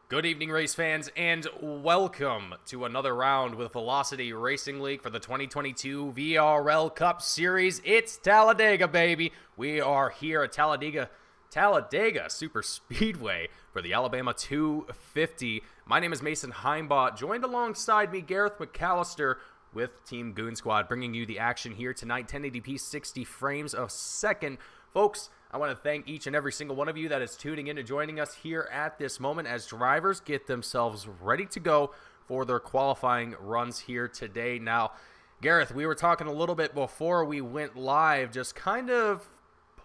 Good evening, race fans, and welcome to another round with Velocity Racing League for the 2022 VRL Cup Series. It's Talladega, baby. We are here at Talladega Super Speedway for the Alabama 250. My name is Mason Heimbach, joined alongside me, Gareth McAllister, with Team Goon Squad, bringing you the action here tonight, 1080p, 60 frames a second. Folks, I want to thank each and every single one of you that is tuning in and joining us here at this moment as drivers get themselves ready to go for their qualifying runs here today. Now, Gareth, we were talking a little bit before we went live, just kind of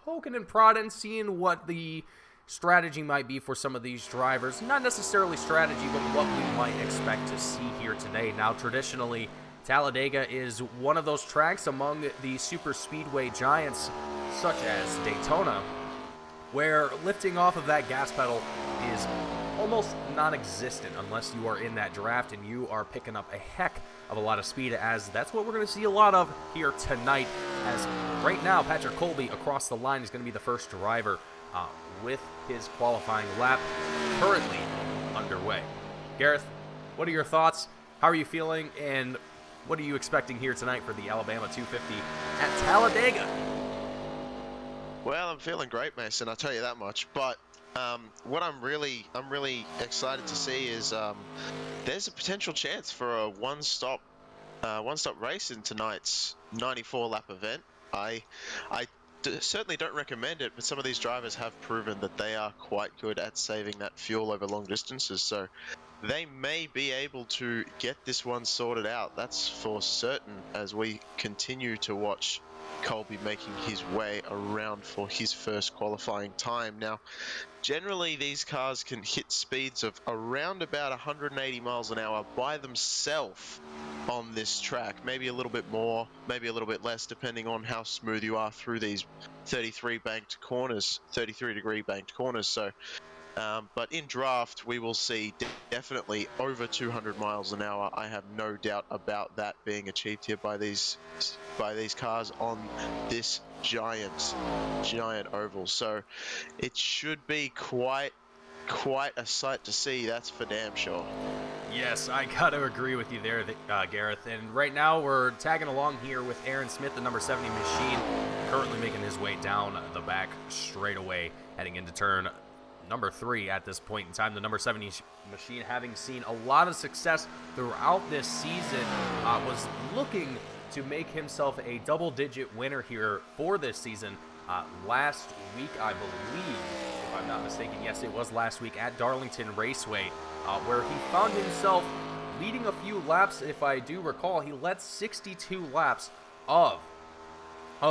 poking and prodding, seeing what the strategy might be for some of these drivers. Not necessarily strategy, but what we might expect to see here today. Now, traditionally, Talladega is one of those tracks among the super speedway giants, such as Daytona, where lifting off of that gas pedal is almost non-existent unless you are in that draft and you are picking up a heck of a lot of speed, as that's what we're going to see a lot of here tonight, as right now Patrick Colby across the line is going to be the first driver with his qualifying lap currently underway. Gareth, what are your thoughts? How are you feeling? And what are you expecting here tonight for the Alabama 250 at Talladega? Well, I'm feeling great, Mason. I'll tell you that much. But what I'm really excited to see is there's a potential chance for a one-stop race in tonight's 94-lap event. I certainly don't recommend it, but some of these drivers have proven that they are quite good at saving that fuel over long distances. So they may be able to get this one sorted out. That's for certain, as we continue to watch Colby making his way around for his first qualifying time. Now, generally these cars can hit speeds of around about 180 miles an hour by themselves on this track. Maybe a little bit more, maybe a little bit less, depending on how smooth you are through these 33 degree banked corners. So but in draft, we will see definitely over 200 miles an hour. I have no doubt about that being achieved here by these cars on this giant oval. So it should be quite a sight to see. That's for damn sure. Yes, I gotta agree with you there, Gareth. And right now we're tagging along here with Aaron Smith, the number 70 machine, currently making his way down the back straightaway, heading into turn number 3 at this point in time. The number 70 machine, having seen a lot of success throughout this season, was looking to make himself a double-digit winner here for this season. Last week, I believe, if I'm not mistaken, yes, it was last week at Darlington Raceway, where he found himself leading a few laps. If I do recall, he led 62 laps of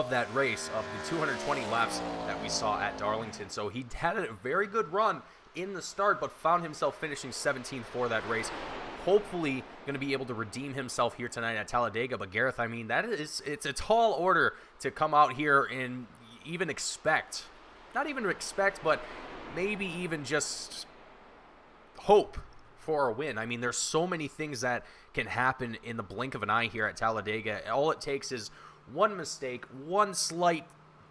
that race, of the 220 laps that we saw at Darlington. So he had a very good run in the start, but found himself finishing 17th for that race. Hopefully going to be able to redeem himself here tonight at Talladega. But Gareth, I mean, it's a tall order to come out here and even expect, not even expect, but maybe even just hope for a win. I mean, there's so many things that can happen in the blink of an eye here at Talladega. All it takes is one mistake, one slight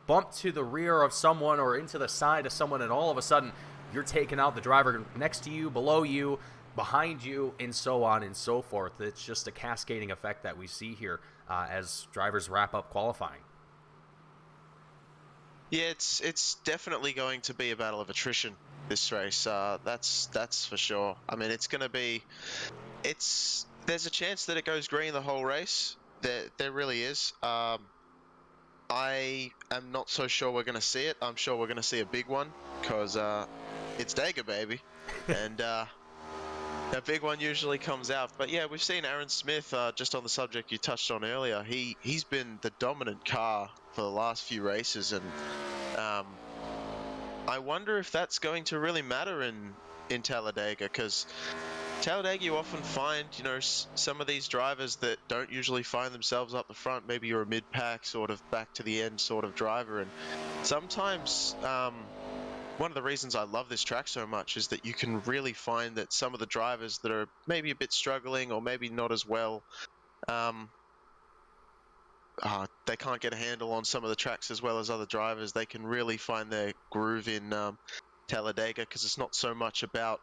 bump to the rear of someone or into the side of someone, and all of a sudden you're taking out the driver next to you, below you, behind you, and so on and so forth. It's just a cascading effect that we see here as drivers wrap up qualifying. Yeah, it's definitely going to be a battle of attrition, this race. That's for sure. I mean, it's going to be, there's a chance that it goes green the whole race. There really is. I am not so sure we're going to see it. I'm sure we're going to see a big one, because it's Dega, baby. And a big one usually comes out. But yeah, we've seen Aaron Smith, just on the subject you touched on earlier. He's been the dominant car for the last few races, and I wonder if that's going to really matter in Talladega, because Talladega, you often find, you know, some of these drivers that don't usually find themselves up the front. Maybe you're a mid-pack, sort of back to the end sort of driver. And sometimes one of the reasons I love this track so much is that you can really find that some of the drivers that are maybe a bit struggling or maybe not as well, they can't get a handle on some of the tracks as well as other drivers. They can really find their groove in Talladega, because it's not so much about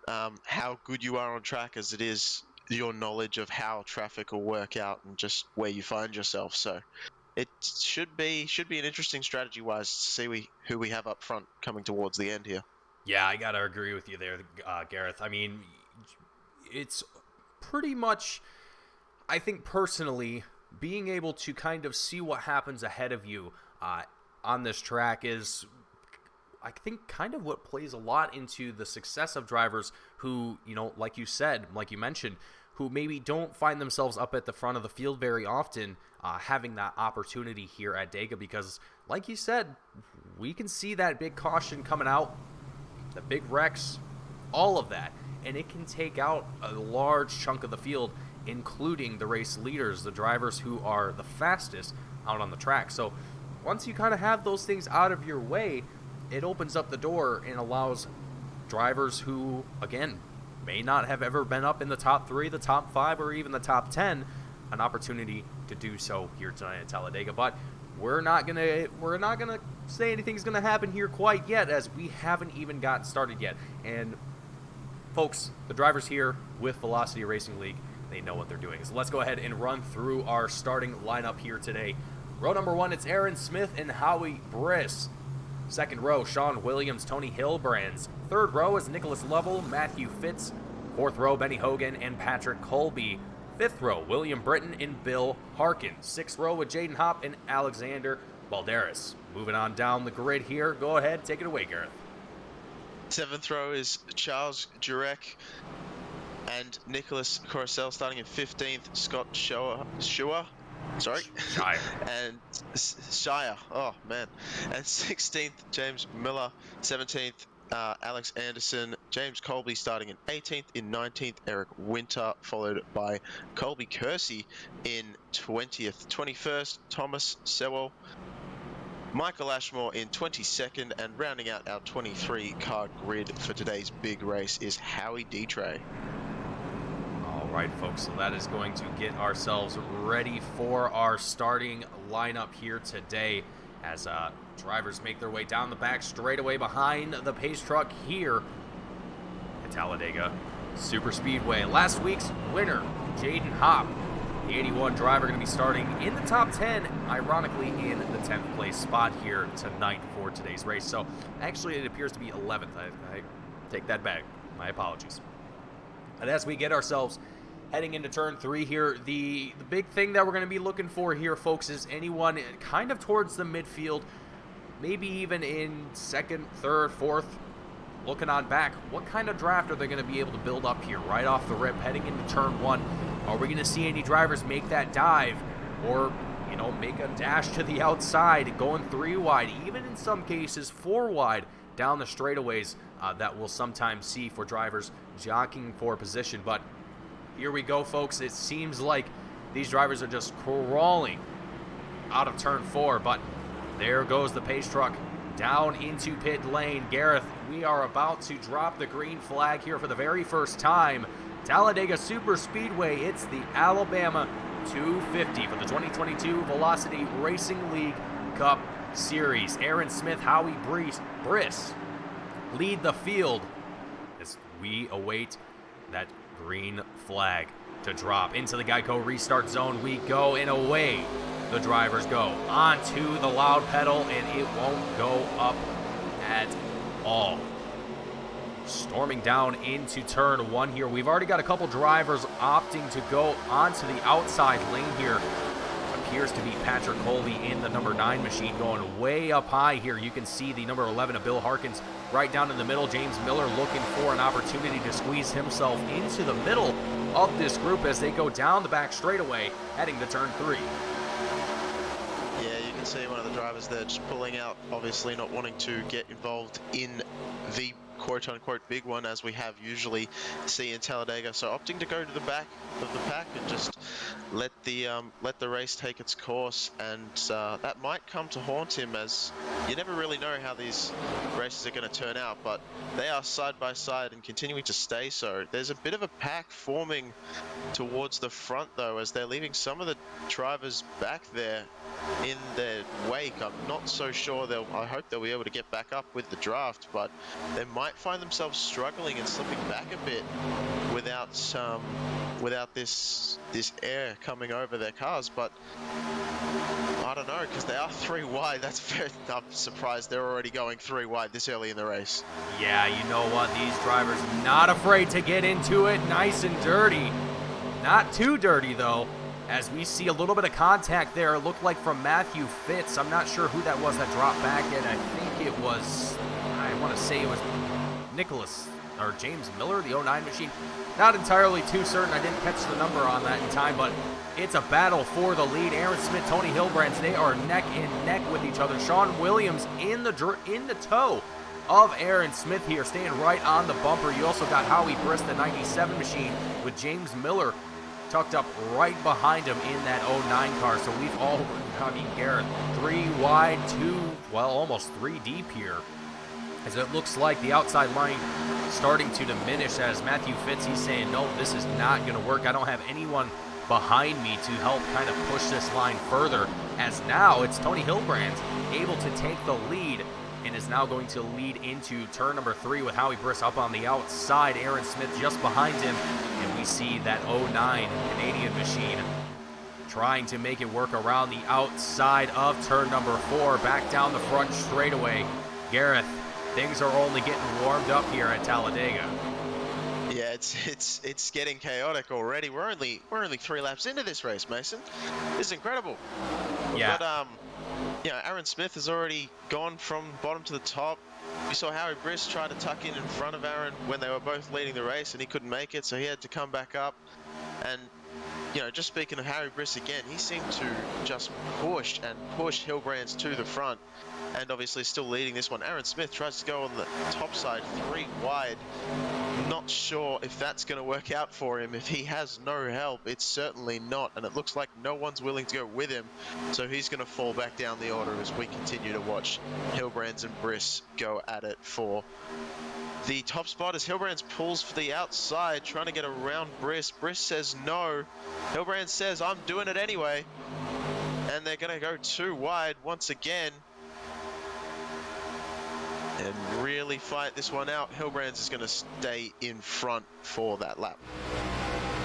how good you are on track as it is your knowledge of how traffic will work out and just where you find yourself. So it should be an interesting strategy wise to see who we have up front coming towards the end here. Yeah, I gotta agree with you there, Gareth. I mean, it's pretty much, I think personally, being able to kind of see what happens ahead of you on this track is, I think, kind of what plays a lot into the success of drivers who, like you said, like you mentioned, who maybe don't find themselves up at the front of the field very often, having that opportunity here at Dega, because, like you said, we can see that big caution coming out, the big wrecks, all of that, and it can take out a large chunk of the field, including the race leaders, the drivers who are the fastest out on the track. So once you kind of have those things out of your way, it opens up the door and allows drivers who, again, may not have ever been up in the top 3, the top 5, or even the top 10, an opportunity to do so here tonight at Talladega. But we're not gonna say anything's gonna happen here quite yet, as we haven't even gotten started yet. And folks, the drivers here with Velocity Racing League, they know what they're doing. So let's go ahead and run through our starting lineup here today. Row number 1, it's Aaron Smith and Howie Briss. Second row, Sean Williams, Tony Hilbrands. Third row is Nicholas Lovell, Matthew Fitz. Fourth row, Benny Hogan and Patrick Colby. Fifth row, William Britton and Bill Harkin. Sixth row with Jaden Hopp and Alexander Balderas. Moving on down the grid here. Go ahead, take it away, Gareth. Seventh row is Charles Jurek and Nicholas Coruscant, starting in 15th. Scott Shire. And Shire. Oh, man. And 16th, James Miller. 17th, Alex Anderson. James Colby starting in 18th. In 19th, Eric Winter, followed by Colby Kersey in 20th. 21st, Thomas Sewell. Michael Ashmore in 22nd, and rounding out our 23-car grid for today's big race is Howie Detray. All right, folks, so that is going to get ourselves ready for our starting lineup here today as drivers make their way down the back straightaway behind the pace truck here at Talladega Superspeedway. Last week's winner, Jaden Hopp, the 81 driver, going to be starting in the top 10, ironically in the 10th place spot here tonight for today's race. So actually it appears to be 11th. I take that back. My apologies. And as we get ourselves heading into turn 3 here, the big thing that we're going to be looking for here, folks, is anyone kind of towards the midfield, maybe even in second, third, fourth, looking on back. What kind of draft are they going to be able to build up here right off the rip heading into turn 1? Are we going to see any drivers make that dive or, make a dash to the outside, going 3 wide, even in some cases 4 wide down the straightaways that we'll sometimes see for drivers jockeying for position? But here we go, folks. It seems like these drivers are just crawling out of turn 4, but there goes the pace truck down into pit lane. Gareth, we are about to drop the green flag here for the very first time. Talladega Superspeedway, it's the Alabama 250 for the 2022 Velocity Racing League Cup Series. Aaron Smith, Howie Briss lead the field as we await that green flag to drop. Into the Geico restart zone we go, and away the drivers go onto the loud pedal, and it won't go up at all. Storming down into turn 1 here. We've already got a couple drivers opting to go onto the outside lane here. Appears to be Patrick Colby in the number 9 machine, going way up high here. You can see the number 11 of Bill Harkins right down in the middle. James Miller looking for an opportunity to squeeze himself into the middle of this group as they go down the back straightaway heading to turn 3. Yeah, you can see one of the drivers there just pulling out, obviously not wanting to get involved in the quote-unquote big one as we have usually see in Talladega, so opting to go to the back of the pack and just let the race take its course, and that might come to haunt him, as you never really know how these races are going to turn out, but they are side by side and continuing to stay so. There's a bit of a pack forming towards the front though, as they're leaving some of the drivers back there in their wake. I'm not so sure I hope they'll be able to get back up with the draft, but there might might find themselves struggling and slipping back a bit without this air coming over their cars. But I don't know, because they are 3 wide. I'm surprised they're already going 3 wide this early in the race. Yeah, you know what? These drivers not afraid to get into it nice and dirty. Not too dirty, though, as we see a little bit of contact there. It looked like from Matthew Fitz. I'm not sure who that was that dropped back in. I think it was, I want to say it was Nicholas or James Miller, the 09 machine. Not entirely too certain. I didn't catch the number on that in time, but it's a battle for the lead. Aaron Smith, Tony Hilbrands, they are neck and neck with each other. Sean Williams in the toe of Aaron Smith here, staying right on the bumper. You also got Howie Briss, the 97 machine, with James Miller tucked up right behind him in that 09 car. So we've all, I mean, Garrett, 3 wide, 2, well, almost 3 deep here, as it looks like the outside line starting to diminish, as Matthew Fitz, he's saying, no, this is not going to work. I don't have anyone behind me to help kind of push this line further, as now it's Tony Hilbrands able to take the lead and is now going to lead into turn number 3 with Howie Briss up on the outside. Aaron Smith just behind him, and we see that 09 Canadian machine trying to make it work around the outside of turn number 4, back down the front straightaway. Gareth, things are only getting warmed up here at Talladega. Yeah, it's getting chaotic already. We're only 3 laps into this race, Mason. This is incredible. Yeah. But Aaron Smith has already gone from bottom to the top. We saw Howie Briss try to tuck in front of Aaron when they were both leading the race, and he couldn't make it, so he had to come back up. And just speaking of Howie Briss again, he seemed to just push Hilbrands to the front, and obviously still leading this one. Aaron Smith tries to go on the top side, 3 wide. Not sure if that's going to work out for him. If he has no help, it's certainly not, and it looks like no one's willing to go with him, so he's going to fall back down the order as we continue to watch Hilbrands and Briss go at it for the top spot, as Hilbrands pulls for the outside, trying to get around Briss. Briss says no. Hilbrands says, I'm doing it anyway. And they're going to go 2 wide once again and really fight this one out. Hilbrands is going to stay in front for that lap.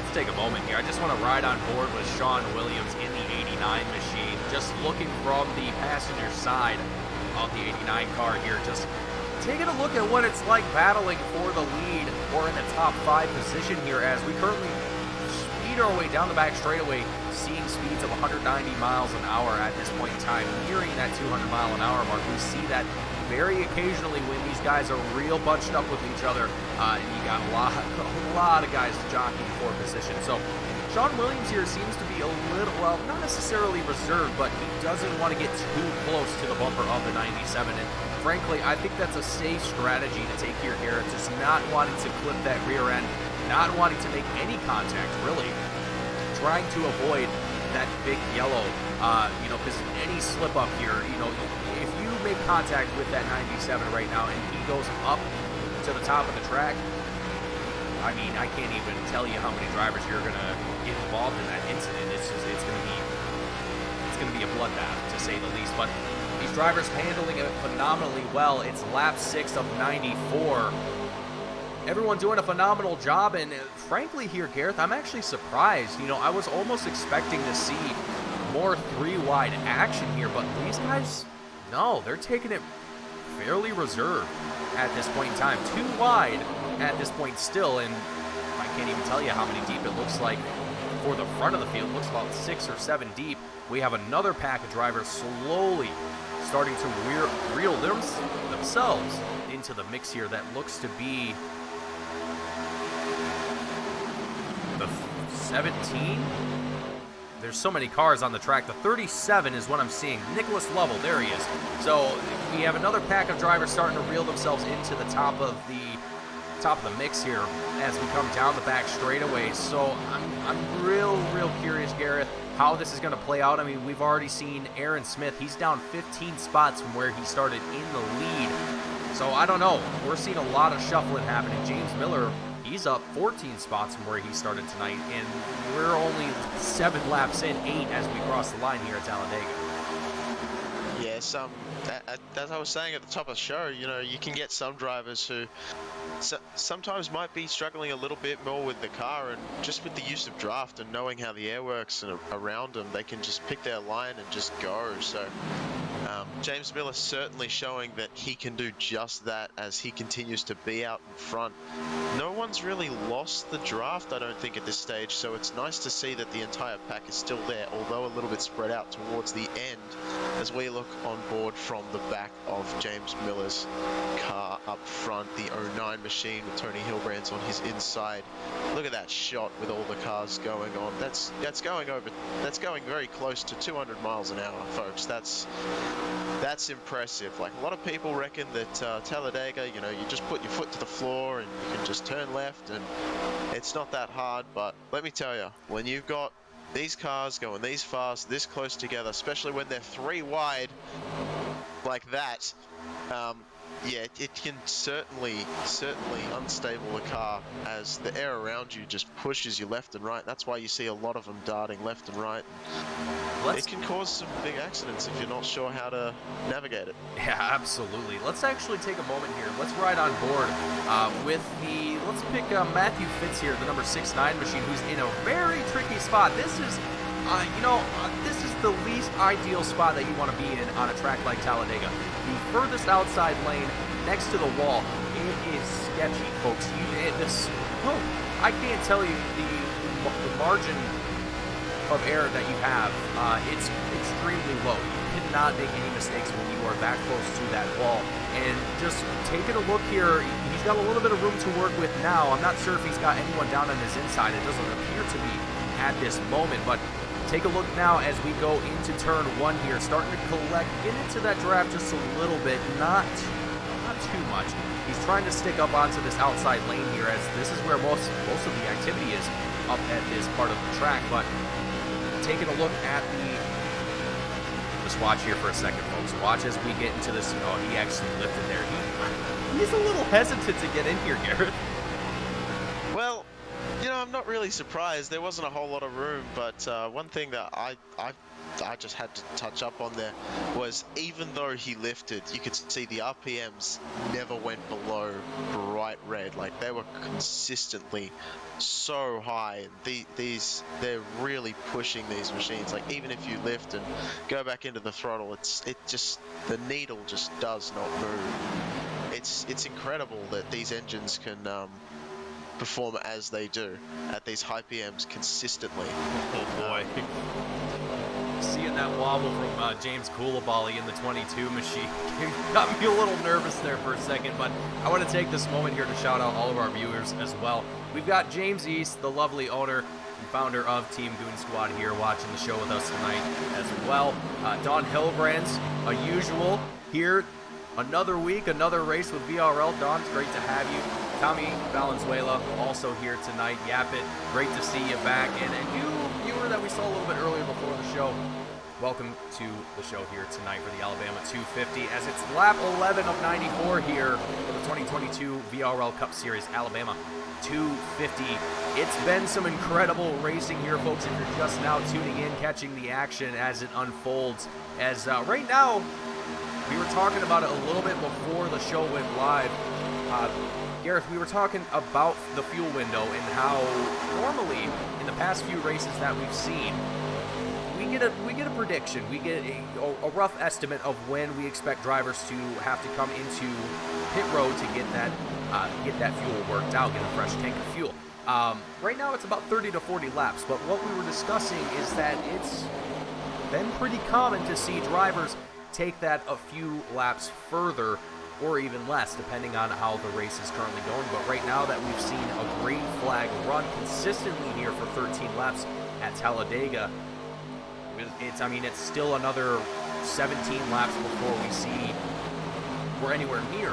Let's take a moment here. I just want to ride on board with Sean Williams in the 89 machine, just looking from the passenger side of the 89 car here, just taking a look at what it's like battling for the lead or in the top 5 position here, as we currently speed our way down the back straightaway, seeing speeds of 190 miles an hour at this point in time, nearing that 200 mile an hour mark. We see that very occasionally when these guys are real bunched up with each other, and you got a lot of guys jockeying for position. So Sean Williams here seems to be a little, well, not necessarily reserved, but he doesn't want to get too close to the bumper of the 97. And frankly, I think that's a safe strategy to take here, Garrett. Just not wanting to clip that rear end, not wanting to make any contact, really. Trying to avoid that big yellow, because any slip up here, if you make contact with that 97 right now and he goes up to the top of the track, I mean, I can't even tell you how many drivers here are going to get involved in that incident. It's going to be a bloodbath, to say the least. But these drivers handling it phenomenally well. It's lap 6 of 94. Everyone doing a phenomenal job, and frankly here, Gareth, I'm actually surprised. I was almost expecting to see more 3-wide action here, but these guys, no, they're taking it fairly reserved at this point in time. 2 wide at this point still, and I can't even tell you how many deep it looks like for the front of the field. It looks about 6 or 7 deep. We have another pack of drivers slowly starting to reel themselves into the mix here. That looks to be the 17. There's so many cars on the track. The 37 is what I'm seeing. Nicholas Lovell, there he is. So we have another pack of drivers starting to reel themselves into the top of the mix here as we come down the back straightaways. So I'm real curious, Gareth, how this is going to play out. I mean, we've already seen Aaron Smith. He's down 15 spots from where he started in the lead. So I don't know. We're seeing a lot of shuffling happening. James Miller, he's up 14 spots from where he started tonight, and we're only 7 laps in, 8 as we cross the line here at Talladega. Yeah, as I was saying at the top of the show, you know, you can get some drivers who sometimes might be struggling a little bit more with the car, and just with the use of draft and knowing how the air works and around them, they can just pick their line and just go. So James Miller certainly showing that he can do just that as he continues to be out in front. No one's really lost the draft, I don't think, at this stage, so it's nice to see that the entire pack is still there, although a little bit spread out towards the end as we look on board from the back of James Miller's car up front, the 09 machine with Tony Hilbrands on his inside. Look at that shot with all the cars going on. That's going very close to 200 miles an hour, folks. That's impressive. Like, a lot of people reckon that Talladega, you know, you just put your foot to the floor and you can just turn left, and it's not that hard. But let me tell you, when you've got these cars going these fast, this close together, especially when they're 3 wide like that, yeah, it can certainly unstable the car as the air around you just pushes you left and right. That's why you see a lot of them darting left and right. It can cause some big accidents if you're not sure how to navigate it. Yeah, absolutely. Let's actually take a moment here. Let's ride on board let's pick Matthew Fitz here, the number 69 machine, who's in a very tricky spot. This is this is the least ideal spot that you want to be in on a track like Talladega. The furthest outside lane next to the wall. It is sketchy, folks. I can't tell you the margin of error that you have. It's extremely low. You cannot make any mistakes when you are that close to that wall. And just taking a look here, he's got a little bit of room to work with now. I'm not sure if he's got anyone down on his inside. It doesn't appear to be at this moment, but take a look now as we go into turn 1 here, starting to get into that draft just a little bit, not too much. He's trying to stick up onto this outside lane here, as this is where most of the activity is up at this part of the track. But taking a look at just watch here for a second, folks. Watch as we get into this. Oh, he actually lifted there. He's a little hesitant to get in here, Garrett. Well, you know, I'm not really surprised. There wasn't a whole lot of room, but one thing that I just had to touch up on there was, even though he lifted, you could see the RPMs never went below bright red. Like, they were consistently so high. They're really pushing these machines. Like, even if you lift and go back into the throttle, the needle just does not move. It's incredible that these engines can perform as they do at these high PMs consistently. Oh boy. Seeing that wobble from James Coulibaly in the 22 machine got me a little nervous there for a second, but I want to take this moment here to shout out all of our viewers as well. We've got James East, the lovely owner and founder of Team Goon Squad, here watching the show with us tonight as well. Don Hilbrands, a usual, here. Another week, another race with VRL. Don, it's great to have you. Tommy Valenzuela also here tonight. Yap it, great to see you back. And you viewer that we saw a little bit earlier before the show, welcome to the show here tonight for the Alabama 250, as it's lap 11 of 94 here for the 2022 VRL Cup Series Alabama 250. It's been some incredible racing here, folks, if you're just now tuning in, catching the action as it unfolds. As right now, we were talking about it a little bit before the show went live. Gareth, we were talking about the fuel window and how normally in the past few races that we've seen, we get a prediction, we get a rough estimate of when we expect drivers to have to come into pit road to get that fuel worked out, get a fresh tank of fuel. Right now it's about 30 to 40 laps, but what we were discussing is that it's been pretty common to see drivers take that a few laps further or even less, depending on how the race is currently going. But right now that we've seen a green flag run consistently here for 13 laps at Talladega, it's still another 17 laps before we're anywhere near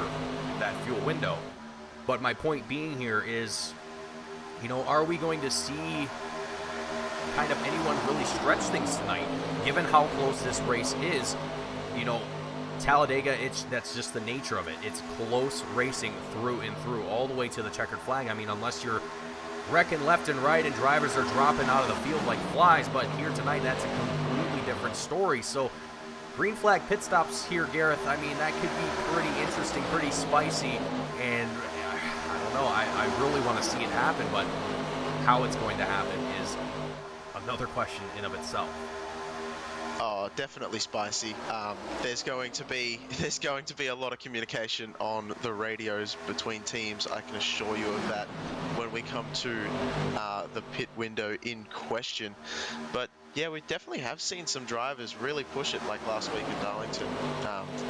that fuel window. But my point being here is, are we going to see kind of anyone really stretch things tonight, given how close this race is? Talladega, that's just the nature of it. It's close racing through and through, all the way to the checkered flag. Unless you're wrecking left and right and drivers are dropping out of the field like flies, but here tonight, that's a completely different story. So green flag pit stops here, Gareth, I mean, that could be pretty interesting, pretty spicy, and I don't know, I really want to see it happen, but how it's going to happen is another question in of itself. Oh, definitely spicy. There's going to be a lot of communication on the radios between teams. I can assure you of that when we come to the pit window in question. But yeah, we definitely have seen some drivers really push it, like last week in Darlington.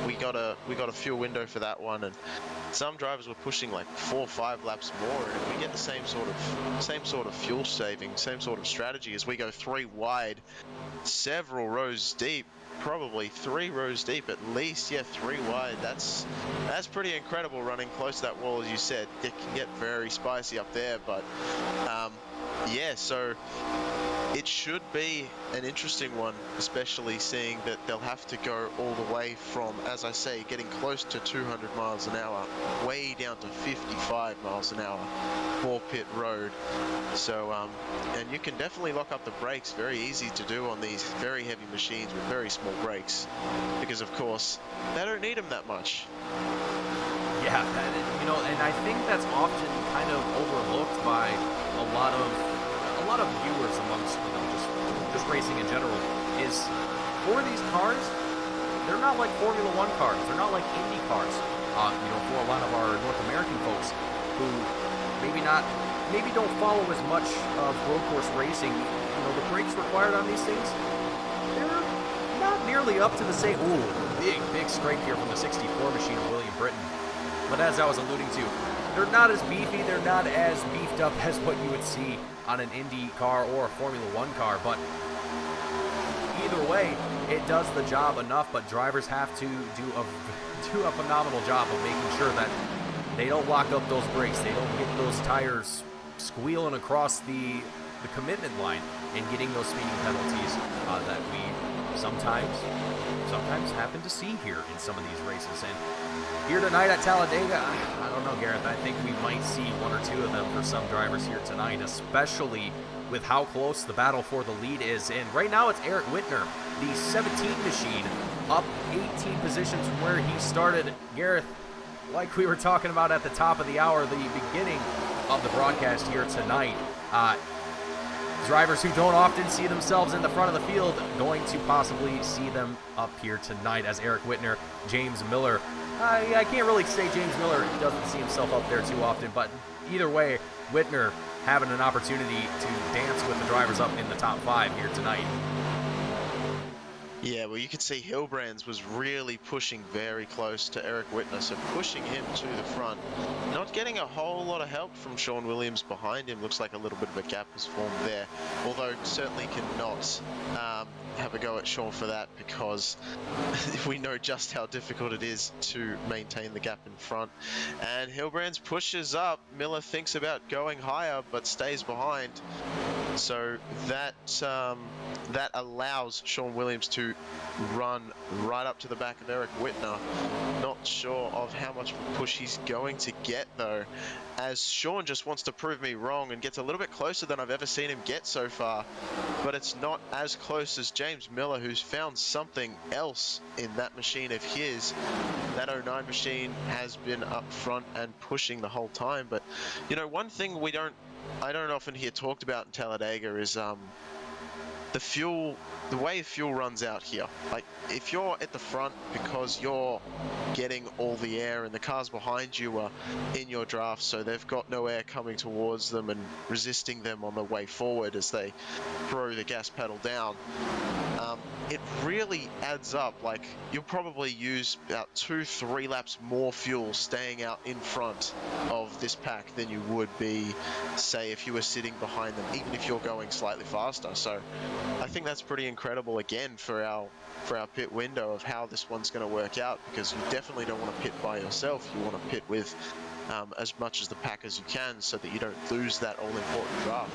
We got a fuel window for that one, and some drivers were pushing like 4 or 5 laps more, and if we get the same sort of fuel saving, same sort of strategy as we go 3 wide, several rows deep, probably 3 rows deep at least, yeah, 3 wide, that's pretty incredible running close to that wall. As you said, it can get very spicy up there, but yeah, so it should be an interesting one, especially seeing that they'll have to go all the way from, as I say, getting close to 200 miles an hour, way down to 55 miles an hour for pit road. So, and you can definitely lock up the brakes, very easy to do on these very heavy machines with very small brakes, because of course, they don't need them that much. Yeah, and I think that's often kind of overlooked by a lot of viewers amongst just racing in general. Is for these cars, they're not like Formula One cars. They're not like Indy cars. For a lot of our North American folks who maybe don't follow as much of road course racing, the brakes required on these things, they're not nearly up to the same. Ooh, big scrape here from the 64 machine of William Britton. But as I was alluding to, they're not as beefy, they're not as beefed up as what you would see on an Indy car or a Formula One car, but either way, it does the job enough, but drivers have to do a phenomenal job of making sure that they don't lock up those brakes, they don't get those tires squealing across the commitment line and getting those speeding penalties that we sometimes happen to see here in some of these races. And here tonight at Talladega, I don't know, Gareth, I think we might see 1 or 2 of them for some drivers here tonight, especially with how close the battle for the lead is. And right now it's Eric Whitner, the 17 machine, up 18 positions from where he started. Gareth, like we were talking about at the top of the hour, the beginning of the broadcast here tonight, drivers who don't often see themselves in the front of the field going to possibly see them up here tonight as Eric Whitner, James Miller. I can't really say James Miller doesn't see himself up there too often, but either way, Whitner having an opportunity to dance with the drivers up in the top 5 here tonight. Yeah, well, you can see Hilbrands was really pushing very close to Eric Whitner, so pushing him to the front. Not getting a whole lot of help from Sean Williams behind him. Looks like a little bit of a gap has formed there, although certainly cannot have a go at Sean for that, because we know just how difficult it is to maintain the gap in front. And Hilbrands pushes up. Miller thinks about going higher, but stays behind. So that allows Sean Williams to run right up to the back of Eric Whitner. Not sure of how much of a push he's going to get though, as Sean just wants to prove me wrong and gets a little bit closer than I've ever seen him get so far. But it's not as close as James Miller, who's found something else in that machine of his. That 09 machine has been up front and pushing the whole time. But one thing I don't often hear talked about in Talladega is the way fuel runs out here. Like, if you're at the front because you're getting all the air and the cars behind you are in your draft, so they've got no air coming towards them and resisting them on the way forward as they throw the gas pedal down, it really adds up. Like, you'll probably use about 2-3 laps more fuel staying out in front of this pack than you would be, say, if you were sitting behind them, even if you're going slightly faster. So I think that's pretty incredible again for our pit window of how this one's going to work out, because you definitely don't want to pit by yourself. You want to pit with as much as the pack as you can, so that you don't lose that all-important draft.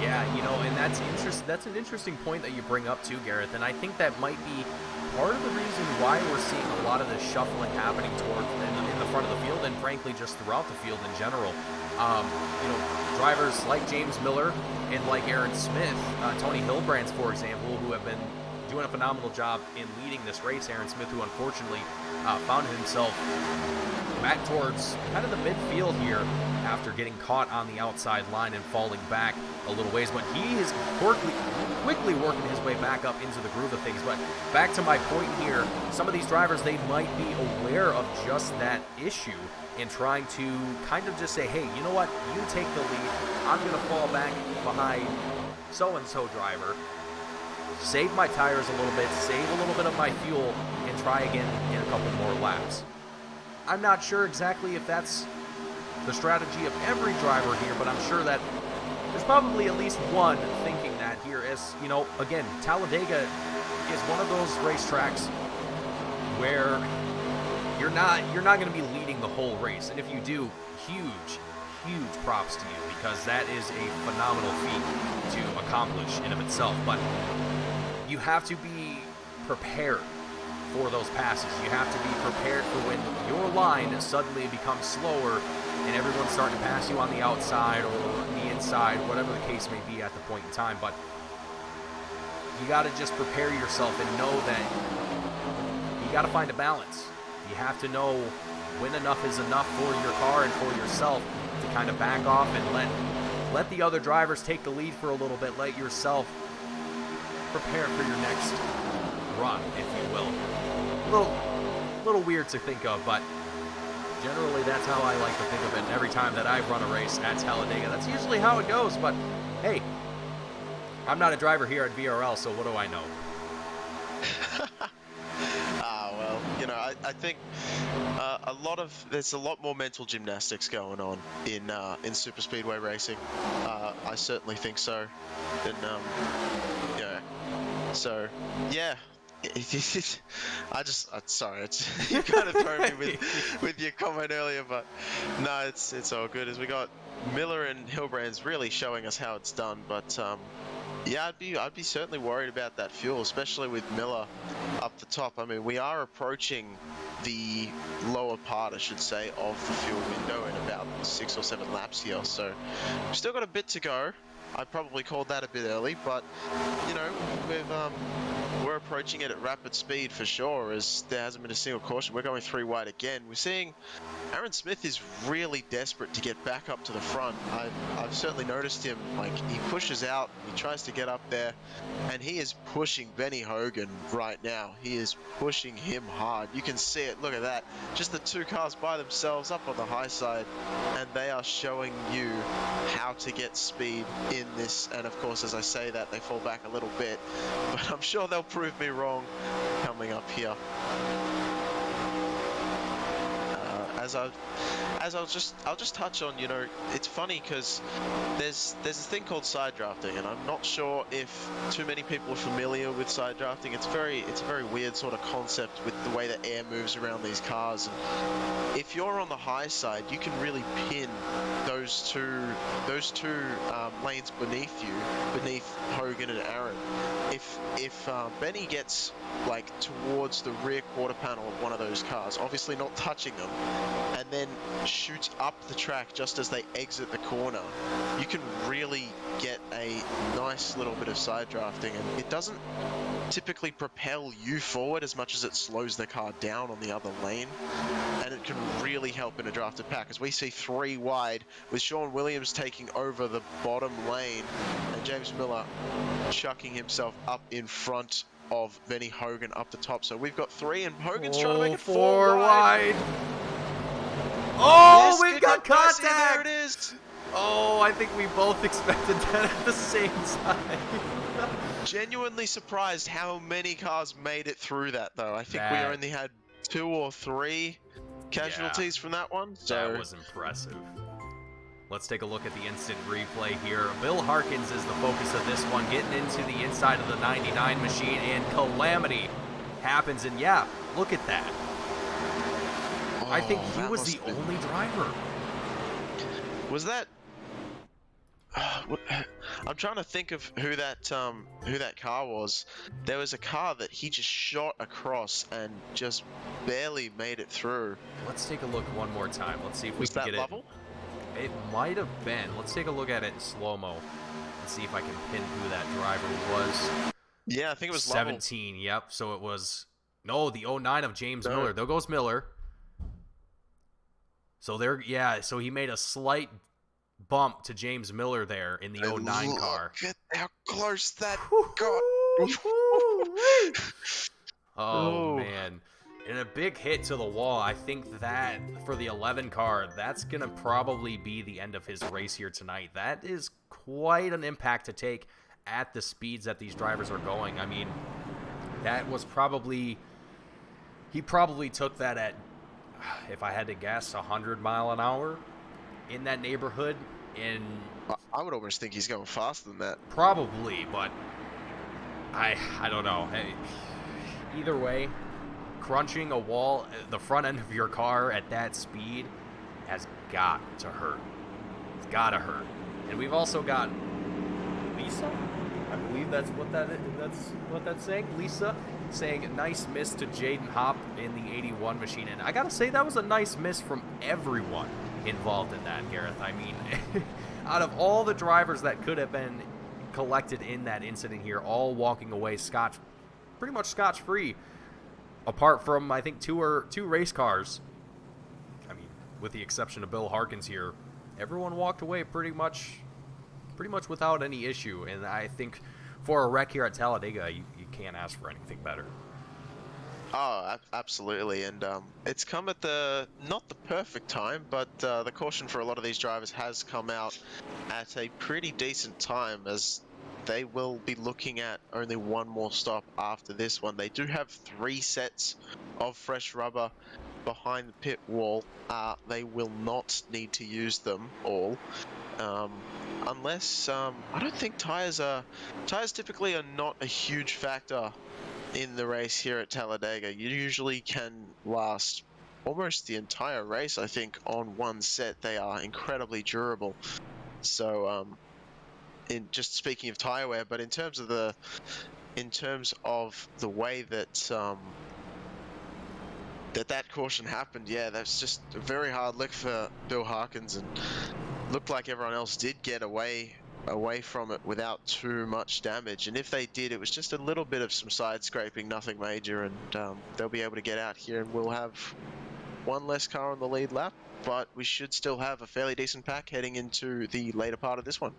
Yeah, and that's an interesting point that you bring up too, Gareth, and I think that might be part of the reason why we're seeing a lot of this shuffling happening towards in the front of the field, and frankly just throughout the field in general. Drivers like James Miller and like Aaron Smith, Tony Hilbrands, for example, who have been doing a phenomenal job in leading this race. Aaron Smith, who unfortunately found himself back towards kind of the midfield here after getting caught on the outside line and falling back a little ways, but he is quickly working his way back up into the groove of things. But back to my point here, some of these drivers, they might be aware of just that issue and trying to kind of just say, hey, you know what, you take the lead, I'm going to fall back behind so-and-so driver, save my tires a little bit, save a little bit of my fuel, and try again in a couple more laps. I'm not sure exactly if that's the strategy of every driver here, but I'm sure that there's probably at least one thinking that here. As you know, again, Talladega is one of those racetracks where you're not going to be leading the whole race, and if you do, huge props to you, because that is a phenomenal feat to accomplish in of itself. But you have to be prepared for those passes. You have to be prepared for when your line suddenly becomes slower and everyone's starting to pass you on the outside or the inside, whatever the case may be at the point in time. But you got to just prepare yourself and know that you got to find a balance. You have to know when enough is enough for your car and for yourself to kind of back off and let the other drivers take the lead for a little bit. Let yourself prepare for your next run, if you will. A little weird to think of, but generally that's how I like to think of it. And every time that I've run a race at Talladega, that's usually how it goes. But hey, I'm not a driver here at VRL, so what do I know? Well, you know, I think there's a lot more mental gymnastics going on in super speedway racing. I certainly think so. And yeah, so yeah. Sorry, you kind of throw me with your comment earlier, but no, it's all good. As we got Miller and Hilbrand's really showing us how it's done, but yeah, I'd be certainly worried about that fuel, especially with Miller up the top. I mean, we are approaching the lower part, I should say, of the fuel window in about 6 or 7 laps here, so we've still got a bit to go. I probably called that a bit early, but you know, we're approaching it at rapid speed for sure, as there hasn't been a single caution. We're going 3 wide again. We're seeing Aaron Smith is really desperate to get back up to the front. I've certainly noticed him, like, he pushes out, he tries to get up there, and he is pushing Benny Hogan right now. He is pushing him hard. You can see it. Look at that. Just the 2 cars by themselves up on the high side, and they are showing you how to get speed in this. And of course, as I say that, they fall back a little bit, but I'm sure they'll prove me wrong coming up here. I'll just touch on, you know, it's funny because there's this thing called side drafting, and I'm not sure if too many people are familiar with side drafting. It's a very weird sort of concept with the way the air moves around these cars. And if you're on the high side, you can really pin those two lanes beneath you, beneath Hogan and Aaron. If Benny gets like towards the rear quarter panel of one of those cars, obviously not touching them, and then shoots up the track just as they exit the corner, you can really get a nice little bit of side drafting, and it doesn't typically propel you forward as much as it slows the car down on the other lane, and it can really help in a drafted pack, as we see 3 wide with Sean Williams taking over the bottom lane and James Miller chucking himself up in front of Benny Hogan up the top. So we've got 3, and Hogan's trying to make it 4 wide. Oh, we've got contact! There it is! Oh, I think we both expected that at the same time. Genuinely surprised how many cars made it through that, though. I think we only had 2 or 3 casualties from that one. So that was impressive. Let's take a look at the instant replay here. Bill Harkins is the focus of this one, getting into the inside of the 99 machine, and calamity happens. And yeah, look at that. I think he was the only driver. Was that? I'm trying to think of who that car was. There was a car that he just shot across and just barely made it through. Let's take a look one more time. Let's see if we can get level? It might have been. Let's take a look at it in slow-mo and see if I can pin who that driver was. Yeah, I think it was Lovell. 17, yep. So it was, no, the '09 of James No. Miller. There goes Miller. So there, yeah, so he made a slight bump to James Miller there in the And '09 look car. at how close that got. Oh, Oh, man. And a big hit to the wall. I think that for the 11 car, that's going to probably be the end of his race here tonight. That is quite an impact to take at the speeds that these drivers are going. I mean, that was probably, he probably took that at, if I had to guess, 100 mile an hour in that neighborhood. And I would almost think he's going faster than that. probably, but I don't know. Hey, either way, crunching a wall, the front end of your car at that speed has got to hurt. It's got to hurt. And we've also got Lisa, I believe that's what that's saying. Lisa saying nice miss to Jaden Hopp in the 81 machine. And I got to say, that was a nice miss from everyone involved in that, Gareth. I mean, out of all the drivers that could have been collected in that incident here, all walking away pretty much scotch-free, apart from, I think, two race cars. I mean, with the exception of Bill Harkins here, everyone walked away pretty much without any issue. And I think for a wreck here at Talladega, you can't ask for anything better. Oh, absolutely, and it's come at not the perfect time, but the caution for a lot of these drivers has come out at a pretty decent time, as they will be looking at only one more stop after this one. They do have 3 sets of fresh rubber behind the pit wall. They will not need to use them all, unless I don't think tires typically are not a huge factor in the race here at Talladega. You usually can last almost the entire race, I think, on one set. They are incredibly durable. So, in just speaking of tire wear, but in terms of the way that that caution happened, yeah, that's just a very hard lick for Bill Harkins, and looked like everyone else did get away from it without too much damage. And if they did, it was just a little bit of some side scraping, nothing major, and they'll be able to get out here, and we'll have one less car on the lead lap, but we should still have a fairly decent pack heading into the later part of this one.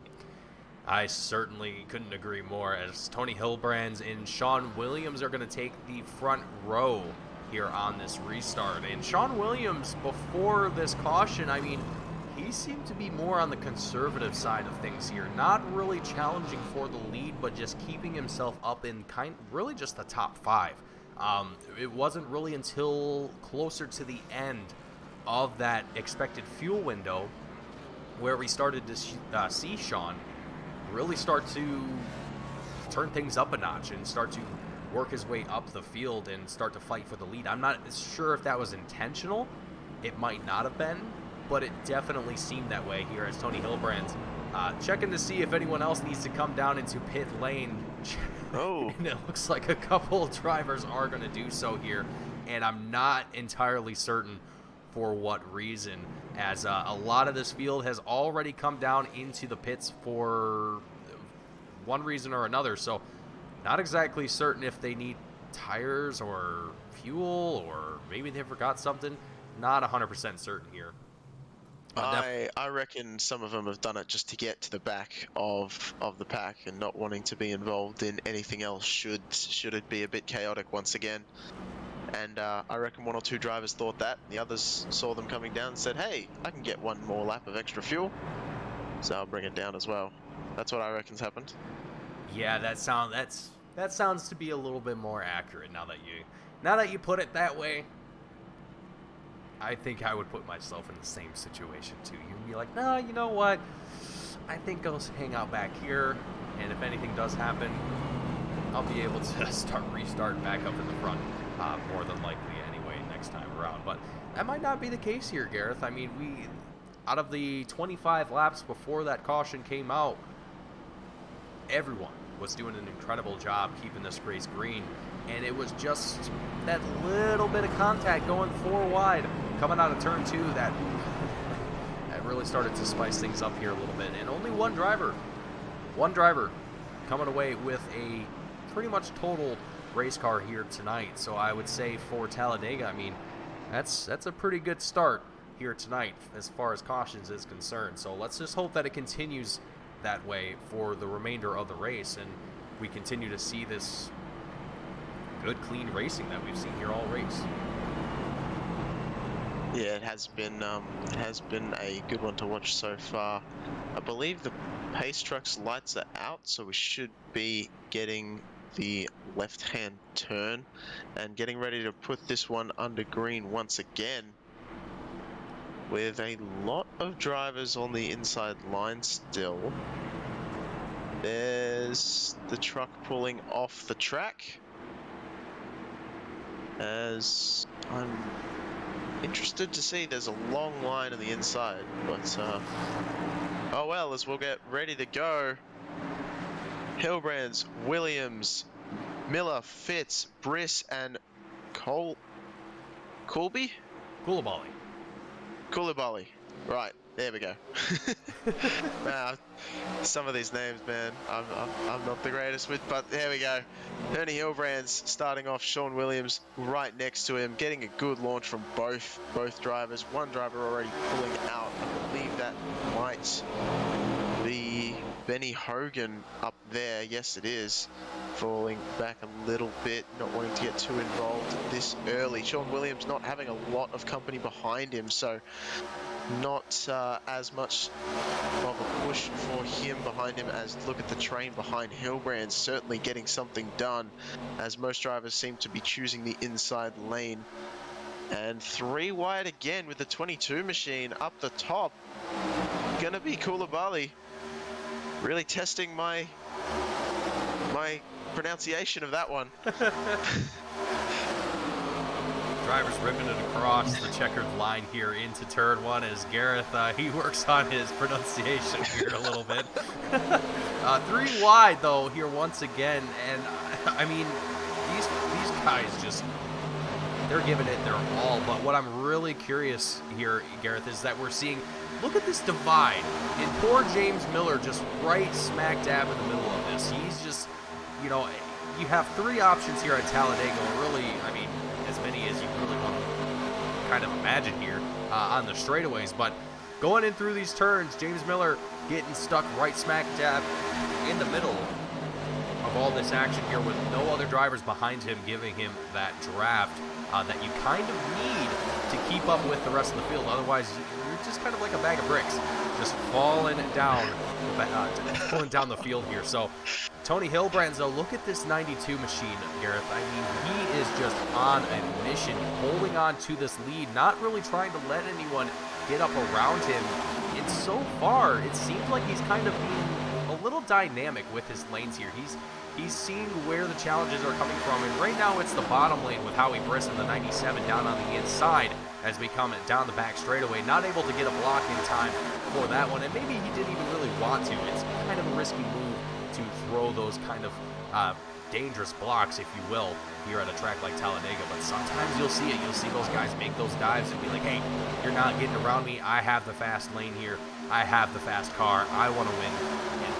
I certainly couldn't agree more, as Tony Hillbrands and Sean Williams are going to take the front row here on this restart. And Sean Williams, before this caution, I mean, he seemed to be more on the conservative side of things here, not really challenging for the lead, but just keeping himself up in really just the top 5. It wasn't really until closer to the end of that expected fuel window where we started to see Sean really start to turn things up a notch and start to work his way up the field and start to fight for the lead. I'm not sure if that was intentional. It might not have been, but it definitely seemed that way here as Tony Hillbrands checking to see if anyone else needs to come down into pit lane. Oh. And it looks like a couple of drivers are going to do so here, and I'm not entirely certain for what reason, as a lot of this field has already come down into the pits for one reason or another. So not exactly certain if they need tires or fuel, or maybe they forgot something. Not 100% certain here. I reckon some of them have done it just to get to the back of the pack and not wanting to be involved in anything else should it be a bit chaotic once again. And I reckon 1 or 2 drivers thought that. The others saw them coming down and said, hey, I can get one more lap of extra fuel, so I'll bring it down as well. That's what I reckon's happened. Yeah, that sounds to be a little bit more accurate now that you put it that way. I think I would put myself in the same situation too. You'd be like, no, you know what? I think I'll hang out back here, and if anything does happen, I'll be able to restart back up in the front, more than likely anyway next time around. But that might not be the case here, Gareth. I mean, out of the 25 laps before that caution came out, everyone was doing an incredible job keeping this race green, and it was just that little bit of contact going 4 wide coming out of turn 2 that really started to spice things up here a little bit. And only one driver coming away with a pretty much total race car here tonight. So I would say for Talladega, I mean, that's a pretty good start here tonight as far as cautions is concerned. So let's just hope that it continues that way for the remainder of the race, and we continue to see this good, clean racing that we've seen here all race. Yeah, it has been a good one to watch so far. I believe the pace truck's lights are out, so we should be getting the left-hand turn and getting ready to put this one under green once again, with a lot of drivers on the inside line still. There's the truck pulling off the track, as I'm interested to see. There's a long line on the inside, but oh well, as we'll get ready to go. Hilbrands, Williams, Miller, Fitz, Briss, and Koulibaly. Right, there we go. Some of these names, man, I'm not the greatest with, but there we go. Ernie Hilbrands starting off, Sean Williams right next to him, getting a good launch from both drivers. One driver already pulling out. I believe that might be Benny Hogan up there. Yes, it is. Falling back a little bit, not wanting to get too involved this early. Sean Williams not having a lot of company behind him, so not as much of a push for him behind him as look at the train behind Hilbrand, certainly getting something done, as most drivers seem to be choosing the inside lane. And 3 wide again with the 22 machine up the top. Gonna be Koulibaly. Really testing my pronunciation of that one. Drivers ripping it across the checkered line here into turn 1 as Gareth, he works on his pronunciation here a little bit. 3 wide though here once again, and I mean, these guys just, they're giving it their all. But what I'm really curious here, Gareth, is that we're seeing, look at this divide, and poor James Miller just right smack dab in the middle of this. He's just, you know, you have 3 options here at Talladega, really, I mean, as many as you really want to kind of imagine here on the straightaways. But going in through these turns, James Miller getting stuck right smack dab in the middle of all this action here with no other drivers behind him giving him that draft that you kind of need to keep up with the rest of the field. Otherwise, you're just kind of like a bag of bricks, just falling down the field here. So Tony Hilbrands, though, look at this 92 machine, Gareth. I mean, he is just on a mission, holding on to this lead, not really trying to let anyone get up around him. And so far, it seems like he's kind of being a little dynamic with his lanes here. He's seeing where the challenges are coming from, and right now it's the bottom lane with Howie Briss in the 97 down on the inside as we come down the back straightaway. Not able to get a block in time for that one, and maybe he didn't even really want to. It's kind of a risky move to throw those kind of dangerous blocks, if you will, here at a track like Talladega. But sometimes you'll see it. You'll see those guys make those dives and be like, hey, you're not getting around me. I have the fast lane here. I have the fast car. I want to win. And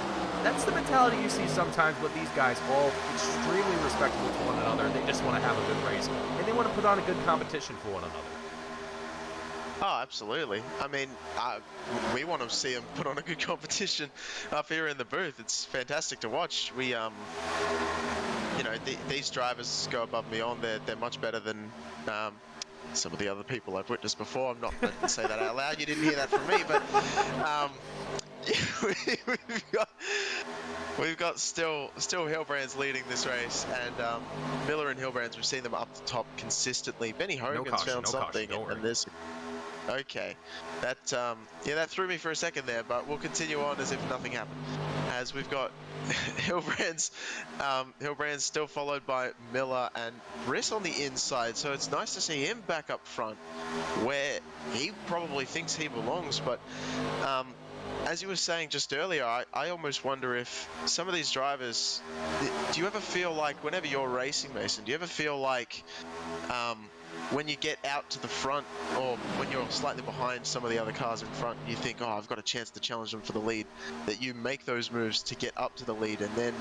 that's the mentality you see sometimes with these guys, all extremely respectful to one another. They just want to have a good race, and they want to put on a good competition for one another. Oh, absolutely. I mean, we want to see them put on a good competition up here in the booth. It's fantastic to watch. We, you know, these drivers go above and beyond. They're much better than some of the other people I've witnessed before. I'm not going to say that out loud. You didn't hear that from me, but we've got still Hilbrands leading this race, and Miller and Hilbrands, we've seen them up the top consistently. Benny Hogan's found something, and there's. Okay, that yeah, that threw me for a second there, but we'll continue on as if nothing happened. As we've got Hilbrands still followed by Miller and Briss on the inside, so it's nice to see him back up front, where he probably thinks he belongs. But as you were saying just earlier, I almost wonder if some of these drivers, do you ever feel like, whenever you're racing, Mason, do you ever feel like when you get out to the front, or when you're slightly behind some of the other cars in front, you think, oh, I've got a chance to challenge them for the lead, that you make those moves to get up to the lead, and then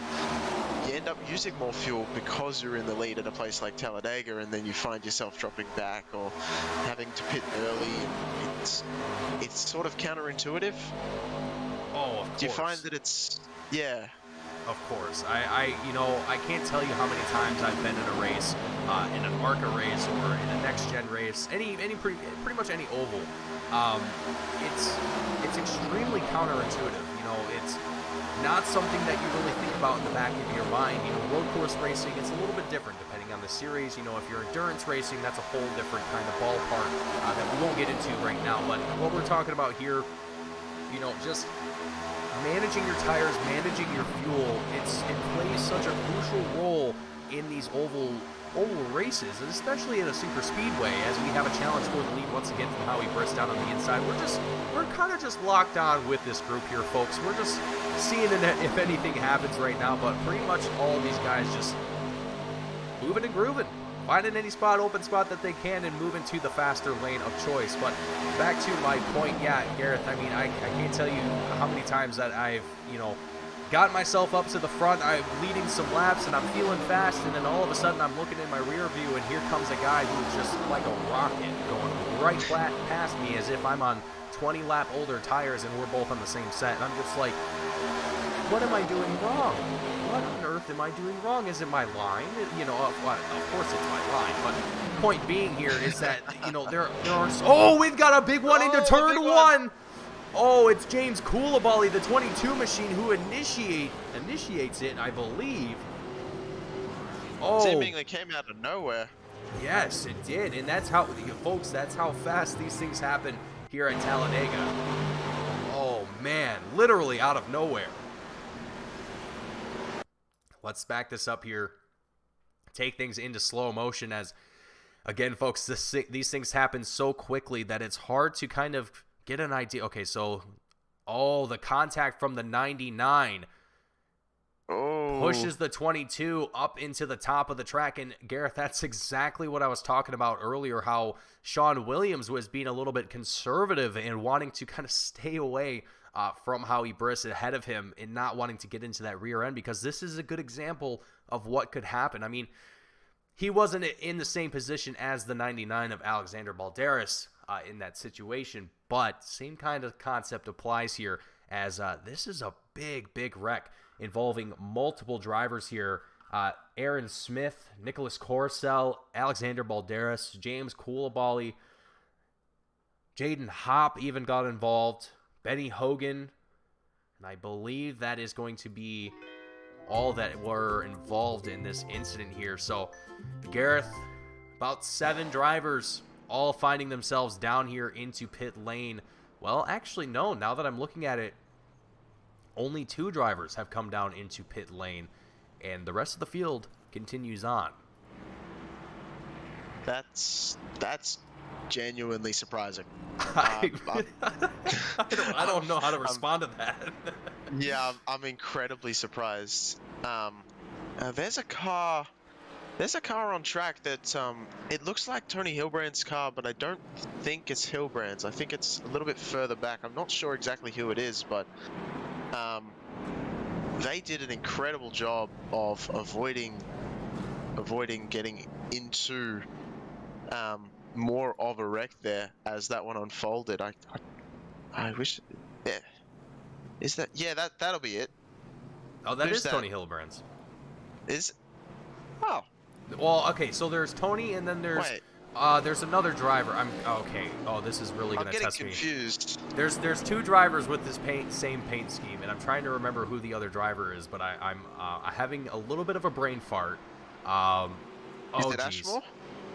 you end up using more fuel because you're in the lead at a place like Talladega, and then you find yourself dropping back or having to pit early. It's sort of counterintuitive. Oh, of course. Do you find that it's... Yeah. Of course. I can't tell you how many times I've been in a race, in an ARCA race or in a next-gen race, pretty much any oval. It's extremely counterintuitive. It's not something that you really think about in the back of your mind. Road course racing, it's a little bit different depending on the series. If you're endurance racing, that's a whole different kind of ballpark that we won't get into right now. But what we're talking about here, just managing your tires, managing your fuel, it plays such a crucial role in these oval races, and especially in a super speedway, as we have a challenge for the lead once again from Howie Briss down on the inside. We're kind of just locked on with this group here, folks. We're just seeing if anything happens right now, but pretty much all of these guys just moving and grooving, finding any open spot that they can, and moving to the faster lane of choice. But back to my point, yeah, Gareth, I can't tell you how many times that I've, got myself up to the front, I'm leading some laps, and I'm feeling fast, and then all of a sudden I'm looking in my rear view, and here comes a guy who's just like a rocket going right past me as if I'm on 20 lap older tires and we're both on the same set. And I'm just like, what am I doing wrong? What on earth am I doing wrong? Is it my line? Of course it's my line, but point being here is that, there are... Oh, we've got a big one into turn one! Oh, it's James Coulibaly, the 22 machine, who initiates it, I believe. Oh. Seemingly came out of nowhere. Yes, it did, and that's how, folks, that's how fast these things happen here at Talladega. Oh, man, literally out of nowhere. Let's back this up here, take things into slow motion as, again, folks, these things happen so quickly that it's hard to kind of get an idea. Okay, so, the contact from the 99 pushes the 22 up into the top of the track. And, Gareth, that's exactly what I was talking about earlier, how Sean Williams was being a little bit conservative and wanting to kind of stay away from Howie Briss ahead of him and not wanting to get into that rear end, because this is a good example of what could happen. I mean, he wasn't in the same position as the 99 of Alexander Balderas in that situation, but same kind of concept applies here, as this is a big wreck involving multiple drivers here. Aaron Smith, Nicholas Corcel, Alexander Balderas, James Coulibaly, Jaden Hopp even got involved, Benny Hogan, and I believe that is going to be all that were involved in this incident here. So, Gareth, about 7 drivers all finding themselves down here into pit lane. Well, actually, no. Now that I'm looking at it, only 2 drivers have come down into pit lane, and the rest of the field continues on. That's genuinely surprising. I don't know how to respond to that. Yeah, I'm incredibly surprised. There's a car on track that it looks like Tony Hilbrand's car, but I don't think it's Hilbrand's. I think it's a little bit further back. I'm not sure exactly who it is, but they did an incredible job of avoiding getting into more of a wreck there as that one unfolded. I wish. Yeah. Is that? Yeah, that'll be it. Oh, that is Tony Hilbrand's. Oh. Well, okay, so there's Tony, and then there's another driver. Okay. Oh, this is really gonna test me. I'm getting confused. There's 2 drivers with this same paint scheme, and I'm trying to remember who the other driver is, but I'm having a little bit of a brain fart. Is it Ashmore?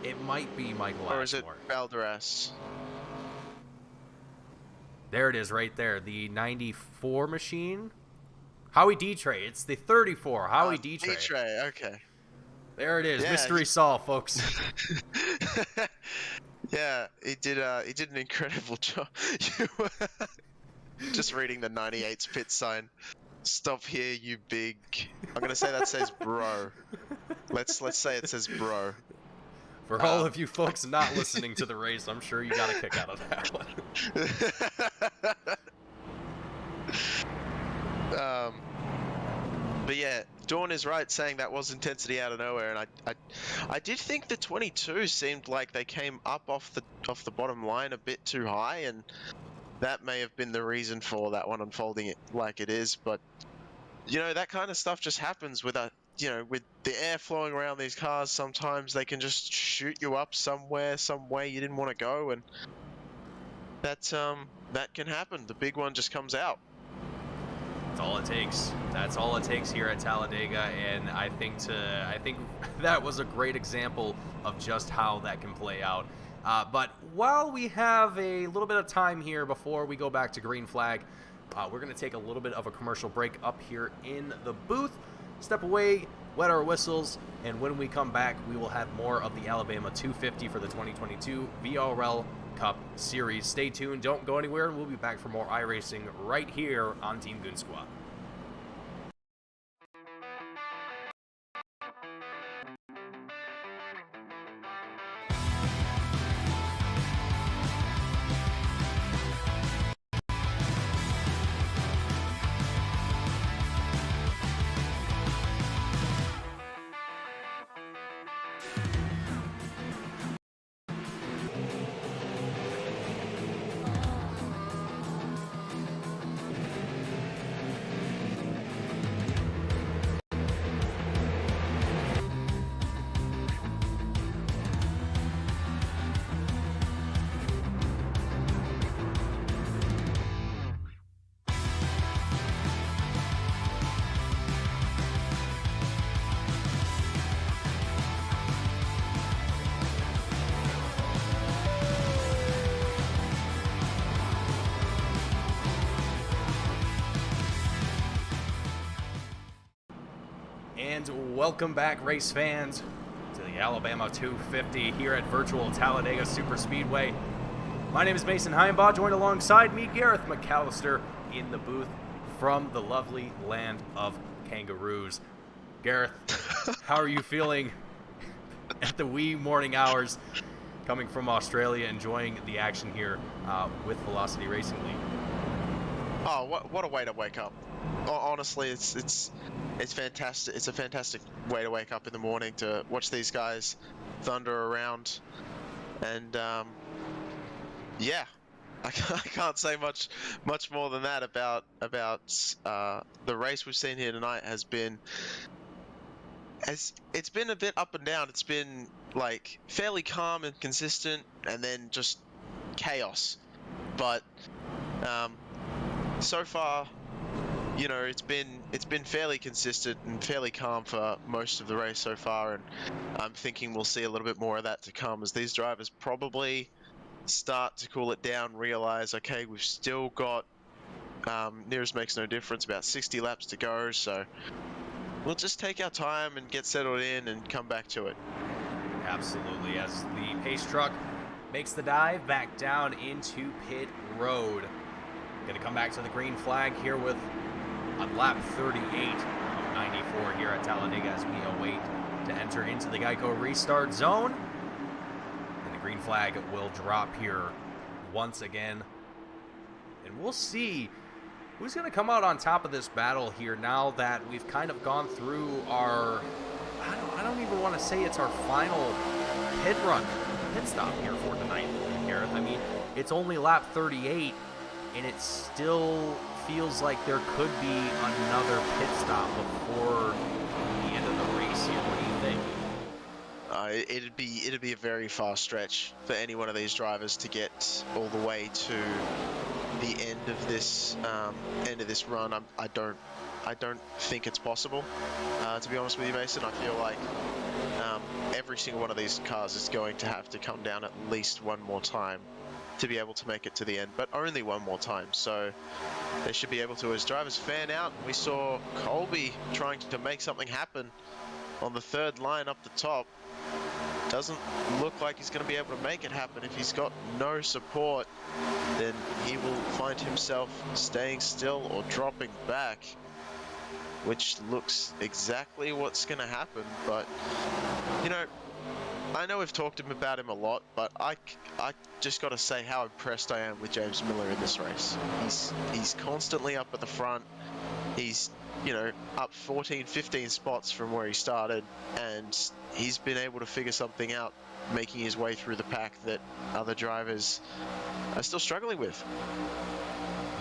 It might be Michael Ashmore. Or is it Balderas? There it is, right there. The 94 machine. Howie Detray. It's the 34. Howie Detray. Detray. Okay. There it is. Yeah, mystery solved, folks. Yeah, he did an incredible job. Just reading the 98's pit sign. Stop here, you big. I'm gonna say that says bro. Let's say it says bro. For all of you folks not listening to the race, I'm sure you got a kick out of that one. But yeah, Dawn is right saying that was intensity out of nowhere, and I did think the 22 seemed like they came up off the bottom line a bit too high, and that may have been the reason for that one unfolding it like it is. But you know, that kind of stuff just happens with with the air flowing around these cars. Sometimes they can just shoot you up somewhere, some way you didn't want to go, and that can happen. The big one just comes out. That's all it takes. That's all it takes here at Talladega, and I think that was a great example of just how that can play out. But while we have a little bit of time here before we go back to green flag, we're going to take a little bit of a commercial break up here in the booth, step away, wet our whistles, and when we come back, we will have more of the Alabama 250 for the 2022 VRL Cup Series. Stay tuned, don't go anywhere. We'll be back for more iRacing right here on Team Goon Squad. And welcome back, race fans, to the Alabama 250 here at virtual Talladega Superspeedway. My name is Mason Heimbaugh, joined alongside me, Gareth McAllister, in the booth from the lovely land of kangaroos. Gareth, how are you feeling at the wee morning hours coming from Australia, enjoying the action here with Velocity Racing League? Oh, what a way to wake up! Honestly, it's fantastic. It's a fantastic way to wake up in the morning to watch these guys thunder around, and yeah, I can't say much more than that about the race we've seen here tonight. It's been a bit up and down. It's been like fairly calm and consistent, and then just chaos. But so far, you know, it's been fairly consistent and fairly calm for most of the race so far, and I'm thinking we'll see a little bit more of that to come as these drivers probably start to cool it down, realize, okay, we've still got nearest makes no difference, about 60 laps to go, so we'll just take our time and get settled in and come back to it. Absolutely, as the pace truck makes the dive back down into pit road. Going to come back to the green flag here with on lap 38 of 94 here at Talladega as we await to enter into the Geico restart zone. And the green flag will drop here once again. And we'll see who's going to come out on top of this battle here now that we've kind of gone through our, I don't even want to say it's our final pit stop here for tonight, Gareth. I mean, it's only lap 38. And it still feels like there could be another pit stop before the end of the race here. What do you think? It'd be a very far stretch for any one of these drivers to get all the way to the end of this run. I don't think it's possible. To be honest with you, Mason, I feel like every single one of these cars is going to have to come down at least one more time to be able to make it to the end, but only one more time, so they should be able to. As drivers fan out, we saw Colby trying to make something happen on the third line up the top. Doesn't look like he's going to be able to make it happen. If he's got no support, then he will find himself staying still or dropping back, which looks exactly what's going to happen. But you know, I know we've talked about him a lot, but I just got to say how impressed I am with James Miller in this race. He's constantly up at the front. He's, you know, up 14, 15 spots from where he started, and he's been able to figure something out, making his way through the pack that other drivers are still struggling with.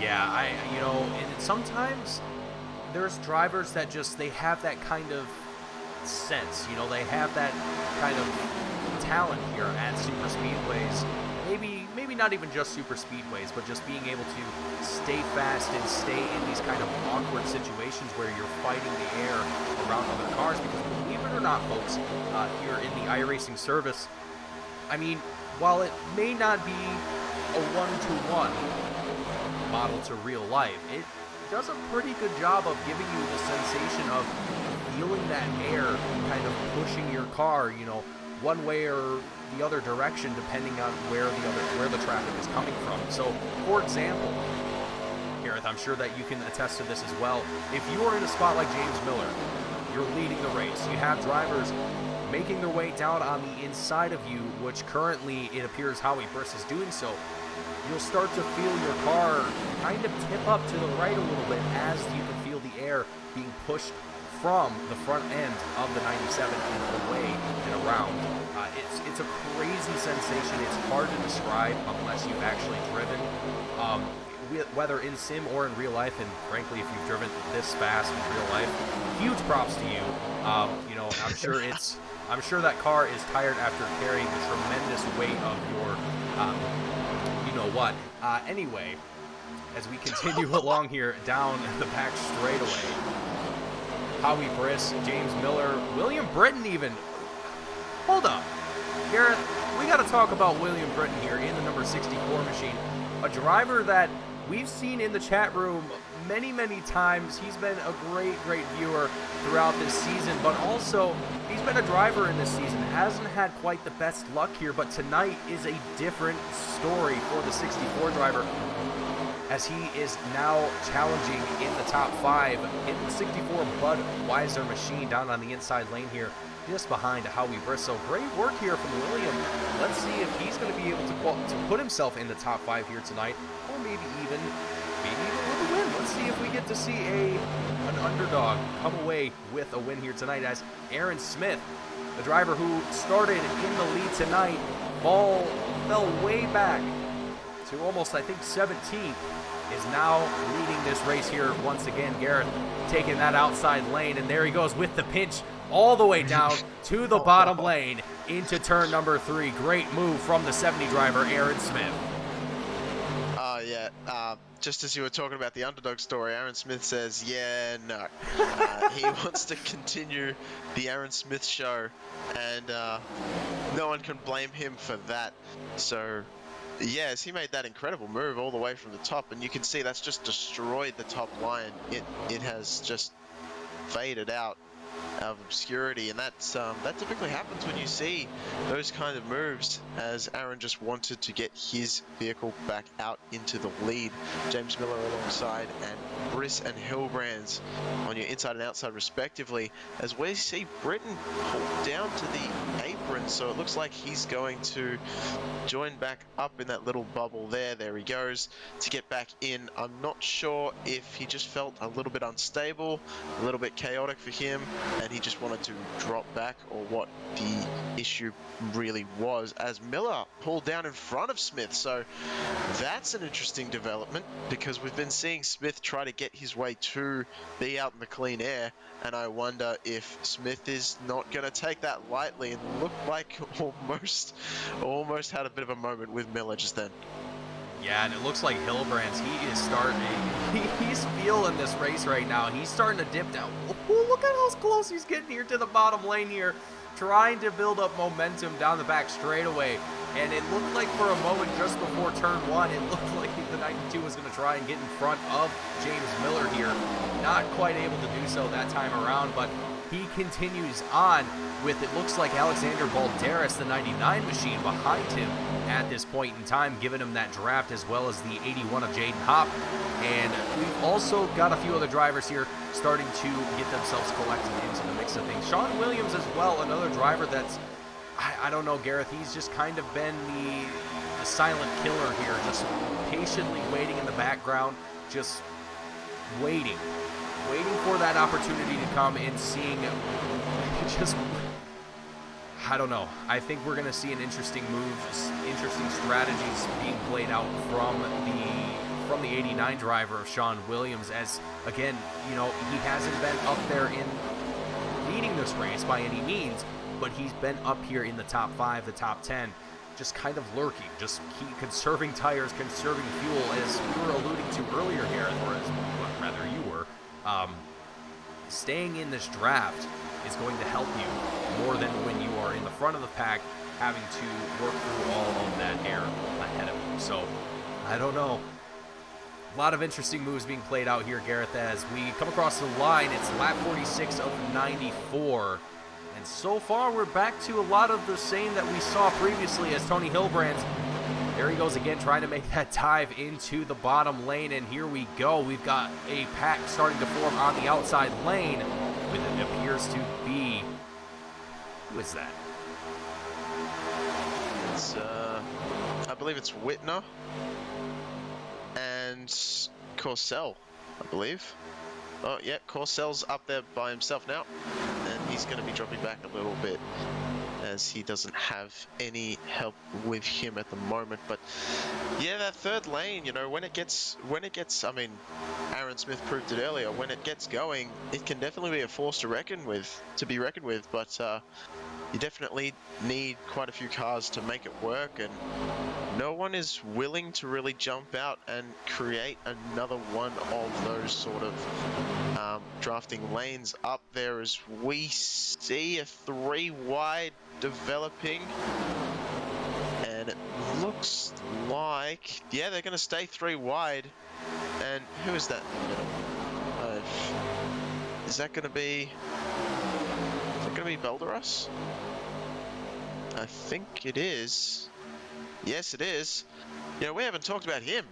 Yeah, you know, and sometimes there's drivers that they have that kind of sense, you know, they have that kind of talent here at super speedways. Maybe not even just super speedways, but just being able to stay fast and stay in these kind of awkward situations where you're fighting the air around other cars. Because believe it or not, folks, here in the iRacing service, I mean, while it may not be a one-to-one model to real life, it does a pretty good job of giving you the sensation of feeling that air kind of pushing your car, you know, one way or the other direction depending on where the traffic is coming from. So, for example, Gareth, I'm sure that you can attest to this as well. If you are in a spot like James Miller, you're leading the race. You have drivers making their way down on the inside of you, which currently it appears Howie Briss is doing so. You'll start to feel your car kind of tip up to the right a little bit as you can feel the air being pushed from the front end of the 97 and away and around. It's a crazy sensation. It's hard to describe unless you've actually driven, whether in sim or in real life. And frankly, if you've driven this fast in real life, huge props to you. You know, I'm sure that car is tired after carrying the tremendous weight of your, you know what. Anyway, as we continue along here down the back straightaway, Howie Briss, James Miller, William Britton even. Hold up. Gareth, we got to talk about William Britton here in the number 64 machine. A driver that we've seen in the chat room many, many times. He's been a great viewer throughout this season, but also he's been a driver in this season. Hasn't had quite the best luck here, but tonight is a different story for the 64 driver, as he is now challenging in the top 5 in the 64 Budweiser machine down on the inside lane here, just behind Howie Briss. So great work here from William. Let's see if he's going to be able to put himself in the top 5 here tonight, or maybe even with a win. Let's see if we get to see an underdog come away with a win here tonight, as Aaron Smith, the driver who started in the lead tonight, fell way back to almost, I think, 17th, is now leading this race here once again. Gareth taking that outside lane, and there he goes with the pinch all the way down to the bottom lane into turn number 3. Great move from the 70 driver, Aaron Smith. Just as you were talking about the underdog story, Aaron Smith says, yeah, no. He wants to continue the Aaron Smith show, and no one can blame him for that. So, yes, he made that incredible move all the way from the top, and you can see that's just destroyed the top line. It has just faded out of obscurity, and that typically happens when you see those kind of moves, as Aaron just wanted to get his vehicle back out into the lead. James Miller alongside, and Briss and Hillbrands on your inside and outside respectively, as we see Britton pull down to the apron, so it looks like he's going to join back up in that little bubble there. There he goes to get back in. I'm not sure if he just felt a little bit unstable, a little bit chaotic for him, and he just wanted to drop back, or what the issue really was, as Miller pulled down in front of Smith. So that's an interesting development, because we've been seeing Smith try to get his way to be out in the clean air, and I wonder if Smith is not going to take that lightly, and looked like almost had a bit of a moment with Miller just then. Yeah, and it looks like Hillbrands, he's feeling this race right now. He's starting to dip down. Oh, look at how close he's getting here to the bottom lane here, trying to build up momentum down the back straightaway. And it looked like for a moment just before turn 1, it looked like the 92 was going to try and get in front of James Miller here. Not quite able to do so that time around, but he continues on with, it looks like, Alexander Balderas, the 99 machine, behind him at this point in time, giving him that draft, as well as the 81 of Jaden Hopp. And we've also got a few other drivers here starting to get themselves collected into the mix of things. Sean Williams as well, another driver that's I don't know, Gareth. He's just kind of been the silent killer here, just patiently waiting in the background, just waiting for that opportunity to come and seeing just, I don't know. I think we're going to see an interesting moves, interesting strategies being played out from the 89 driver of Sean Williams, as, again, you know, he hasn't been up there in leading this race by any means, but he's been up here in the top 5, the top 10, just kind of lurking, just conserving tires, conserving fuel, as we were alluding to earlier, Gareth, or as rather you were. Staying in this draft is going to help you more than when you are in the front of the pack having to work through all of that air ahead of you. So, I don't know. A lot of interesting moves being played out here, Gareth, as we come across the line. It's lap 46 of 94. And so far, we're back to a lot of the same that we saw previously, as Tony Hilbrand's, there he goes again, trying to make that dive into the bottom lane. And here we go. We've got a pack starting to form on the outside lane, with it appears to be, who is that? It's, I believe it's Whitner and Corsell, I believe. Oh, yeah, Corsell's up there by himself now, and he's going to be dropping back a little bit as he doesn't have any help with him at the moment. But yeah, that third lane, you know, when it gets, I mean, Aaron Smith proved it earlier, when it gets going, it can definitely be a force to be reckoned with, but you definitely need quite a few cars to make it work, and no one is willing to really jump out and create another one of those sort of drafting lanes up there, as we see a 3 wide developing, and it looks like, yeah, they're going to stay 3 wide. And who is that in the middle? Is that going to be Balderas? I think it is. Yes, it is. You know, we haven't talked about him.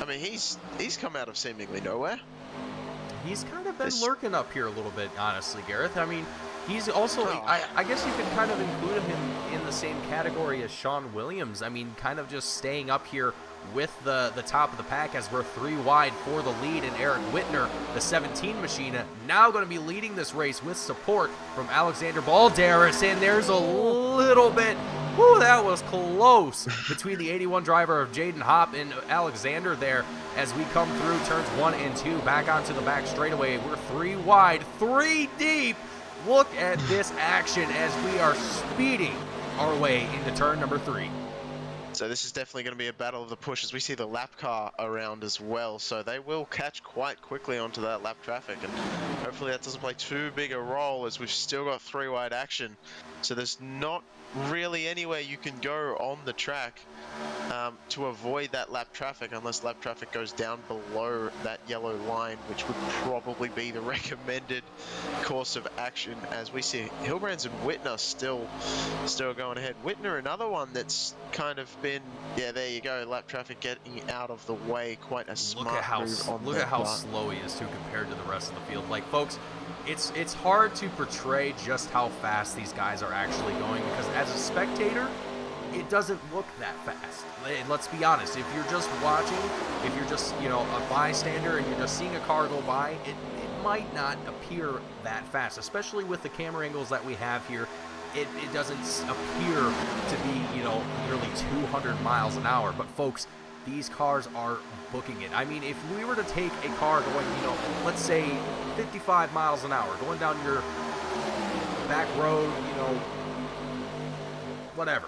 I mean, he's come out of seemingly nowhere. He's kind of been lurking up here a little bit, honestly, Gareth. I mean, he's also, I guess you could kind of include him in the same category as Sean Williams. I mean, kind of just staying up here with the top of the pack, as we're 3 wide for the lead, and Eric Whitner, the 17 machine, now going to be leading this race with support from Alexander Balderas, and there's a little bit, whoo, that was close, between the 81 driver of Jaden Hopp and Alexander there, as we come through turns 1 and 2, back onto the back straightaway. We're 3 wide, 3 deep. Look at this action as we are speeding our way into turn number 3. So this is definitely going to be a battle of the push, as we see the lap car around as well. So they will catch quite quickly onto that lap traffic, and hopefully that doesn't play too big a role, as we've still got 3 wide action. So there's not really anywhere you can go on the track to avoid that lap traffic, unless lap traffic goes down below that yellow line, which would probably be the recommended course of action, as we see Hilbrands and Whitner still going ahead. Whitner, another one that's kind of been, yeah, there you go, lap traffic getting out of the way. Quite a smart move on that. Look at how slow he is too compared to the rest of the field. Like, folks, it's hard to portray just how fast these guys are actually going, because as a spectator, it doesn't look that fast. Let's be honest. If you're just watching, if you're just, you know, a bystander and you're just seeing a car go by, it might not appear that fast, especially with the camera angles that we have here. It doesn't appear to be, you know, nearly 200 miles an hour. But folks, these cars are booking it. I mean, if we were to take a car going, you know, let's say 55 miles an hour, going down your back road, you know, whatever,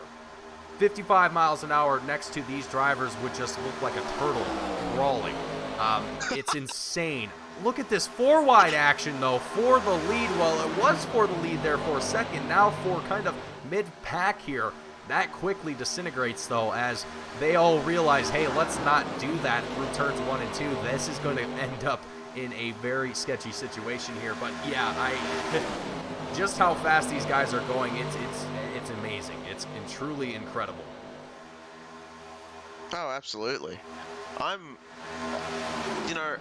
55 miles an hour next to these drivers would just look like a turtle crawling. It's insane. Look at this 4 wide action, though, for the lead. Well, it was for the lead there for a second. Now for kind of mid-pack here. That quickly disintegrates, though, as they all realize, hey, let's not do that through turns 1 and 2. This is going to end up in a very sketchy situation here. But, yeah, just how fast these guys are going, it's amazing. It's truly incredible. Oh, absolutely. you know,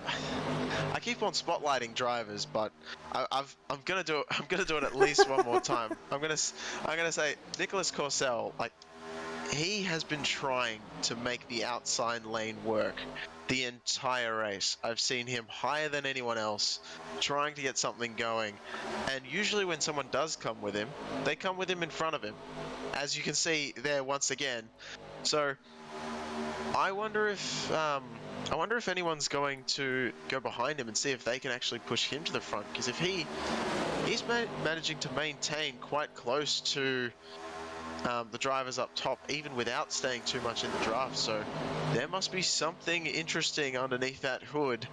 I keep on spotlighting drivers, but I'm gonna do it. I'm gonna do it at least one more time. I'm gonna say Nicholas Corsell. Like, he has been trying to make the outside lane work the entire race. I've seen him higher than anyone else, trying to get something going. And usually when someone does come with him, they come with him in front of him, as you can see there once again. So I wonder if anyone's going to go behind him and see if they can actually push him to the front, because if he's managing to maintain quite close to the drivers up top, even without staying too much in the draft. So there must be something interesting underneath that hood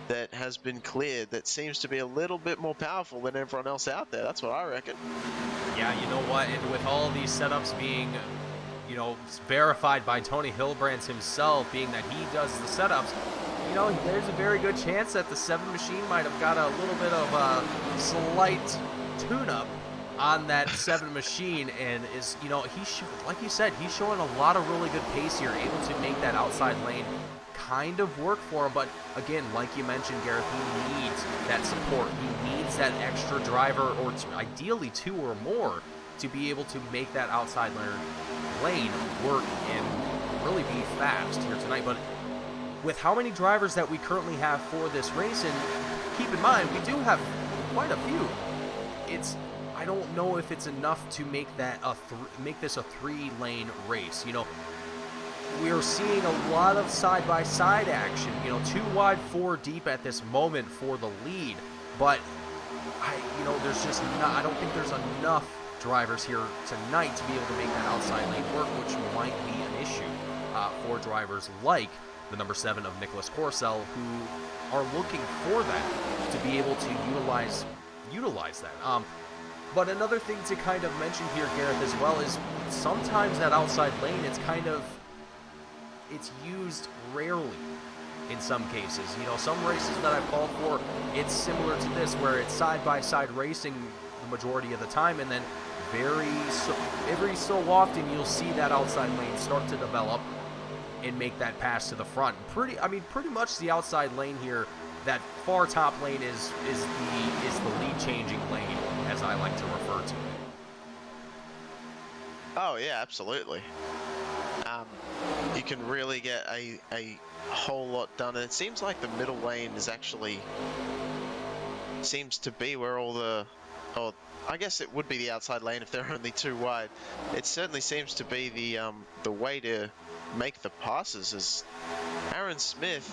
that has been cleared that seems to be a little bit more powerful than everyone else out there. That's what I reckon. Yeah, you know what? And with all these setups being, you know, verified by Tony Hilbrands himself, being that he does the setups, you know, there's a very good chance that the 7 machine might have got a little bit of a slight tune-up on that 7 machine, and is, you know, like you said, he's showing a lot of really good pace here, able to make that outside lane kind of work for him. But again, like you mentioned, Gareth, he needs that support. He needs that extra driver, or ideally 2 or more, to be able to make that outside lane work and really be fast here tonight. But with how many drivers that we currently have for this race, and keep in mind, we do have quite a few, I don't know if it's enough to make that make this a 3-lane race. You know, we're seeing a lot of side-by-side action. You know, 2 wide, 4 deep at this moment for the lead. But there's just not. I don't think there's enough drivers here tonight to be able to make that outside lane work, which might be an issue for drivers like the number 7 of Nicholas Corsell, who are looking for that to be able to utilize that. But another thing to kind of mention here, Gareth, as well, is sometimes that outside lane, it's used rarely in some cases. You know, some races that I've called for, it's similar to this, where it's side-by-side racing the majority of the time, and then every so often you'll see that outside lane start to develop and make that pass to the front. Pretty much the outside lane here, that far top lane is the lead changing lane, as I like to refer to it. Oh yeah, absolutely. You can really get a whole lot done, and it seems like the middle lane seems to be where I guess it would be the outside lane if they're only 2 wide. It certainly seems to be the way to make the passes. As Aaron Smith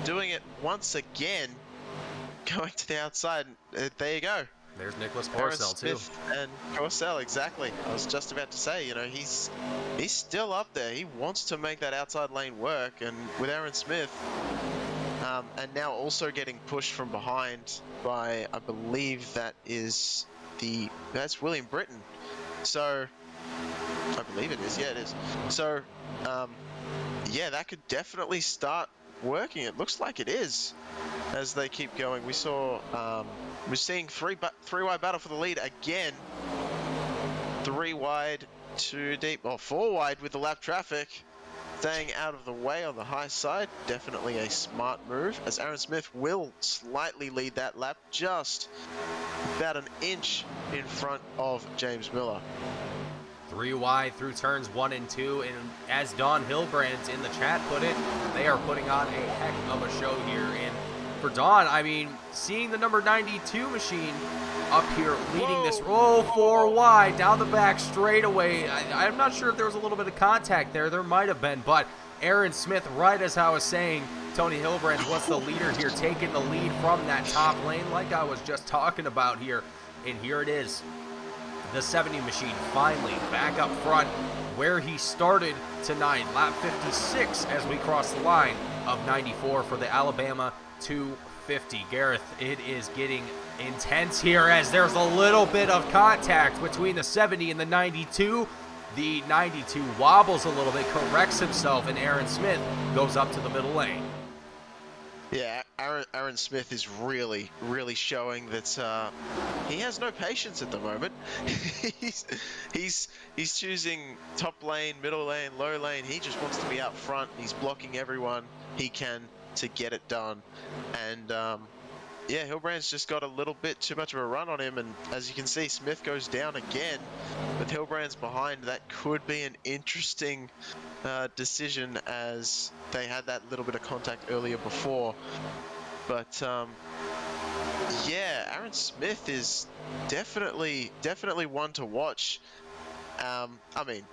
doing it once again, going to the outside. There you go. There's Nicholas Corsell too. And Corsell, exactly. I was just about to say, you know, he's still up there. He wants to make that outside lane work, and with Aaron Smith, and now also getting pushed from behind by, I believe that's William Britton. So I believe it is. Yeah, it is. So yeah, that could definitely start working. It looks like it is as they keep going. We're seeing 3 wide battle for the lead again. 3 wide, 2 deep, or 4 wide with the lap traffic. Staying out of the way on the high side. Definitely a smart move, as Aaron Smith will slightly lead that lap, just about an inch in front of James Miller. 3 wide through turns 1 and 2, and as Don Hilbrands in the chat put it, they are putting on a heck of a show here. And for Don, I mean, seeing the number 92 machine up here leading this 4 wide down the back straightaway. I'm not sure if there was a little bit of contact there. There might have been, but Aaron Smith, right as I was saying, Tony Hilbrands was the leader here, taking the lead from that top lane like I was just talking about here. And here it is. The 70 machine finally back up front where he started tonight. Lap 56 as we cross the line of 94 for the Alabama 250. Gareth, it is getting intense here as there's a little bit of contact between the 70 and the 92. The 92 wobbles a little bit, corrects himself, and Aaron Smith goes up to the middle lane. Yeah, Aaron Smith is really showing that he has no patience at the moment. he's choosing top lane, middle lane, low lane. He just wants to be out front. He's blocking everyone he can to get it done. And yeah, Hilbrand's just got a little bit too much of a run on him, and as you can see, Smith goes down again. With Hilbrand's behind, that could be an interesting decision, as they had that little bit of contact earlier before. But yeah, Aaron Smith is definitely one to watch. I mean,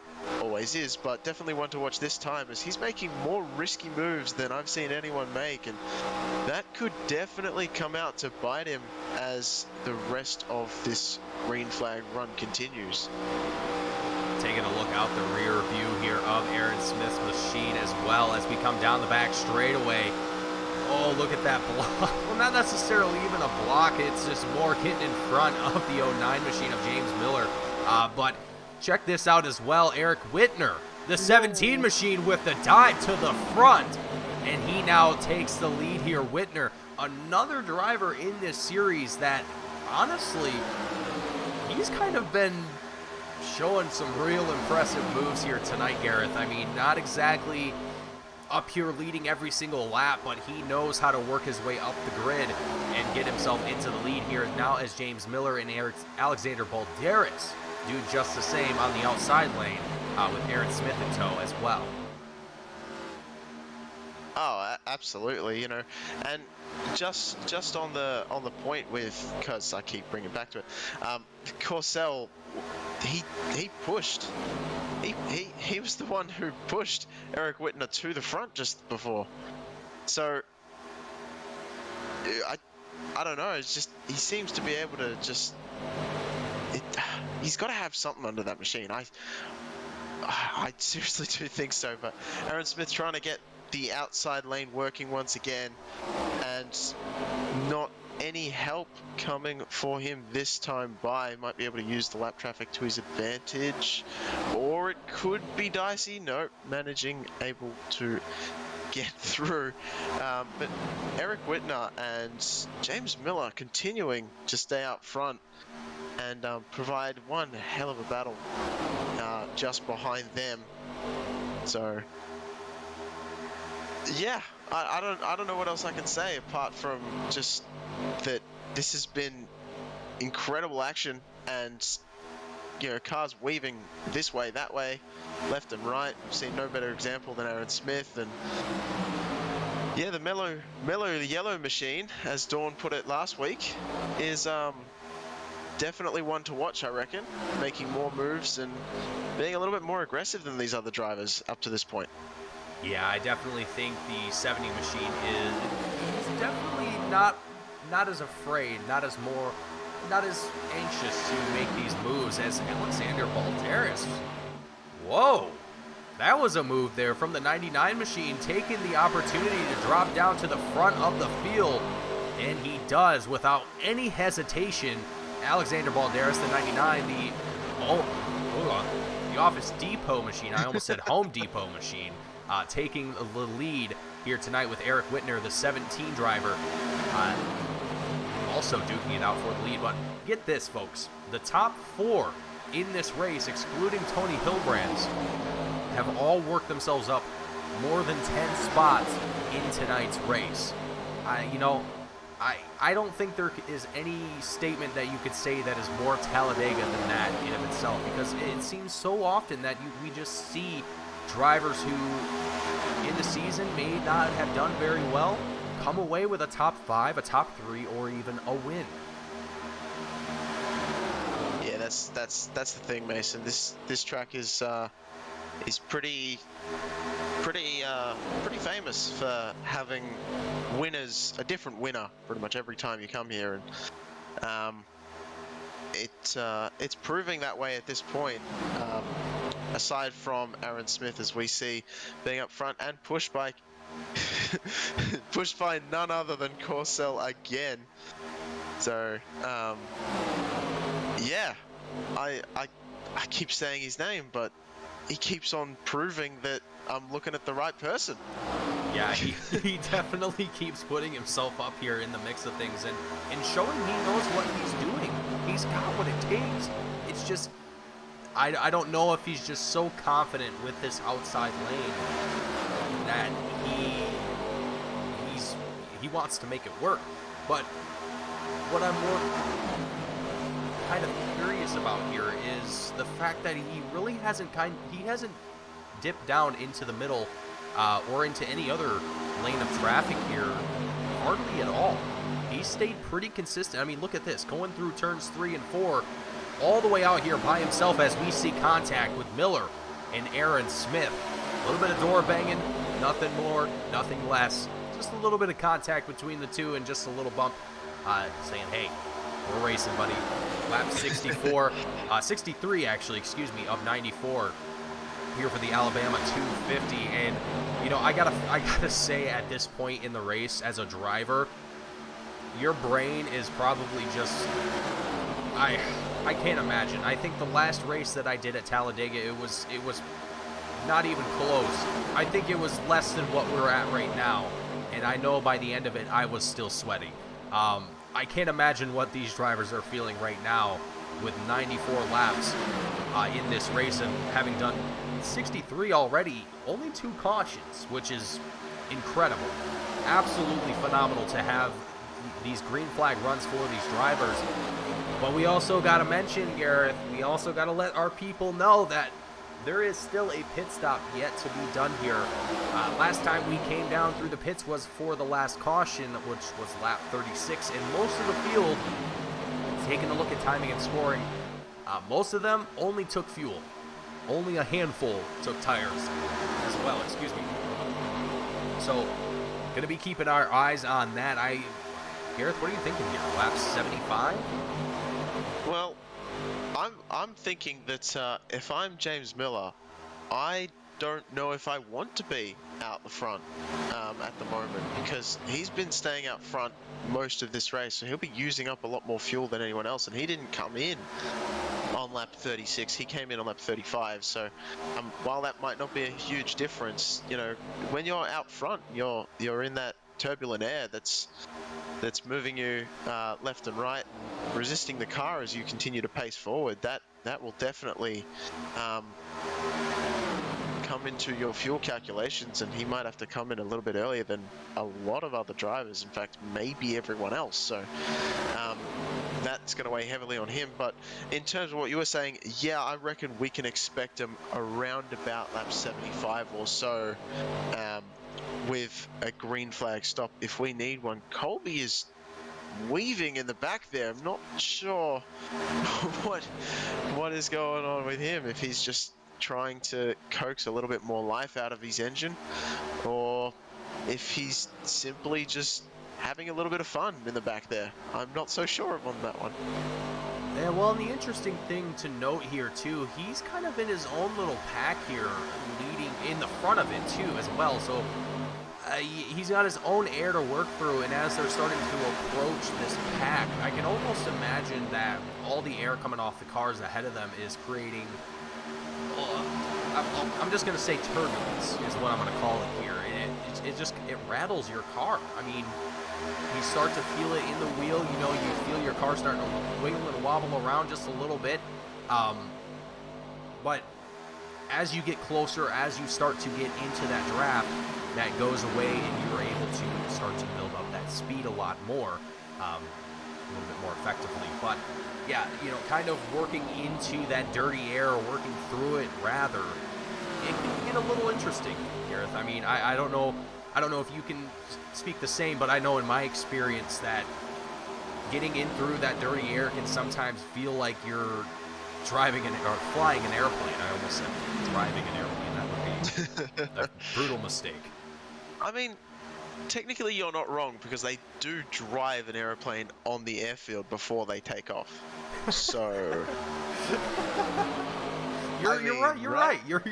always is, but definitely one to watch this time, as he's making more risky moves than I've seen anyone make, and that could definitely come out to bite him as the rest of this green flag run continues. Taking a look out the rear view here of Aaron Smith's machine, as well as we come down the back straightaway. Oh, look at that block. Well, not necessarily even a block. It's just more getting in front of the 09 machine of James Miller. But check this out as well. Eric Whitner, the 17 machine, with the dive to the front. And he now takes the lead here. Whitner, another driver in this series that, honestly, he's kind of been showing some real impressive moves here tonight, Gareth. I mean, not exactly up here leading every single lap, but he knows how to work his way up the grid and get himself into the lead here now, as James Miller and Alexander Balderas do just the same on the outside lane, with Aaron Smith in tow as well. Oh, absolutely, you know, and just on the point with, because I keep bringing back to it, Corcel, he pushed. He was the one who pushed Eric Whitner to the front just before. So I don't know. It's just, he seems to be able to just. He's got to have something under that machine. I seriously do think so. But Aaron Smith trying to get the outside lane working once again, and not any help coming for him this time by. Might be able to use the lap traffic to his advantage, or it could be dicey. Nope, managing, able to get through. But Eric Whitner and James Miller continuing to stay out front and provide one hell of a battle just behind them. So yeah, I don't know what else I can say apart from just that this has been incredible action, and you know, cars weaving this way, that way, left and right. We've seen no better example than Aaron Smith. And yeah, the yellow machine, as Dawn put it last week, is definitely one to watch, I reckon, making more moves and being a little bit more aggressive than these other drivers up to this point. Yeah, I definitely think the 70 machine is definitely not as afraid, not as anxious to make these moves as Alexander Balderas. Whoa, that was a move there from the 99 machine, taking the opportunity to drop down to the front of the field, and he does without any hesitation. Alexander Balderas, the 99, the Office Depot machine. I almost said Home Depot machine. Taking the lead here tonight with Eric Whitner, the 17 driver, also duking it out for the lead. But get this, folks, the top four in this race, excluding Tony Hilbrands, have all worked themselves up more than 10 spots in tonight's race. I don't think there is any statement that you could say that is more Talladega than that in of itself, because it seems so often that we just see drivers who in the season may not have done very well come away with a top 5, a top 3, or even a win. Yeah, that's the thing, Mason. This track is pretty famous for having winners, a different winner pretty much every time you come here, and it's proving that way at this point. Aside from Aaron Smith, as we see, being up front and pushed by none other than Corcel again. So yeah, I keep saying his name, but he keeps on proving that I'm looking at the right person. Yeah, he definitely keeps putting himself up here in the mix of things and showing he knows what he's doing. He's got what it takes. It's just, I don't know if he's just so confident with this outside lane that he He wants to make it work. But what I'm more kind of curious about here is the fact that he really hasn't dipped down into the middle or into any other lane of traffic here hardly at all. He stayed pretty consistent. I mean, look at this, going through turns 3 and 4 all the way out here by himself as we see contact with Miller and Aaron Smith. A little bit of door banging, nothing more, nothing less. Just a little bit of contact between the two and just a little bump saying, hey, we're racing, buddy. Lap 64, 63 actually, excuse me, of 94 here for the Alabama 250. And, you know, I gotta say at this point in the race as a driver, your brain is probably just, I can't imagine. I think the last race that I did at Talladega, it was not even close. I think it was less than what we're at right now. And I know by the end of it, I was still sweating. I can't imagine what these drivers are feeling right now with 94 laps in this race and having done 63 already, only 2 cautions, which is incredible. Absolutely phenomenal to have these green flag runs for these drivers. But we also got to mention, Gareth, we also got to let our people know that there is still a pit stop yet to be done here. Last time we came down through the pits was for the last caution, which was lap 36, and most of the field, taking a look at timing and scoring, most of them only took fuel. Only a handful took tires as well, excuse me. So, going to be keeping our eyes on that. Gareth, what are you thinking here? Lap 75? Well, I'm thinking that if I'm James Miller, I don't know if I want to be out the front at the moment, because he's been staying out front most of this race, so he'll be using up a lot more fuel than anyone else, and he didn't come in on lap 36, he came in on lap 35, so while that might not be a huge difference, you know, when you're out front, you're in that turbulent air that's moving you left and right, resisting the car as you continue to pace forward. That will definitely come into your fuel calculations, and he might have to come in a little bit earlier than a lot of other drivers, in fact maybe everyone else, so that's going to weigh heavily on him. But in terms of what you were saying, yeah, I reckon we can expect him around about lap 75 or so, with a green flag stop if we need one. Colby is weaving in the back there. I'm not sure what is going on with him, if he's just trying to coax a little bit more life out of his engine, or if he's simply just having a little bit of fun in the back there. I'm not so sure on that one. Yeah, well, and the interesting thing to note here too, he's kind of in his own little pack here, leading in the front of it too as well, so he's got his own air to work through, and as they're starting to approach this pack, I can almost imagine that all the air coming off the cars ahead of them is creating, I'm just going to say turbulence is what I'm going to call it here. It rattles your car. I mean, you start to feel it in the wheel, you know, you feel your car starting to wiggle and wobble around just a little bit. But as you get closer, as you start to get into that draft, that goes away and you're able to start to build up that speed a lot more, a little bit more effectively. But yeah, you know, kind of working into that dirty air, or working through it rather, it can get a little interesting, Gareth. I mean, I don't know if you can speak the same, but I know in my experience that getting in through that dirty air can sometimes feel like you're driving or flying an airplane. I almost said driving an airplane. That would be a brutal mistake. I mean, technically you're not wrong, because they do drive an airplane on the airfield before they take off. So you're right. You're right. You're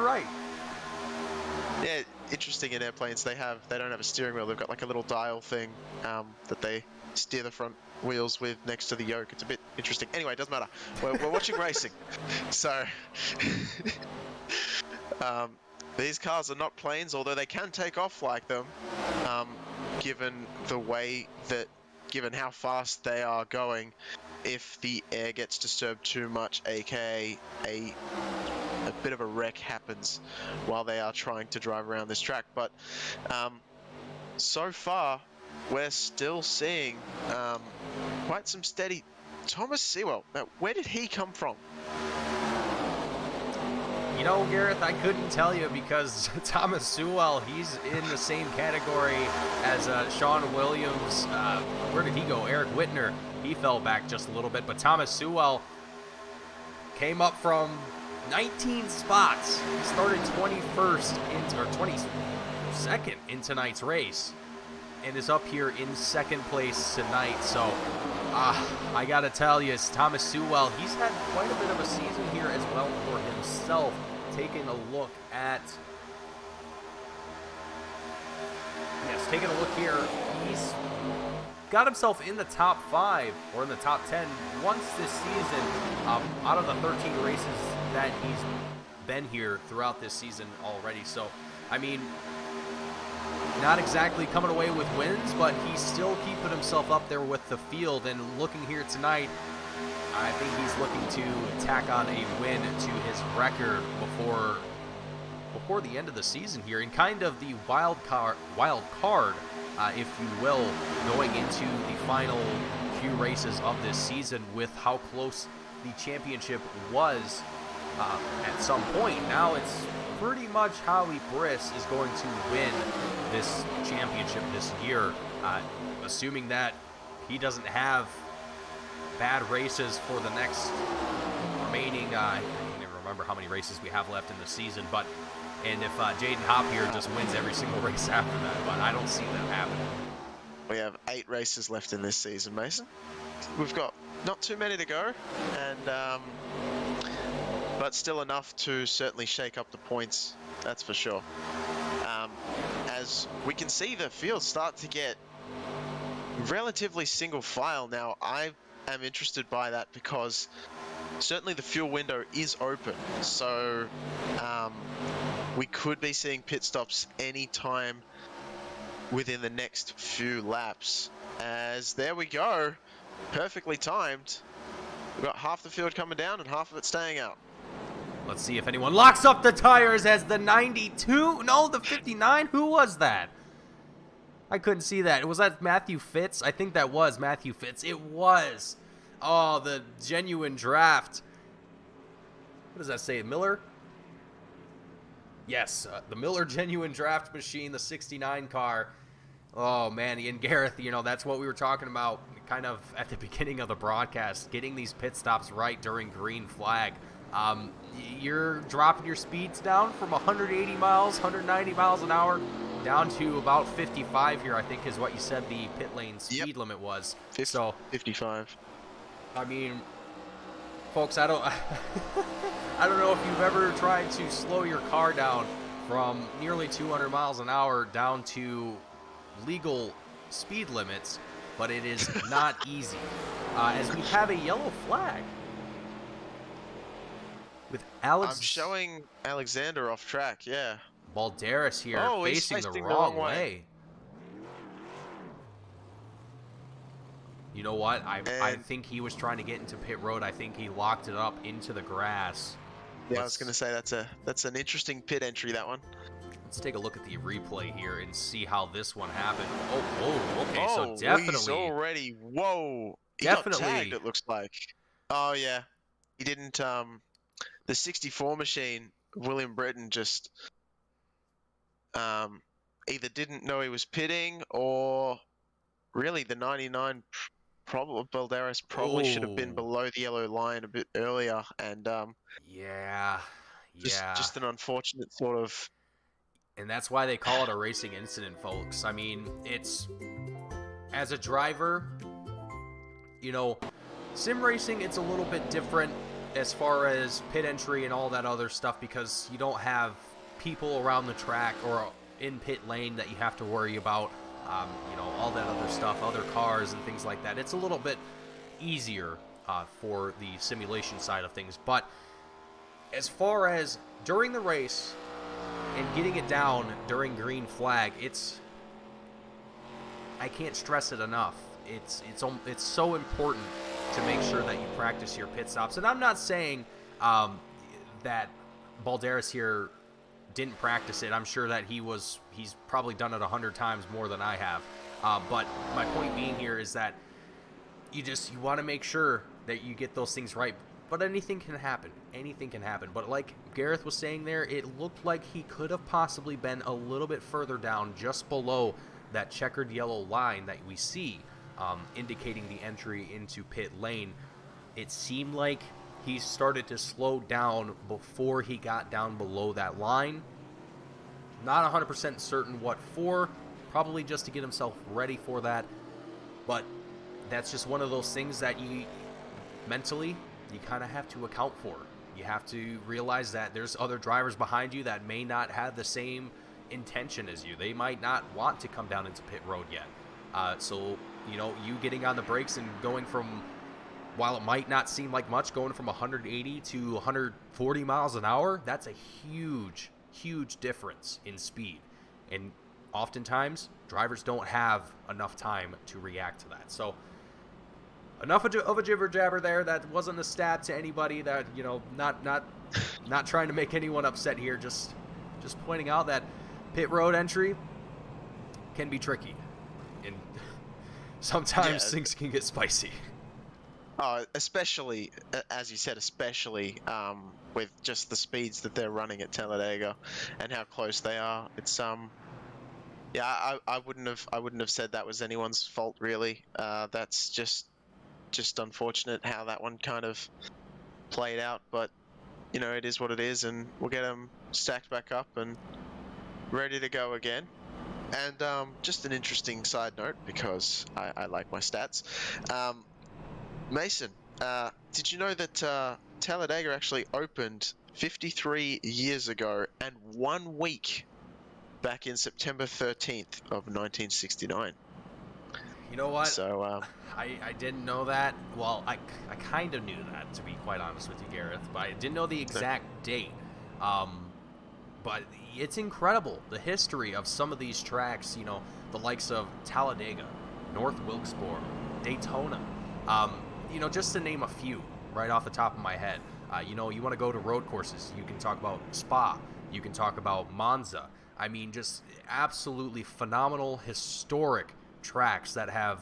right. Yeah, interesting. In airplanes, they don't have a steering wheel. They've got like a little dial thing that they steer the front wheels with next to the yoke. It's a bit interesting. Anyway, it doesn't matter. We're watching racing, so these cars are not planes, although they can take off like them, given how fast they are going. If the air gets disturbed too much, aka a bit of a wreck happens while they are trying to drive around this track. But so far, we're still seeing quite some steady. Thomas Sewell, now, where did he come from? You know, Gareth, I couldn't tell you because Thomas Sewell, he's in the same category as Sean Williams. Where did he go? Eric Whitner. He fell back just a little bit, but Thomas Sewell came up from 19 spots. He started 21st or 22nd in tonight's race and is up here in second place tonight. So I gotta tell you, Thomas Sewell, he's had quite a bit of a season here as well for himself. Taking a look at, taking a look here, he's got himself in the top 5 or in the top 10 once this season, out of the 13 races that he's been here throughout this season already. So, I mean, not exactly coming away with wins, but he's still keeping himself up there with the field. And looking here tonight, I think he's looking to tack on a win to his record before the end of the season here, and kind of the wild card, if you will, going into the final few races of this season with how close the championship was at some point. Now it's pretty much Howie Briss is going to win this championship this year, assuming that he doesn't have bad races for the next remaining, I can't even remember how many races we have left in the season, and if Jaden Hopp here just wins every single race after that, but I don't see that happening. We have 8 races left in this season, Mason. We've got not too many to go, and but still enough to certainly shake up the points, that's for sure. As we can see the field start to get relatively single file now, I am interested by that because certainly the fuel window is open, so we could be seeing pit stops anytime within the next few laps. As there we go, perfectly timed. We've got half the field coming down and half of it staying out. Let's see if anyone locks up the tires as the 92, no, the 59, who was that? I couldn't see that. Was that Matthew Fitz? I think that was Matthew Fitz. It was. Oh, the genuine draft. What does that say? Miller? Yes, the Miller genuine draft machine, the 69 car. Oh, man. And Gareth, you know, that's what we were talking about kind of at the beginning of the broadcast, getting these pit stops right during green flag. You're dropping your speeds down from 180 miles, 190 miles an hour down to about 55 here, I think is what you said the pit lane speed limit was. 55. I mean, folks, I don't I don't know if you've ever tried to slow your car down from nearly 200 miles an hour down to legal speed limits, but it is not easy. As we have a yellow flag with Alex. I'm showing Alexander off track, yeah. Balderas here facing the wrong way. You know what? I think he was trying to get into pit road. I think he locked it up into the grass. Yeah, I was going to say that's an interesting pit entry, that one. Let's take a look at the replay here and see how this one happened. Oh, whoa, okay, so definitely. He's already, whoa. He definitely. got tagged, it looks like. Oh, yeah. He didn't, the 64 machine, William Britton just either didn't know he was pitting or really the 99 Balderas probably should have been below the yellow line a bit earlier, and just an unfortunate sort of. And that's why they call it a racing incident, folks. I mean, it's, as a driver, you know, sim racing, it's a little bit different as far as pit entry and all that other stuff because you don't have people around the track or in pit lane that you have to worry about. You know, all that other stuff, other cars and things like that. It's a little bit easier for the simulation side of things. But as far as during the race and getting it down during green flag, I can't stress it enough. It's so important to make sure that you practice your pit stops. And I'm not saying that Balderas here didn't practice it. I'm sure that he's probably done it 100 times more than I have. But my point being here is that you want to make sure that you get those things right. But anything can happen. Anything can happen. But like Gareth was saying there, it looked like he could have possibly been a little bit further down, just below that checkered yellow line that we see, indicating the entry into pit lane. It seemed like he started to slow down before he got down below that line. Not 100% certain what for. Probably just to get himself ready for that. But that's just one of those things that you mentally kind of have to account for. You have to realize that there's other drivers behind you that may not have the same intention as you. They might not want to come down into pit road yet. So, you getting on the brakes and going from, while it might not seem like much, going from 180 to 140 miles an hour, that's a huge, huge difference in speed. And oftentimes, drivers don't have enough time to react to that. So, enough of a jibber jabber there. That wasn't a stab to anybody. That not trying to make anyone upset here. Just pointing out that pit road entry can be tricky, and sometimes things can get spicy. Especially as you said, with just the speeds that they're running at Talladega and how close they are. It's yeah, I wouldn't have said that was anyone's fault really. That's just unfortunate how that one kind of played out, but it is what it is, and we'll get them stacked back up and ready to go again. And just an interesting side note, because I like my stats. Mason, did you know that Talladega actually opened 53 years ago and 1 week back in September 13th of 1969? You know what? So I didn't know that. Well, I kind of knew that, to be quite honest with you, Gareth, but I didn't know the exact date. But it's incredible, the history of some of these tracks, the likes of Talladega, North Wilkesboro, Daytona, just to name a few right off the top of my head. You want to go to road courses, you can talk about Spa, you can talk about Monza. I mean, just absolutely phenomenal, historic tracks that have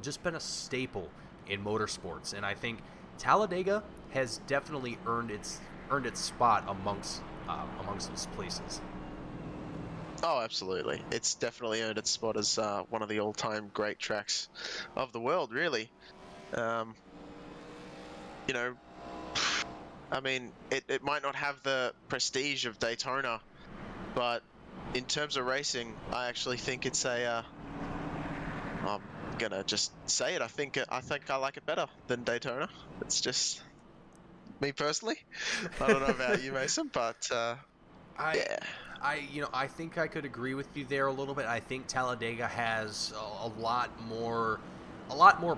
just been a staple in motorsports, and I think Talladega has definitely earned its spot amongst those places. Oh, absolutely, it's definitely earned its spot as one of the all-time great tracks of the world, really. I mean, it might not have the prestige of Daytona, but in terms of racing, I actually think it's I'm gonna just say it. I think I like it better than Daytona. It's just me personally. I don't know about you, Mason, but yeah. I think I could agree with you there a little bit. I think Talladega has a lot more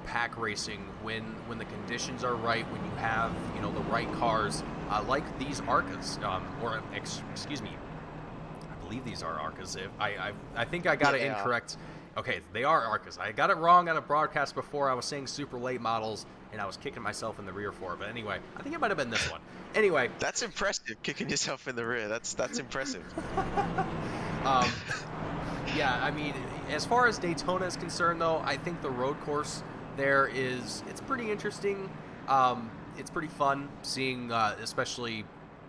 pack racing when the conditions are right, when you have the right cars, like these ARCAs, excuse me, I believe these are ARCAs. If I think I got it incorrect. Okay, they are ARCAs. I got it wrong on a broadcast before. I was saying super late models, and I was kicking myself in the rear for it. But anyway, I think it might have been this one. Anyway, that's impressive. Kicking yourself in the rear. That's impressive. Yeah, I mean, as far as Daytona is concerned, though, I think the road course there it's pretty interesting. It's pretty fun seeing, especially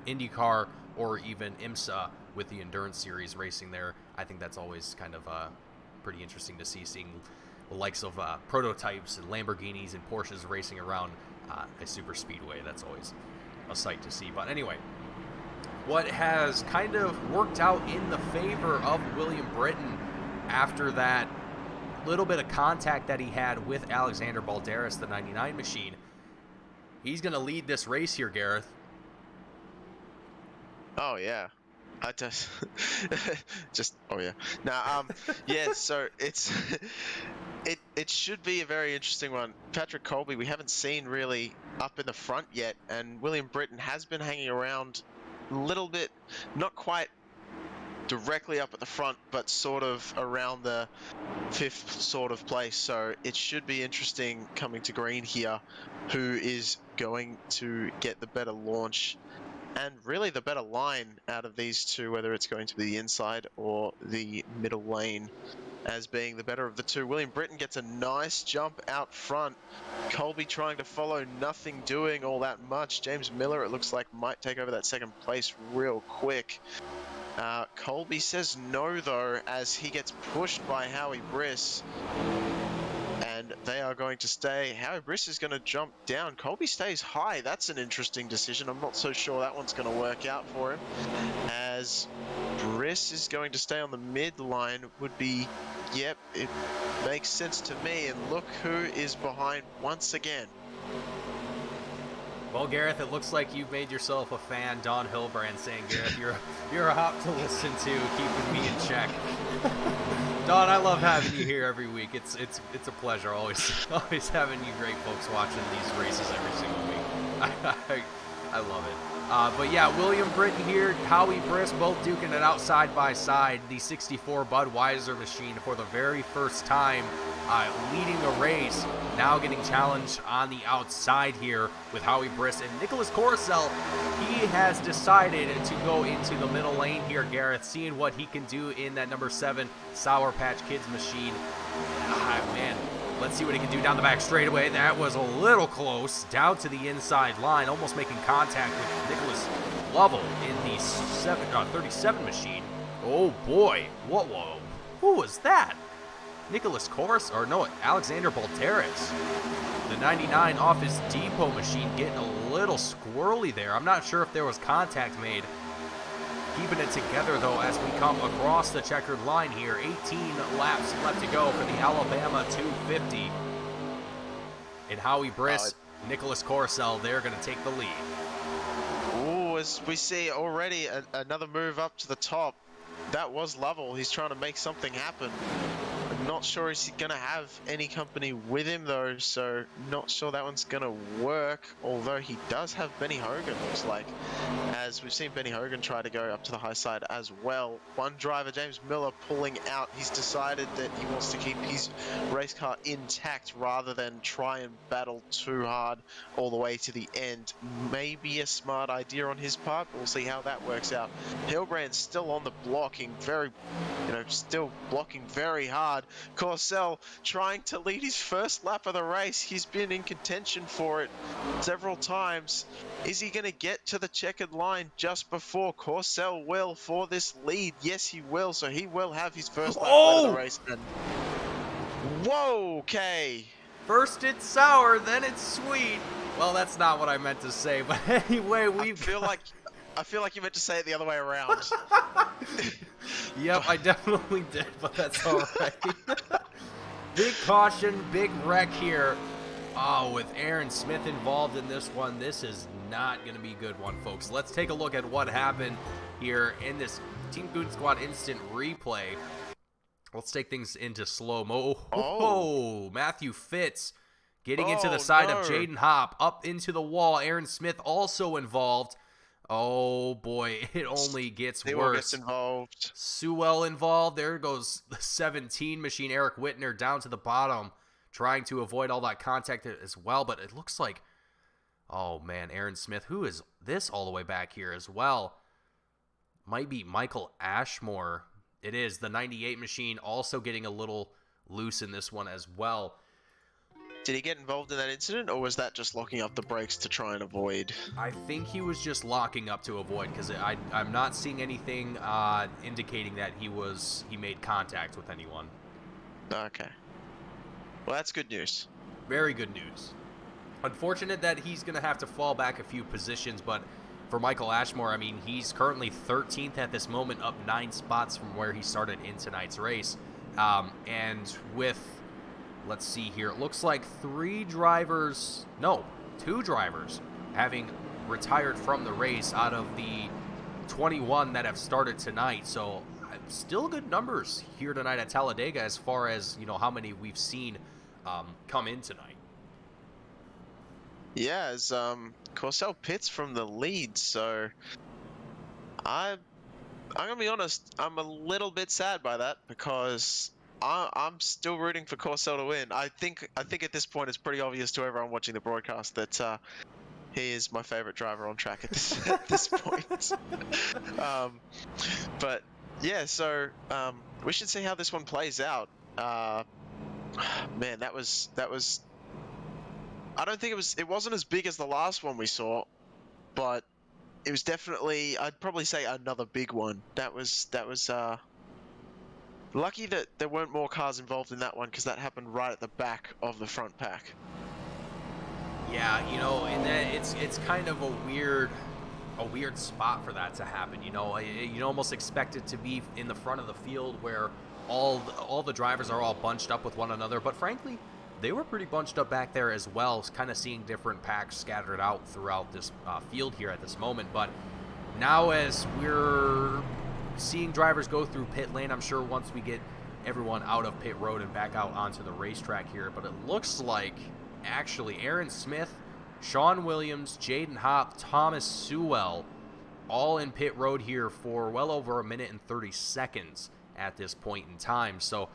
IndyCar or even IMSA with the Endurance Series racing there. I think that's always kind of pretty interesting to see, seeing the likes of prototypes and Lamborghinis and Porsches racing around a super speedway. That's always a sight to see. But anyway, what has kind of worked out in the favor of William Britton after that little bit of contact that he had with Alexander Balderas, the 99 machine, he's going to lead this race here, Gareth. Oh, yeah. I just oh yeah. Now yeah, so it's it should be a very interesting one. Patrick Colby, we haven't seen really up in the front yet, and William Britton has been hanging around a little bit, not quite directly up at the front, but sort of around the 5th sort of place. So it should be interesting coming to green here, who is going to get the better launch and really the better line out of these two, whether it's going to be the inside or the middle lane, as being the better of the two. William Britton gets a nice jump out front. Colby trying to follow, nothing doing all that much. James Miller, it looks like, might take over that second place real quick. Colby says no, though, as he gets pushed by Howie Briss. And they are going to stay. Howie Briss is going to jump down. Colby stays high. That's an interesting decision. I'm not so sure that one's going to work out for him. As Briss is going to stay on the mid line would be, yep, it makes sense to me. And look who is behind once again. Well, Gareth, it looks like you've made yourself a fan. Don Hilbrand saying, Gareth, you're a hop to listen to, keeping me in check. Don, I love having you here every week. It's a pleasure always having you great folks watching these races every single week. I love it. But yeah, William Britton here, Howie Briss, both duking it out side by side. The 64 Budweiser machine for the very first time leading a race, now getting challenged on the outside here with Howie Briss. And Nicholas Coruscant, he has decided to go into the middle lane here, Gareth, seeing what he can do in that number 7 Sour Patch Kids machine. Man, let's see what he can do down the back straightaway. That was a little close, down to the inside line, almost making contact with Nicholas Lovell in the 37 machine. Oh boy, whoa, who was that? Nicholas Alexander Balteras. The 99 off his depot machine getting a little squirrely there. I'm not sure if there was contact made. Keeping it together, though, as we come across the checkered line here. 18 laps left to go for the Alabama 250. And Howie Briss, Nicholas Coruscant, they're going to take the lead. Ooh, as we see already another move up to the top. That was Lovell. He's trying to make something happen. I'm not sure he's going to have any company with him, though, so not sure that one's going to work, although he does have Benny Hogan, looks like, as we've seen Benny Hogan try to go up to the high side as well. One driver, James Miller, pulling out. He's decided that he wants to keep his race car intact rather than try and battle too hard all the way to the end. Maybe a smart idea on his part. We'll see how that works out. Hilbrand's still on the blocking, still blocking very hard. Corcel trying to lead his first lap of the race. He's been in contention for it several times. Is he going to get to the checkered line just before Corcel will for this lead? Yes, he will. So he will have his first lap of the race. And whoa, okay. First it's sour, then it's sweet. Well, that's not what I meant to say, but anyway, I feel like you meant to say it the other way around. Yep, I definitely did, but that's all right. Big caution, big wreck here. Oh, with Aaron Smith involved in this one, this is not going to be a good one, folks. Let's take a look at what happened here in this Team Goon Squad instant replay. Let's take things into slow-mo. Oh, Matthew Fitz getting into the side of Jaden Hopp, up into the wall. Aaron Smith also involved. Oh boy, it only gets worse. Gets involved. Sewell involved. There goes the 17 machine, Eric Whitner, down to the bottom, trying to avoid all that contact as well. But it looks like, oh man, Aaron Smith, who is this all the way back here as well? Might be Michael Ashmore. It is the 98 machine, also getting a little loose in this one as well. Did he get involved in that incident, or was that just locking up the brakes to try and avoid? I think he was just locking up to avoid, because I'm not seeing anything indicating that he made contact with anyone. Okay. Well, that's good news. Very good news. Unfortunate that he's going to have to fall back a few positions, but for Michael Ashmore, I mean, he's currently 13th at this moment, up 9 spots from where he started in tonight's race. And with... Let's see here. It looks like 2 drivers having retired from the race out of the 21 that have started tonight. So still good numbers here tonight at Talladega as far as, how many we've seen come in tonight. Yeah, as Corcel pits from the lead, so I'm gonna be honest, I'm a little bit sad by that, because I'm still rooting for Corcel to win. I think at this point it's pretty obvious to everyone watching the broadcast that He is my favorite driver on track at this point. um, but yeah, so we should see how this one plays out. Man, that was. I don't think it wasn't as big as the last one we saw, but it was definitely. I'd probably say another big one. That was lucky that there weren't more cars involved in that one because that happened right at the back of the front pack. Yeah, and then it's kind of a weird spot for that to happen. You almost expect it to be in the front of the field where all the drivers are all bunched up with one another, but frankly, they were pretty bunched up back there as well, kind of seeing different packs scattered out throughout this field here at this moment. But now as we're seeing drivers go through pit lane, I'm sure once we get everyone out of pit road and back out onto the racetrack here, but it looks like actually Aaron Smith, Sean Williams, Jaden Hopp, Thomas Sewell all in pit road here for well over a minute and 30 seconds at this point in time. So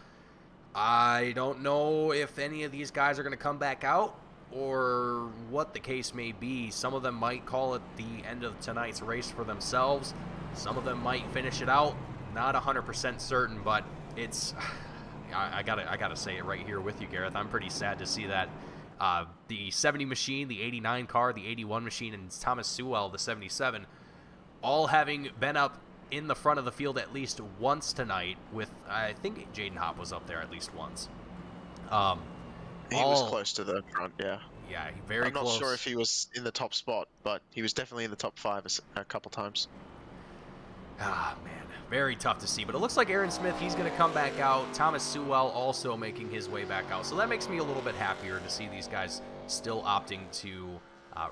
I don't know if any of these guys are going to come back out or what the case may be. Some of them might call it the end of tonight's race for themselves. Some of them might finish it out. Not 100% certain, but it's I gotta say it right here with you, Gareth. I'm pretty sad to see that the 70 machine, the 89 car, the 81 machine, and Thomas Sewell, the 77, all having been up in the front of the field at least once tonight. With I think Jaden Hopp was up there at least once. He was close to the front, yeah. Yeah, very close. I'm not sure if he was in the top spot, but he was definitely in the top 5 a couple times. Ah, man. Very tough to see. But it looks like Aaron Smith, he's going to come back out. Thomas Sewell also making his way back out. So that makes me a little bit happier to see these guys still opting to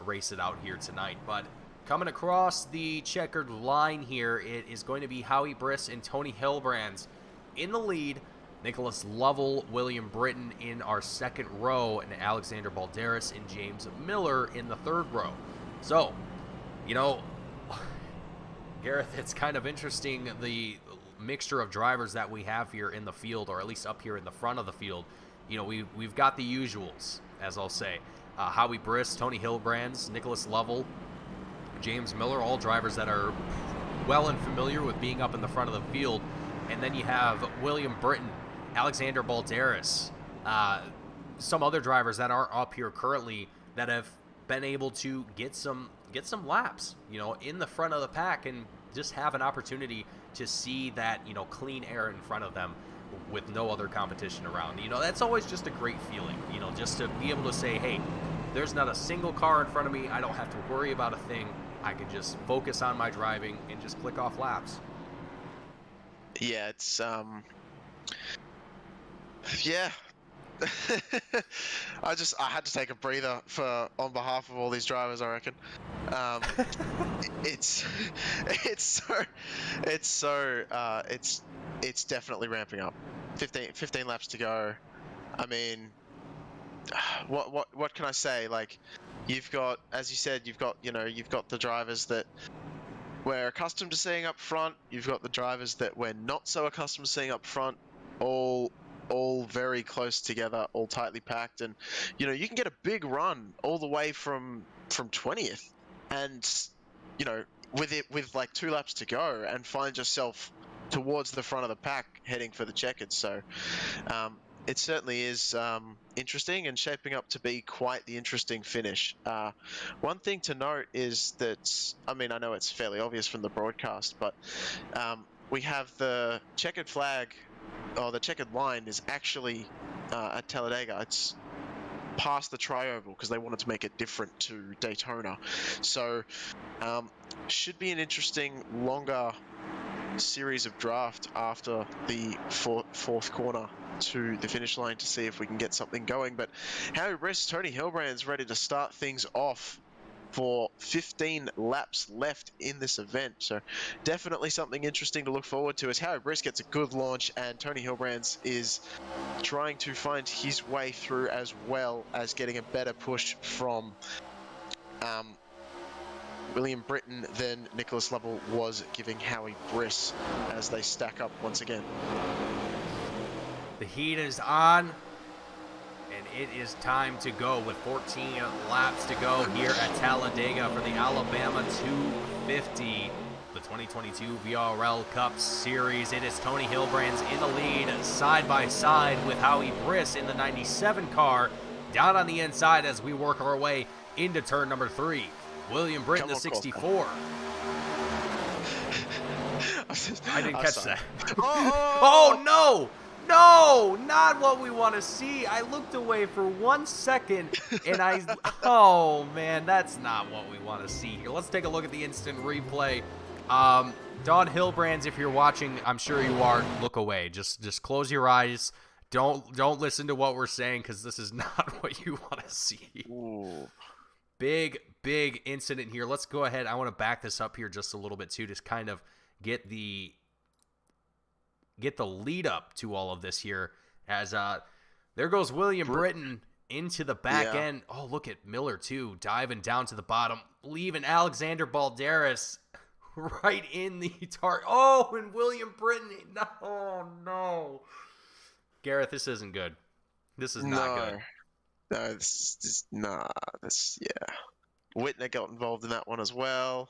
race it out here tonight. But coming across the checkered line here, it is going to be Howie Briss and Tony Hillbrands in the lead. Nicholas Lovell, William Britton in our second row, and Alexander Balderas and James Miller in the third row. So, Gareth, it's kind of interesting the mixture of drivers that we have here in the field, or at least up here in the front of the field. We've got the usuals, as I'll say. Howie Briss, Tony Hillbrands, Nicholas Lovell, James Miller, all drivers that are well and familiar with being up in the front of the field. And then you have William Britton, Alexander Balderas, some other drivers that aren't up here currently that have been able to get some laps, in the front of the pack and just have an opportunity to see that, clean air in front of them with no other competition around. That's always just a great feeling, just to be able to say, hey, there's not a single car in front of me. I don't have to worry about a thing. I can just focus on my driving and just click off laps. Yeah, it's yeah. I had to take a breather on behalf of all these drivers, I reckon. It's definitely ramping up. 15 laps to go. I mean, what can I say? Like, you've got, as you said, you've got the drivers that we're accustomed to seeing up front. You've got the drivers that we're not so accustomed to seeing up front. All very close together, all tightly packed, and you can get a big run all the way from 20th, and with like 2 laps to go, and find yourself towards the front of the pack heading for the checkered. So it certainly is interesting and shaping up to be quite the interesting finish. One thing to note is that, I mean, I know it's fairly obvious from the broadcast, but we have the checkered flag, or the checkered line is actually at Talladega. It's past the tri-oval because they wanted to make it different to Daytona. So should be an interesting, longer series of draft after the fourth corner to the finish line to see if we can get something going. But Howie Briss, Tony Hillbrand's ready to start things off for 15 laps left in this event. So definitely something interesting to look forward to as Howie Briss gets a good launch and Tony Hillbrands is trying to find his way through, as well as getting a better push from William Britton than Nicholas Lovell was giving Howie Briss as they stack up once again. The heat is on, and it is time to go with 14 laps to go here at Talladega for the Alabama 250, the 2022 VRL Cup Series. It is Tony Hilbrands in the lead, side by side with Howie Briss in the 97 car, down on the inside as we work our way into turn number 3. William Britton, the 64. I didn't catch that. Oh, no! No, not what we want to see. I looked away for 1 second, and oh, man, that's not what we want to see here. Let's take a look at the instant replay. Don Hilbrands, if you're watching, I'm sure you are, look away. Just close your eyes. Don't listen to what we're saying, because this is not what you want to see. Ooh. Big incident here. Let's go ahead. I want to back this up here just a little bit, too, just kind of get the lead up to all of this here, as there goes William Britton into the back end. Oh, look at Miller too, diving down to the bottom, leaving Alexander Balderas right in the target. Oh, and William Britton, no. Gareth, this isn't good. This is not good. No, Whitner got involved in that one as well.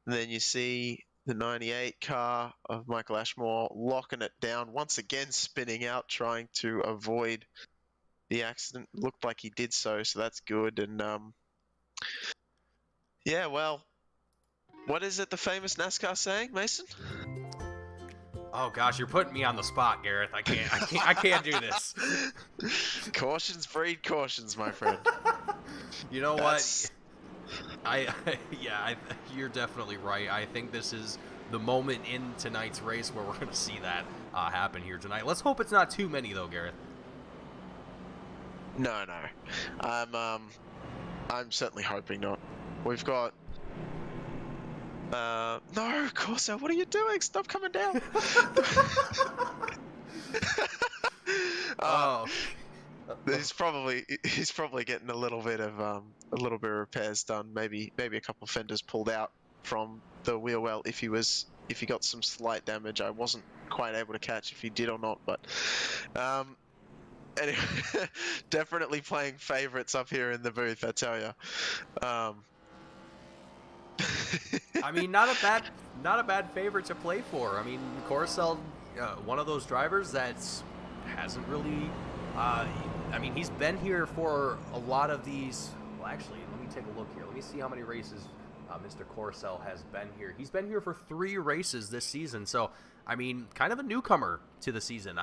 And then you see the 98 car of Michael Ashmore locking it down, once again spinning out, trying to avoid the accident. Looked like he did so that's good. And yeah, well, what is it the famous NASCAR saying, Mason? Oh gosh, you're putting me on the spot, Gareth. I can't do this. Cautions breed cautions, my friend. You know what? You're definitely right. I think this is the moment in tonight's race where we're going to see that happen here tonight. Let's hope it's not too many, though, Gareth. No. I'm certainly hoping not. We've got. No, Corso, what are you doing? Stop coming down. Oh. He's probably getting a little bit of repairs done. Maybe a couple of fenders pulled out from the wheel well if he got some slight damage. I wasn't quite able to catch if he did or not, but anyway, definitely playing favorites up here in the booth, I tell you. I mean, not a bad favorite to play for. I mean, Corcel, one of those drivers that hasn't really. I mean, he's been here for a lot of these. Well, actually, let me take a look here. Let me see how many races Mr. Corcel has been here. He's been here for 3 races this season. So, I mean, kind of a newcomer to the season.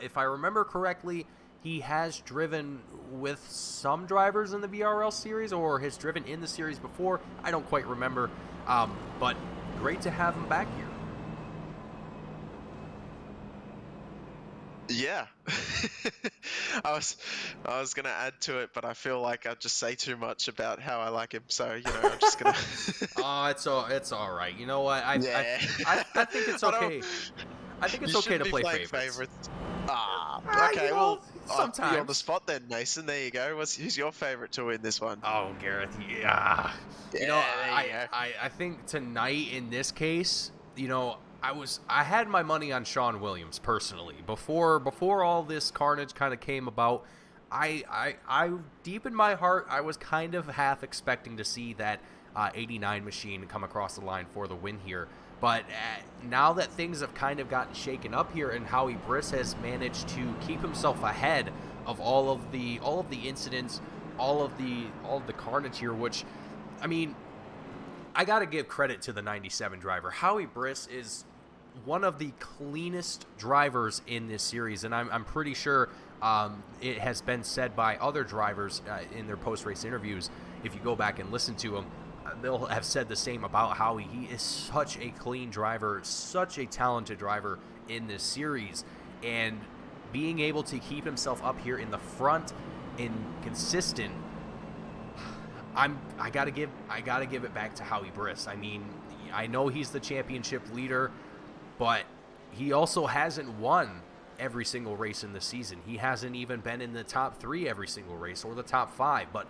If I remember correctly, he has driven with some drivers in the VRL series, or has driven in the series before. I don't quite remember. But great to have him back here. Yeah. I was gonna add to it, but I feel like I'd just say too much about how I like him, so I'm just gonna. Oh, it's all right. You know what? I think it's okay. I think it's okay to play favorites. Okay. Well, sometimes you're on the spot then, Mason. There you go. Who's your favorite to win this one? Oh, Gareth. Yeah. I think tonight in this case, I had my money on Sean Williams personally before all this carnage kind of came about. I deep in my heart, I was kind of half expecting to see that 89 machine come across the line for the win here. But now that things have kind of gotten shaken up here, and Howie Briss has managed to keep himself ahead of all of the incidents, all of the carnage here, which, I mean, I got to give credit to the 97 driver. Howie Briss is one of the cleanest drivers in this series, and I'm pretty sure it has been said by other drivers in their post-race interviews. If you go back and listen to them, they'll have said the same about Howie. He is such a clean driver, such a talented driver in this series, and being able to keep himself up here in the front and consistent. I gotta give it back to Howie Briss. I mean, I know he's the championship leader, but he also hasn't won every single race in the season. He hasn't even been in the top 3 every single race, or the top 5, but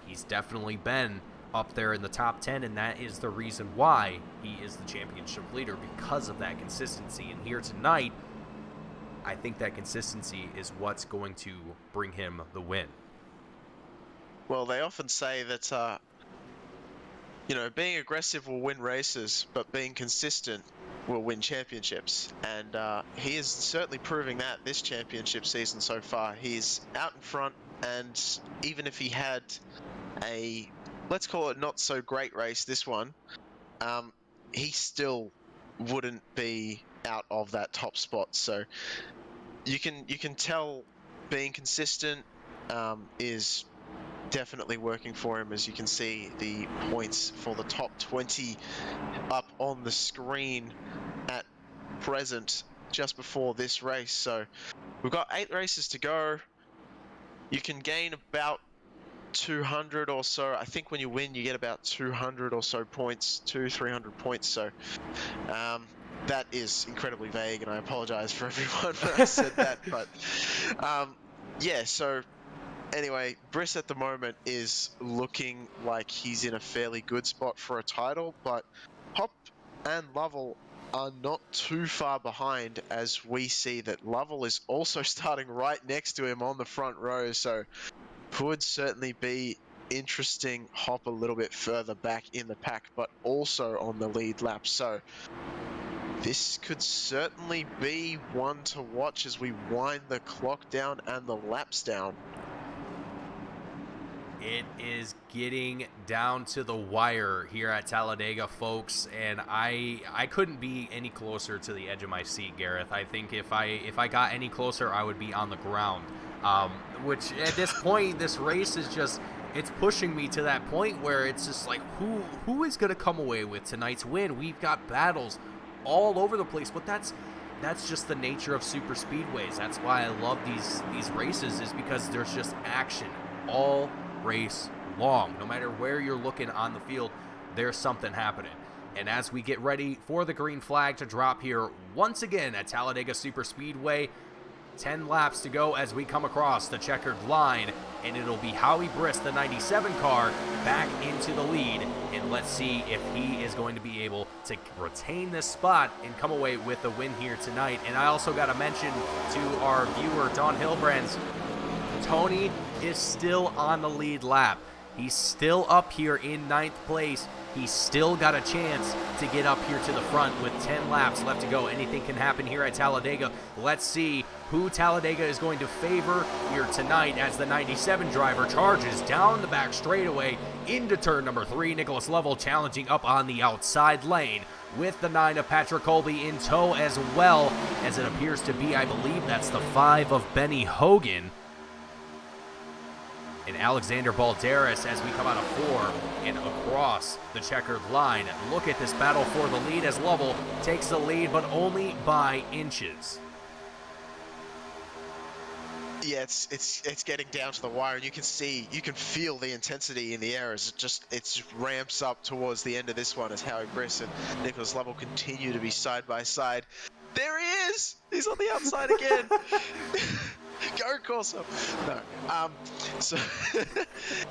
he's definitely been up there in the top 10, and that is the reason why he is the championship leader, because of that consistency. And here tonight, I think that consistency is what's going to bring him the win. Well, they often say that, being aggressive will win races, but being consistent will win championships. And he is certainly proving that this championship season so far. He's out in front, and even if he had a, let's call it not so great race, this one, he still wouldn't be out of that top spot. So you can tell being consistent is definitely working for him. As you can see the points for the top 20 up on the screen at present just before this race. So we've got 8 races to go. You can gain about 200 or so. I think when you win you get about 200 or so points, 300 points. So that is incredibly vague, and I apologize for everyone when I said that, but yeah, so anyway, Briss at the moment is looking like he's in a fairly good spot for a title, but Hop and Lovell are not too far behind, as we see that Lovell is also starting right next to him on the front row, so could certainly be interesting. Hop a little bit further back in the pack, but also on the lead lap, so this could certainly be one to watch as we wind the clock down and the laps down. It is getting down to the wire here at Talladega, folks, and I couldn't be any closer to the edge of my seat, Gareth. I think if I got any closer, I would be on the ground. Which at this point, this race is just, it's pushing me to that point where it's just like, who is going to come away with tonight's win? We've got battles all over the place, but that's just the nature of super speedways. That's why I love these races, is because there's just action all race long. No matter where you're looking on the field, there's something happening. And as we get ready for the green flag to drop here once again at Talladega Super Speedway, 10 laps to go as we come across the checkered line, and it'll be Howie Briss, the 97 car, back into the lead, and let's see if he is going to be able to retain this spot and come away with a win here tonight. And I also got to mention to our viewer, Don Hilbrands, Tony is still on the lead lap. He's still up here in 9th place. He's still got a chance to get up here to the front with 10 laps left to go. Anything can happen here at Talladega. Let's see who Talladega is going to favor here tonight as the 97 driver charges down the back straightaway into turn number 3. Nicholas Lovell challenging up on the outside lane with the 9 of Patrick Colby in tow, as well as it appears to be, I believe that's the 5 of Benny Hogan. And Alexander Balderas as we come out of 4 and across the checkered line. Look at this battle for the lead as Lovell takes the lead, but only by inches. Yeah, it's getting down to the wire, and you can feel the intensity in the air as it ramps up towards the end of this one as Howie Briss and Nicholas Lovell continue to be side by side. There he is! He's on the outside again! Go, Corso! No. So,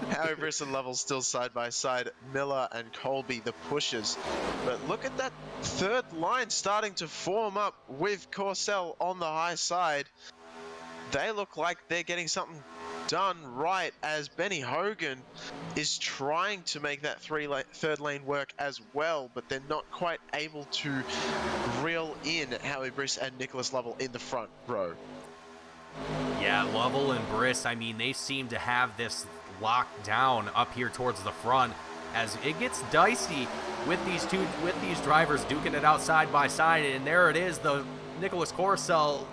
Howie Briss and Lovell still side by side. Miller and Colby, the pushers. But look at that third line starting to form up with Corcel on the high side. They look like they're getting something done right, as Benny Hogan is trying to make that third lane work as well, but they're not quite able to reel in Howie Briss and Nicholas Lovell in the front row. Yeah, Lovell and Briss, I mean, they seem to have this locked down up here towards the front, as it gets dicey with these drivers duking it out side by side. And there it is, the Nicholas Corcel,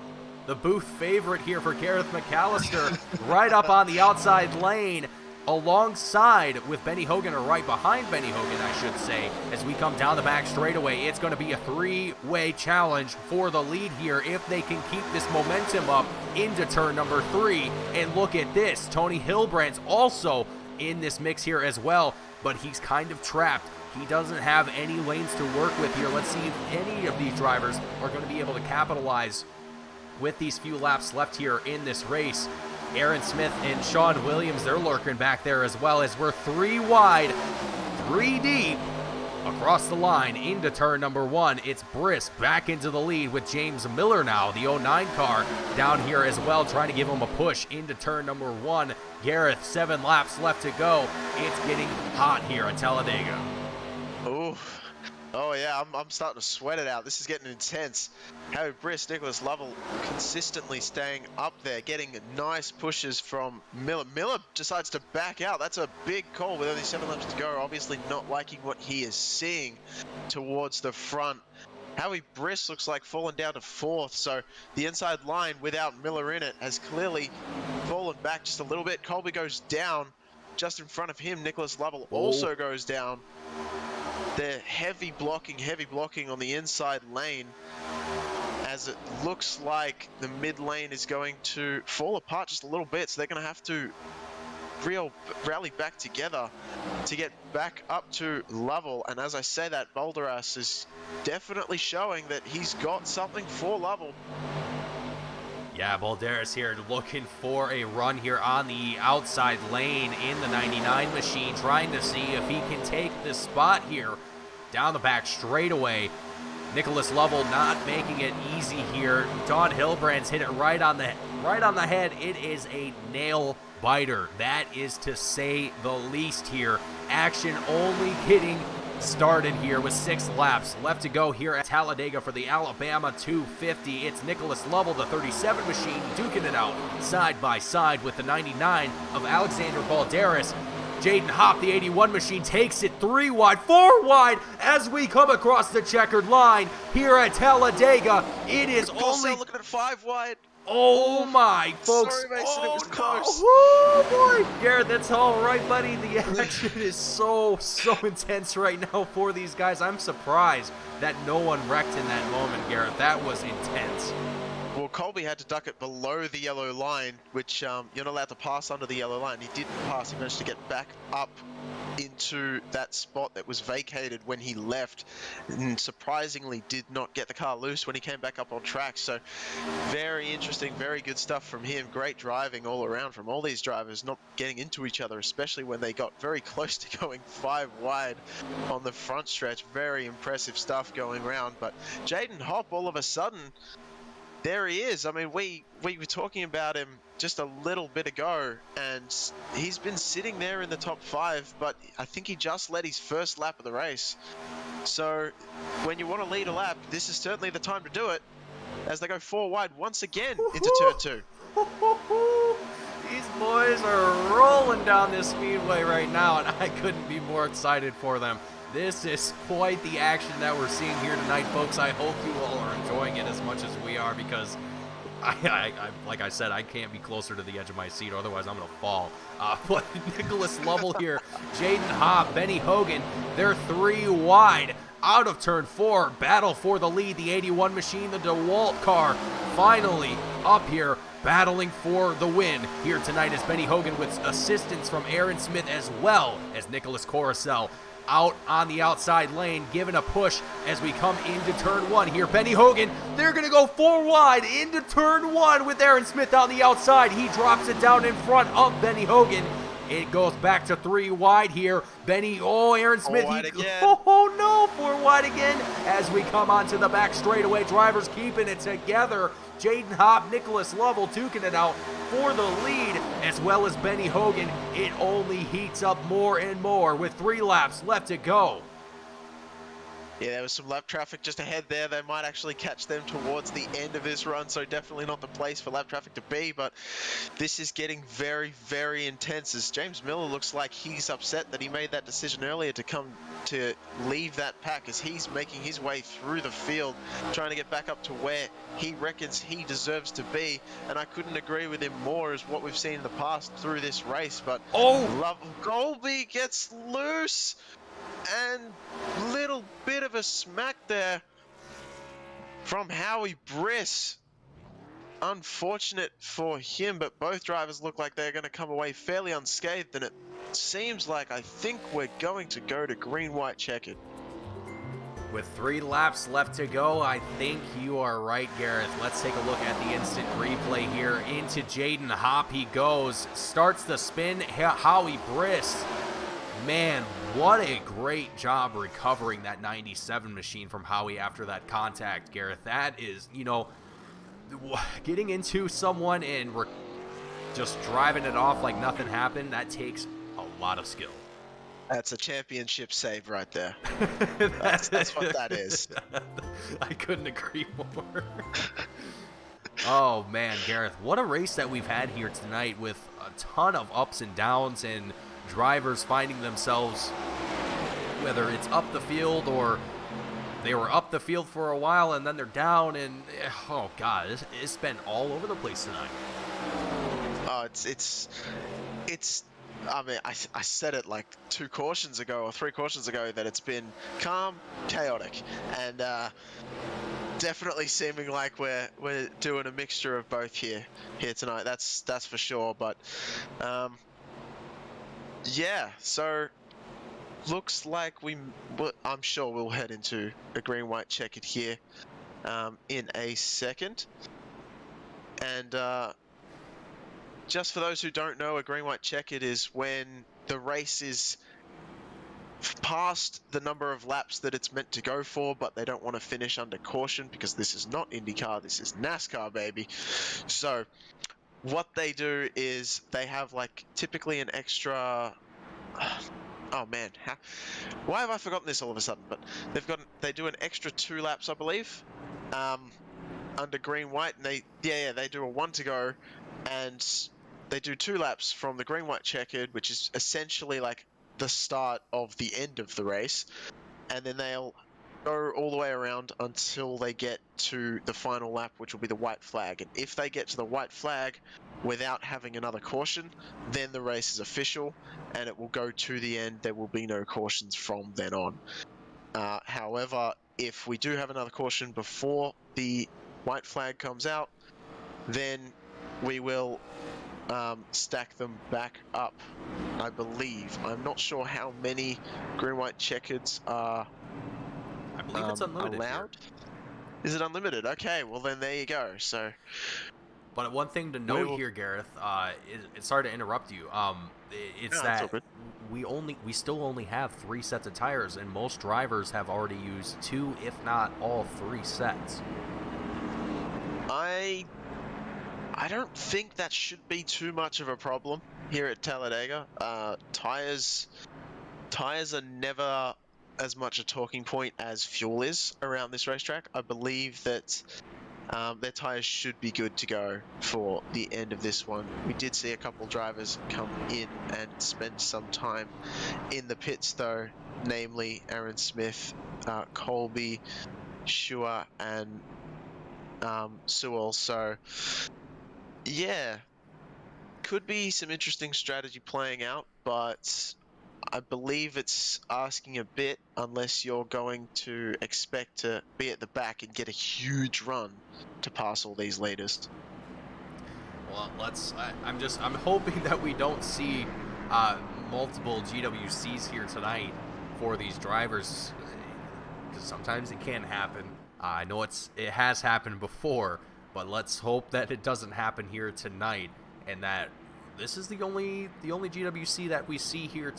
the booth favorite here for Gareth McAllister, right up on the outside lane alongside with Benny Hogan, or right behind Benny Hogan, I should say, as we come down the back straightaway. It's going to be a three-way challenge for the lead here if they can keep this momentum up into turn number 3. And look at this, Tony Hilbrandt's also in this mix here as well, but he's kind of trapped. He doesn't have any lanes to work with here. Let's see if any of these drivers are going to be able to capitalize with these few laps left here in this race. Aaron Smith and Sean Williams, they're lurking back there as well, as we're 3 wide, 3 deep Across the line into turn number 1, it's Briss back into the lead with James Miller now, the 09 car down here as well, trying to give him a push into turn number 1. Gareth, 7 laps left to go. It's getting hot here at Talladega. Ooh. Oh yeah, I'm starting to sweat it out. This is getting intense. Harry Briss, Nicholas Lovell consistently staying up there, getting nice pushes from Miller. Miller decides to back out. That's a big call with only 7 laps to go. Obviously not liking what he is seeing towards the front. Howie Briss looks like falling down to 4th, so the inside line without Miller in it has clearly fallen back just a little bit. Colby goes down just in front of him. Nicholas Lovell also goes down. They're heavy blocking on the inside lane, as it looks like the mid lane is going to fall apart just a little bit, so they're going to have to rally back together to get back up to Lovell. And as I say that, Balderas is definitely showing that he's got something for Lovell. Yeah, Balderas here looking for a run here on the outside lane in the 99 machine, trying to see if he can take this spot here down the back straightaway. Nicholas Lovell not making it easy here. Don Hilbrand's hit it right on the head. It is a nail biter. That is to say the least here. Action only getting started here with 6 laps left to go here at Talladega for the Alabama 250. It's Nicholas Lovell, the 37 machine, duking it out side by side with the 99 of Alexander Balderas. Jaden Hopp, the 81 machine, takes it 3 wide, 4 wide as we come across the checkered line here at Talladega. It is only looking at 5 wide. Oh my, folks. Sorry, Mason, it was close. Oh boy. Garrett, that's all right, buddy. The action is so intense right now for these guys. I'm surprised that no one wrecked in that moment, Garrett. That was intense. Well, Colby had to duck it below the yellow line, which you're not allowed to pass under the yellow line. He didn't pass. He managed to get back up into that spot that was vacated when he left, and surprisingly did not get the car loose when he came back up on track. So very interesting, very good stuff from him. Great driving all around from all these drivers, not getting into each other, especially when they got very close to going 5 wide on the front stretch. Very impressive stuff going around. But Jaden Hopp, all of a sudden, there he is. I mean, we were talking about him just a little bit ago, and he's been sitting there in the top 5, but I think he just led his first lap of the race. So when you want to lead a lap, this is certainly the time to do it, as they go 4 wide once again into turn 2. These boys are rolling down this speedway right now, and I couldn't be more excited for them. This is quite the action that we're seeing here tonight, folks. I hope you all are enjoying it as much as we are, because like I said, I can't be closer to the edge of my seat, otherwise I'm going to fall. But Nicholas Lovell here, Jaden Hopp, Benny Hogan, they're 3 wide. Out of turn 4, battle for the lead. The 81 machine, the DeWalt car, finally up here, battling for the win here tonight, as Benny Hogan with assistance from Aaron Smith, as well as Nicholas Coruscant out on the outside lane, giving a push as we come into turn 1 here. Benny Hogan, they're going to go 4 wide into turn 1 with Aaron Smith on the outside. He drops it down in front of Benny Hogan. It goes back to 3 wide here. Aaron Smith. 4 wide again. Oh no, 4 wide again as we come onto the back straightaway. Drivers keeping it together. Jaden Hopp, Nicholas Lovell duking it out for the lead, as well as Benny Hogan. It only heats up more and more with 3 laps left to go. Yeah, there was some lap traffic just ahead there. They might actually catch them towards the end of this run, so definitely not the place for lap traffic to be. But this is getting very, very intense, as James Miller looks like he's upset that he made that decision earlier to leave that pack, as he's making his way through the field, trying to get back up to where he reckons he deserves to be. And I couldn't agree with him more, as what we've seen in the past through this race. But Colby gets loose, and little bit of a smack there from Howie Briss. Unfortunate for him, but both drivers look like they're going to come away fairly unscathed, and it seems like I think we're going to go to green, white, checkered. With 3 laps left to go, I think you are right, Gareth. Let's take a look at the instant replay here. Into Jaden Hopp he goes, starts the spin. Howie Briss Man, what a great job recovering that 97 machine from Howie after that contact, Gareth. That is, getting into someone and just driving it off like nothing happened, that takes a lot of skill. That's a championship save right there. That's what that is. I couldn't agree more. Oh, man, Gareth, what a race that we've had here tonight with a ton of ups and downs and drivers finding themselves, whether it's up the field or they were up the field for a while and then they're down, and oh god, it's been all over the place tonight. Oh, it's I mean, I said it like 2 cautions ago or 3 cautions ago that it's been calm, chaotic, and definitely seeming like we're doing a mixture of both here tonight. That's for sure. But yeah, so looks like I'm sure we'll head into a green-white checkered here in a second. And just for those who don't know, a green-white checkered is when the race is past the number of laps that it's meant to go for, but they don't want to finish under caution because this is not IndyCar, this is NASCAR, baby. So what they do is they have like typically an extra... Oh man, why have I forgotten this all of a sudden? But they do an extra 2 laps, I believe, under green white, and they do a 1 to go, and they do 2 laps from the green white checkered, which is essentially like the start of the end of the race, and then they'll go all the way around until they get to the final lap, which will be the white flag. And if they get to the white flag without having another caution, then the race is official and it will go to the end. There will be no cautions from then on. However, if we do have another caution before the white flag comes out, then we will stack them back up, I believe. I'm not sure how many green-white checkers are I believe it's unlimited allowed. here. Is it unlimited? Okay, well then there you go. So, but one thing to note here, Gareth, it's sorry to interrupt you. It's no, that it's all good. we still only have 3 sets of tires, and most drivers have already used 2, if not all 3 sets. I don't think that should be too much of a problem here at Talladega. Tires are never as much a talking point as fuel is around this racetrack. I believe that their tires should be good to go for the end of this one. We did see a couple drivers come in and spend some time in the pits though, namely Aaron Smith, Colby, Shua, and Sewell. So yeah, could be some interesting strategy playing out, but I believe it's asking a bit unless you're going to expect to be at the back and get a huge run to pass all these leaders. Well, I'm hoping that we don't see multiple GWCs here tonight for these drivers, because sometimes it can happen. I know it has happened before, but let's hope that it doesn't happen here tonight, and that this is the only GWC that we see here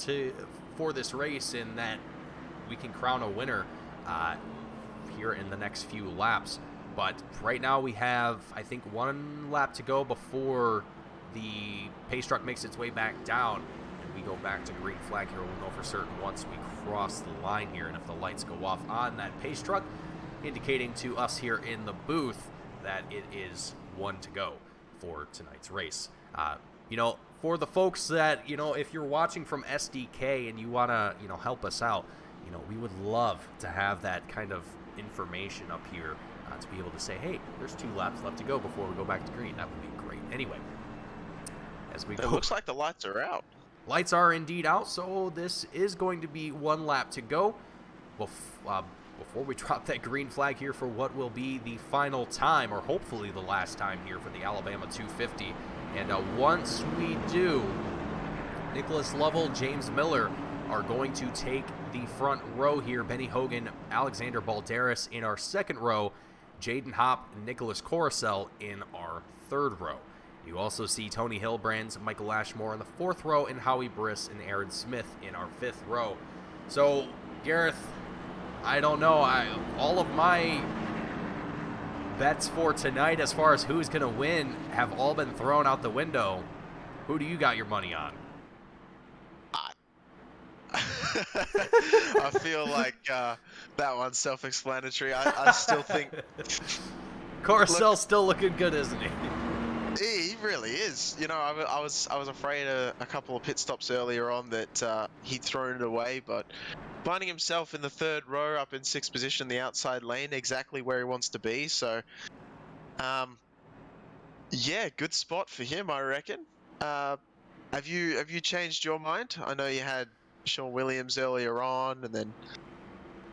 for this race, and that we can crown a winner here in the next few laps. But right now we have, I think, 1 lap to go before the pace truck makes its way back down, and we go back to green flag here. We'll know for certain once we cross the line here, and if the lights go off on that pace truck, indicating to us here in the booth that it is 1 to go for tonight's race. For the folks that, if you're watching from SDK and you want to, help us out, we would love to have that kind of information up here to be able to say, hey, there's 2 laps left to go before we go back to green. That would be great. Anyway, as we go. It looks like the lights are out. Lights are indeed out, so this is going to be 1 lap to go before we drop that green flag here for what will be the final time, or hopefully the last time here for the Alabama 250. And once we do, Nicholas Lovell, James Miller are going to take the front row here. Benny Hogan, Alexander Balderas in our second row, Jaden Hopp, Nicholas Coruscant in our third row. You also see Tony Hillbrand's Michael Ashmore in the 4th row, and Howie Briss and Aaron Smith in our 5th row. So, Gareth, I don't know. All of my bets for tonight as far as who's going to win have all been thrown out the window. Who do you got your money on? I feel like that one's self-explanatory. I still think Carousel's still looking good, isn't he? he really is. You know, I was afraid a couple of pit stops earlier on that he'd thrown it away, but finding himself in the 3rd row up in 6th position, the outside lane, exactly where he wants to be. So, yeah, good spot for him, I reckon. Have you changed your mind? I know you had Sean Williams earlier on, and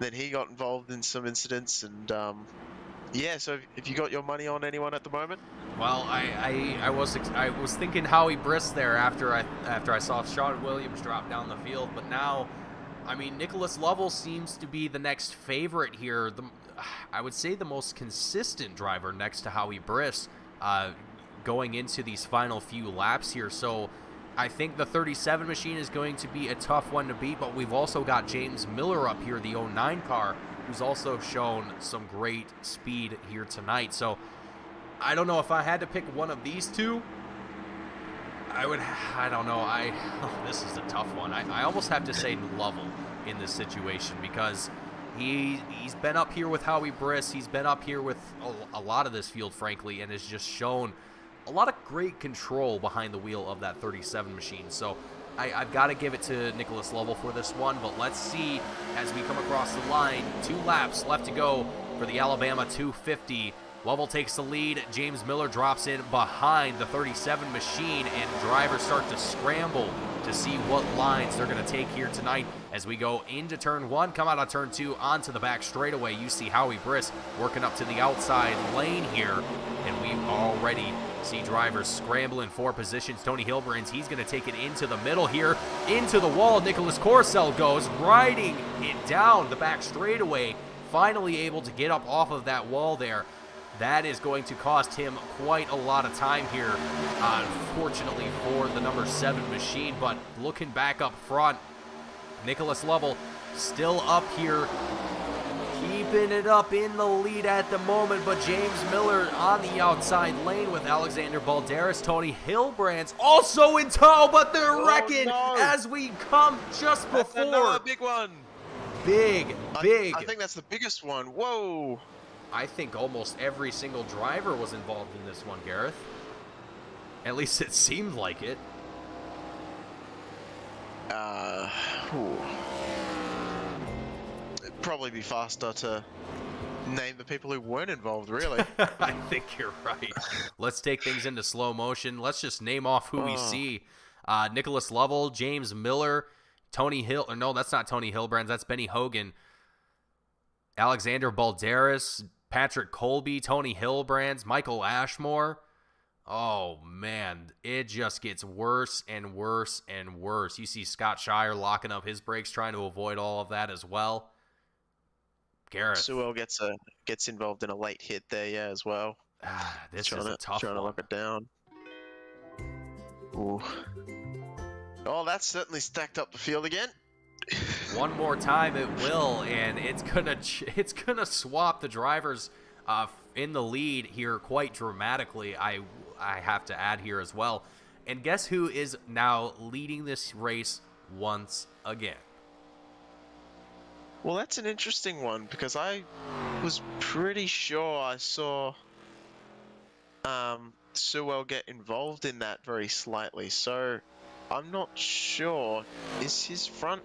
then he got involved in some incidents, and yeah. So have you got your money on anyone at the moment? Well, I was thinking Howie Briss there after I saw Sean Williams drop down the field, but now, I mean, Nicholas Lovell seems to be the next favorite here. I would say the most consistent driver next to Howie Briss, going into these final few laps here. So I think the 37 machine is going to be a tough one to beat, but we've also got James Miller up here, the 09 car, who's also shown some great speed here tonight. So I don't know if I had to pick one of these two. I don't know. This is a tough one. I almost have to say Lovell in this situation, because he's been up here with Howie Briss. He's been up here with a lot of this field, frankly, and has just shown a lot of great control behind the wheel of that 37 machine. So I've got to give it to Nicholas Lovell for this one, but let's see as we come across the line. 2 laps left to go for the Alabama 250. Lovell takes the lead. James Miller drops in behind the 37 machine, and drivers start to scramble to see what lines they're going to take here tonight as we go into turn 1, come out on turn 2, onto the back straightaway. You see Howie Briss working up to the outside lane here, and we already see drivers scrambling for positions. Tony Hillbrand, he's going to take it into the middle here, into the wall. Nicholas Carousel goes, riding it down the back straightaway, finally able to get up off of that wall there. That is going to cost him quite a lot of time here, unfortunately for the number 7 machine. But looking back up front, Nicholas Lovell still up here, keeping it up in the lead at the moment, but James Miller on the outside lane with Alexander Balderas. Tony Hillbrand's also in tow, but they're wrecking as we come just before. That's another big one. Big. I think that's the biggest one. Whoa. I think almost every single driver was involved in this one, Gareth. At least it seemed like it. It'd probably be faster to name the people who weren't involved, really. I think you're right. Let's take things into slow motion. Let's just name off who we see. Nicholas Lovell, James Miller, Tony Hill. No, that's not Tony Hillbrand. That's Benny Hogan. Alexander Balderas, Patrick Colby, Tony Hillbrand, Michael Ashmore. Oh, man, it just gets worse and worse and worse. You see Scott Shire locking up his brakes, trying to avoid all of that as well. Gareth. Sewell gets involved in a late hit there, yeah, as well. This is a tough one. Trying to lock it down. Ooh. Oh, that's certainly stacked up the field again. One more time it will, and it's gonna swap the drivers in the lead here quite dramatically. I have to add here as well. And guess who is now leading this race once again? Well, that's an interesting one, because I was pretty sure I saw Sewell get involved in that very slightly. So I'm not sure. Is his front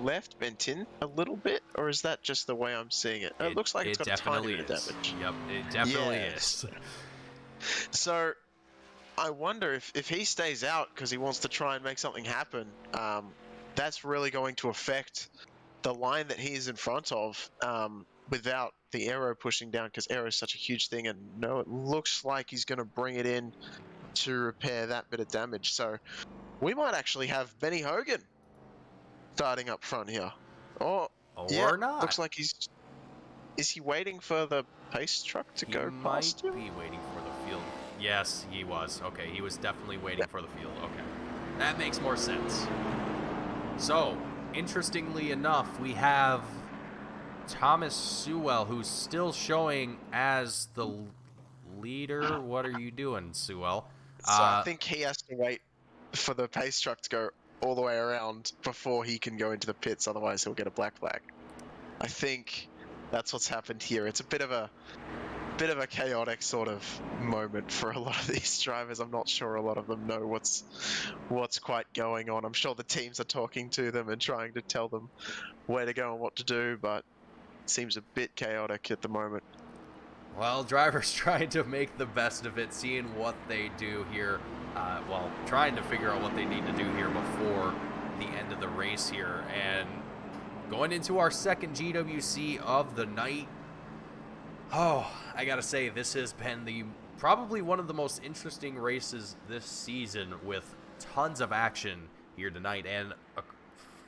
left bent in a little bit, or is that just the way I'm seeing it? It looks like it's got a tiny bit of damage. Yep, it definitely is. So I wonder if he stays out because he wants to try and make something happen, that's really going to affect the line that he is in front of, without the aero pushing down, because aero is such a huge thing, and no, it looks like he's going to bring it in to repair that bit of damage. So we might actually have Benny Hogan starting up front here. Or not. Looks like is he waiting for the pace truck to go past him? He might be waiting for the field Yes, he was. Okay, he was definitely waiting for the field. Okay, that makes more sense. So, interestingly enough, we have Thomas Sewell, who's still showing as the leader. What are you doing, Sewell? So I think he has to wait for the pace truck to go all the way around before he can go into the pits. Otherwise, he'll get a black flag. I think that's what's happened here. It's a bit of a chaotic sort of moment for a lot of these drivers. I'm not sure a lot of them know what's quite going on. I'm sure the teams are talking to them and trying to tell them where to go and what to do, but it seems a bit chaotic at the moment. Well, drivers trying to make the best of it, seeing what they do here. Well, trying to figure out what they need to do here before the end of the race here. And going into our second GWC of the night. Oh, I gotta say, this has been probably one of the most interesting races this season, with tons of action here tonight. And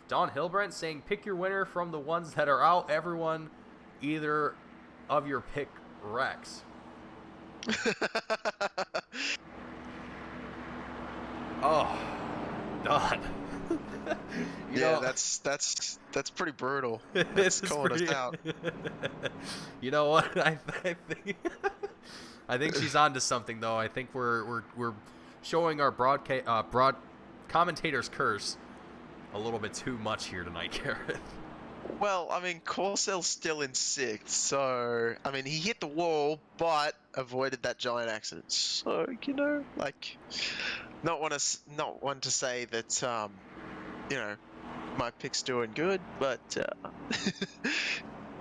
Don Hilbrand saying, pick your winner from the ones that are out. Everyone, either of your pick wrecks. Oh, Don. you know, that's pretty brutal. This That's is calling pretty... us out. You know what? I think I think she's onto something, though. I think we're showing our broad commentator's curse a little bit too much here tonight, Gareth. Well, I mean, Corsel's still in sixth, so I mean, he hit the wall, but avoided that giant accident. So like, not one to say that my pick's doing good, but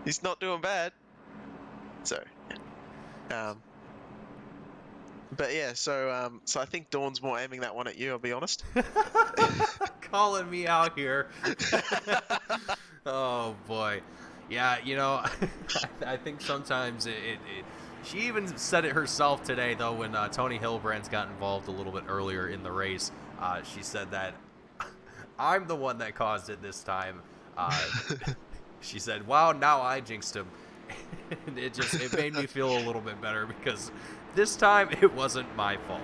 he's not doing bad. So, but yeah, so I think Dawn's more aiming that one at you. I'll be honest. Calling me out here. Oh boy, yeah. I think sometimes she even said it herself today, though, when Tony Hilbrand's got involved a little bit earlier in the race. She said that I'm the one that caused it this time. She said, "Wow, now I jinxed him," and it made me feel a little bit better, because this time it wasn't my fault.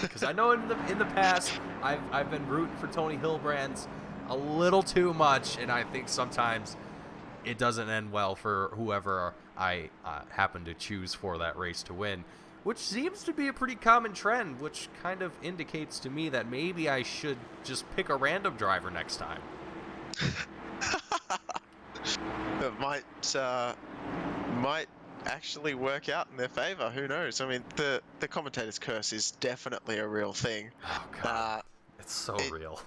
Because I know in the past I've been rooting for Tony Hilbrand's a little too much, and I think sometimes it doesn't end well for whoever I happen to choose for that race to win, which seems to be a pretty common trend, which kind of indicates to me that maybe I should just pick a random driver next time. It might actually work out in their favor. Who knows? I mean, the commentator's curse is definitely a real thing. Oh god, it's so real.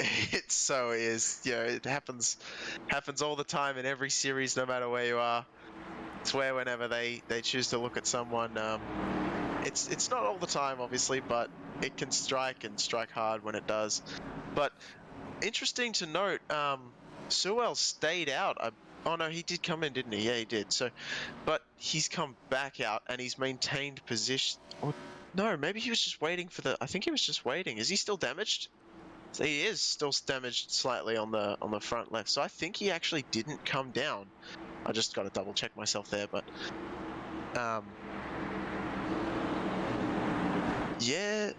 It so is. It happens all the time in every series, no matter where you are. It's where whenever they choose to look at someone, it's not all the time, obviously, but it can strike hard when it does. But interesting to note, Sewell stayed out. Oh no, he did come in, didn't he? Yeah, he did. So, but he's come back out and he's maintained position. Or, no, maybe he was just waiting for I think he was just waiting. Is he still damaged? So he is still damaged slightly on the front left. So I think he actually didn't come down. I just got to double check myself there, but yeah,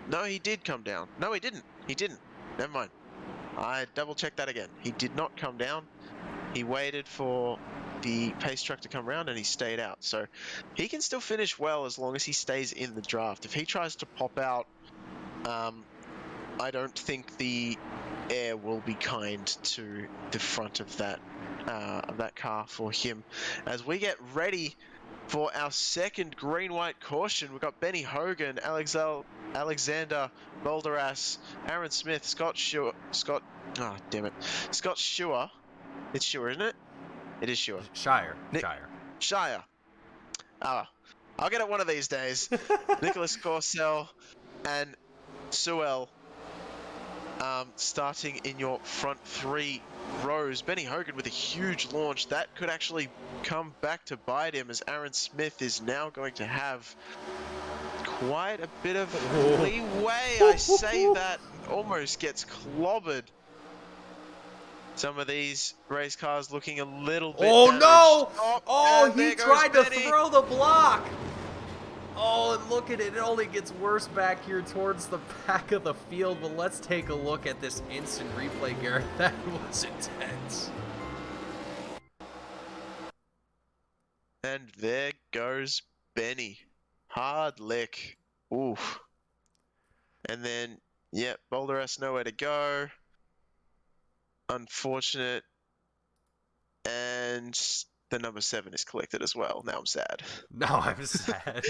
no, he did come down. No, he didn't. Never mind. I double checked that again. He did not come down. He waited for the pace truck to come around and he stayed out. So he can still finish well as long as he stays in the draft. If he tries to pop out, I don't think the air will be kind to the front of that car for him. As we get ready for our second green-white caution, we've got Benny Hogan, Alexander Balderas, Aaron Smith, Scott Schuer. It's Schuer, isn't it? It is Schuer. Shire. I'll get it one of these days. Nicholas Corsell and Sewell starting in your front three rows. Benny Hogan with a huge launch. That could actually come back to bite him, as Aaron Smith is now going to have quite a bit of leeway. I say that, almost gets clobbered. Some of these race cars looking a little bit damaged. Oh, he tried to throw the block. Oh, and look at it. It only gets worse back here towards the back of the field. But let's take a look at this instant replay, Garrett. That was intense. And there goes Benny. Hard lick. Oof. And then, yep, Boulder has nowhere to go. Unfortunate. And the number 7 is collected as well. Now I'm sad. No, I'm sad.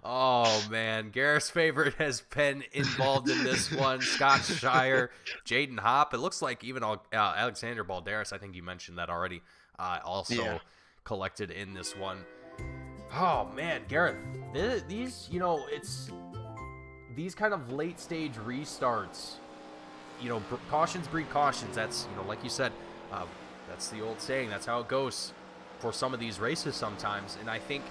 Oh, man. Garrett's favorite has been involved in this one. Scott Shire, Jaden Hopp. It looks like even Alexander Balderas, I think you mentioned that already, also collected in this one. Oh, man, Garrett, these, it's these kind of late stage restarts, cautions breed cautions. That's, like you said, that's the old saying. That's how it goes for some of these races sometimes. And I think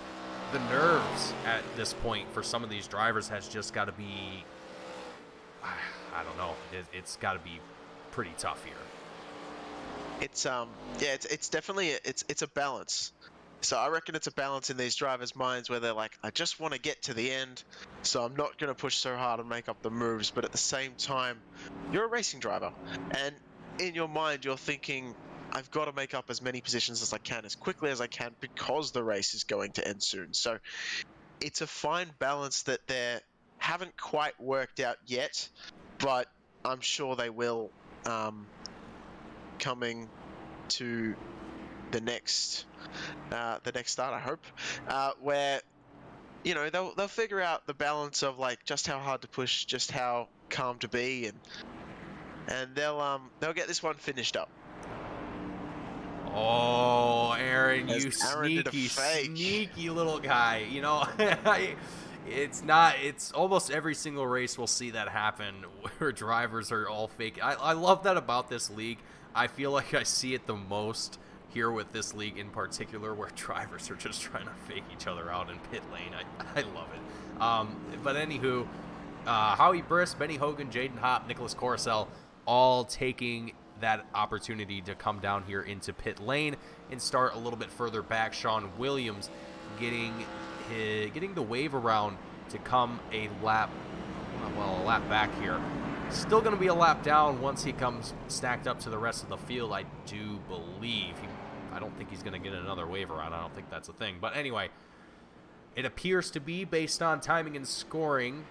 the nerves at this point for some of these drivers has just got to be, I don't know, it's got to be pretty tough here. It's it's definitely it's a balance. So I reckon it's a balance in these drivers' minds where they're like, I just want to get to the end, so I'm not going to push so hard and make up the moves. But at the same time, you're a racing driver, and in your mind, you're thinking, I've got to make up as many positions as I can, as quickly as I can, because the race is going to end soon. So it's a fine balance that they haven't quite worked out yet, but I'm sure they will, coming to the next start, I hope, where they'll figure out the balance of like just how hard to push, just how calm to be, and they'll get this one finished up. Oh, Aaron, you Aaron sneaky little guy. It's almost every single race we'll see that happen where drivers are all fake. I love that about this league. I feel like I see it the most here with this league in particular, where drivers are just trying to fake each other out in pit lane. I love it. But anywho, Howie Briss, Benny Hogan, Jaden Hopp, Nicholas Coruscant, all taking that opportunity to come down here into pit lane and start a little bit further back. Sean Williams getting the wave around to come a lap back here. Still going to be a lap down once he comes stacked up to the rest of the field, I do believe. I don't think he's going to get another wave around. I don't think that's a thing. But anyway, it appears to be, based on timing and scoring,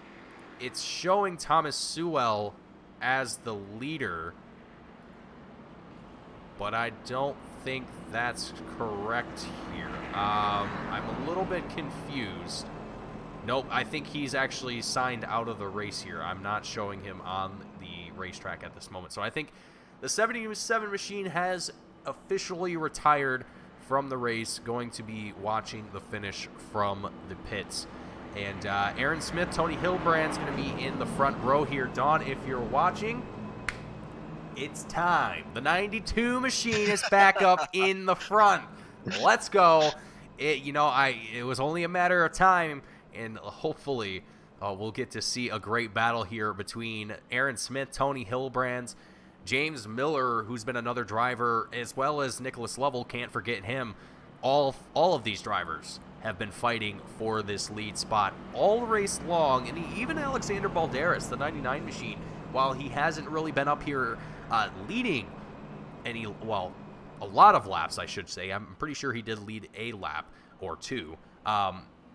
it's showing Thomas Sewell as the leader, but I don't think that's correct here. I'm a little bit confused. Nope, I think he's actually signed out of the race here. I'm not showing him on the racetrack at this moment. So I think the 77 machine has officially retired from the race, going to be watching the finish from the pits. And Aaron Smith, Tony Hilbrand's going to be in the front row here. Dawn, if you're watching, it's time. The 92 machine is back up in the front. Let's go. It was only a matter of time, and hopefully we'll get to see a great battle here between Aaron Smith, Tony Hilbrand, James Miller, who's been another driver, as well as Nicholas Lovell. Can't forget him. All of these drivers have been fighting for this lead spot all race long, and even Alexander Balderas, the 99 machine, while he hasn't really been up here leading a lot of laps, I should say. I'm pretty sure he did lead a lap or two.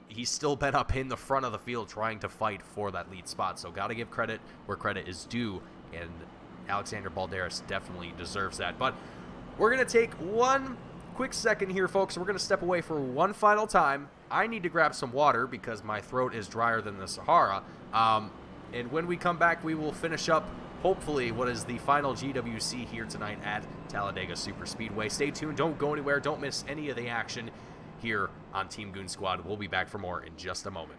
He's still been up in the front of the field trying to fight for that lead spot. So got to give credit where credit is due, and Alexander Balderas definitely deserves that. But we're going to take one quick second here, folks. We're going to step away for one final time. I need to grab some water because my throat is drier than the Sahara. And when we come back, we will finish up, hopefully, what is the final GWC here tonight at Talladega Superspeedway. Stay tuned. Don't go anywhere. Don't miss any of the action here on Team Goon Squad. We'll be back for more in just a moment.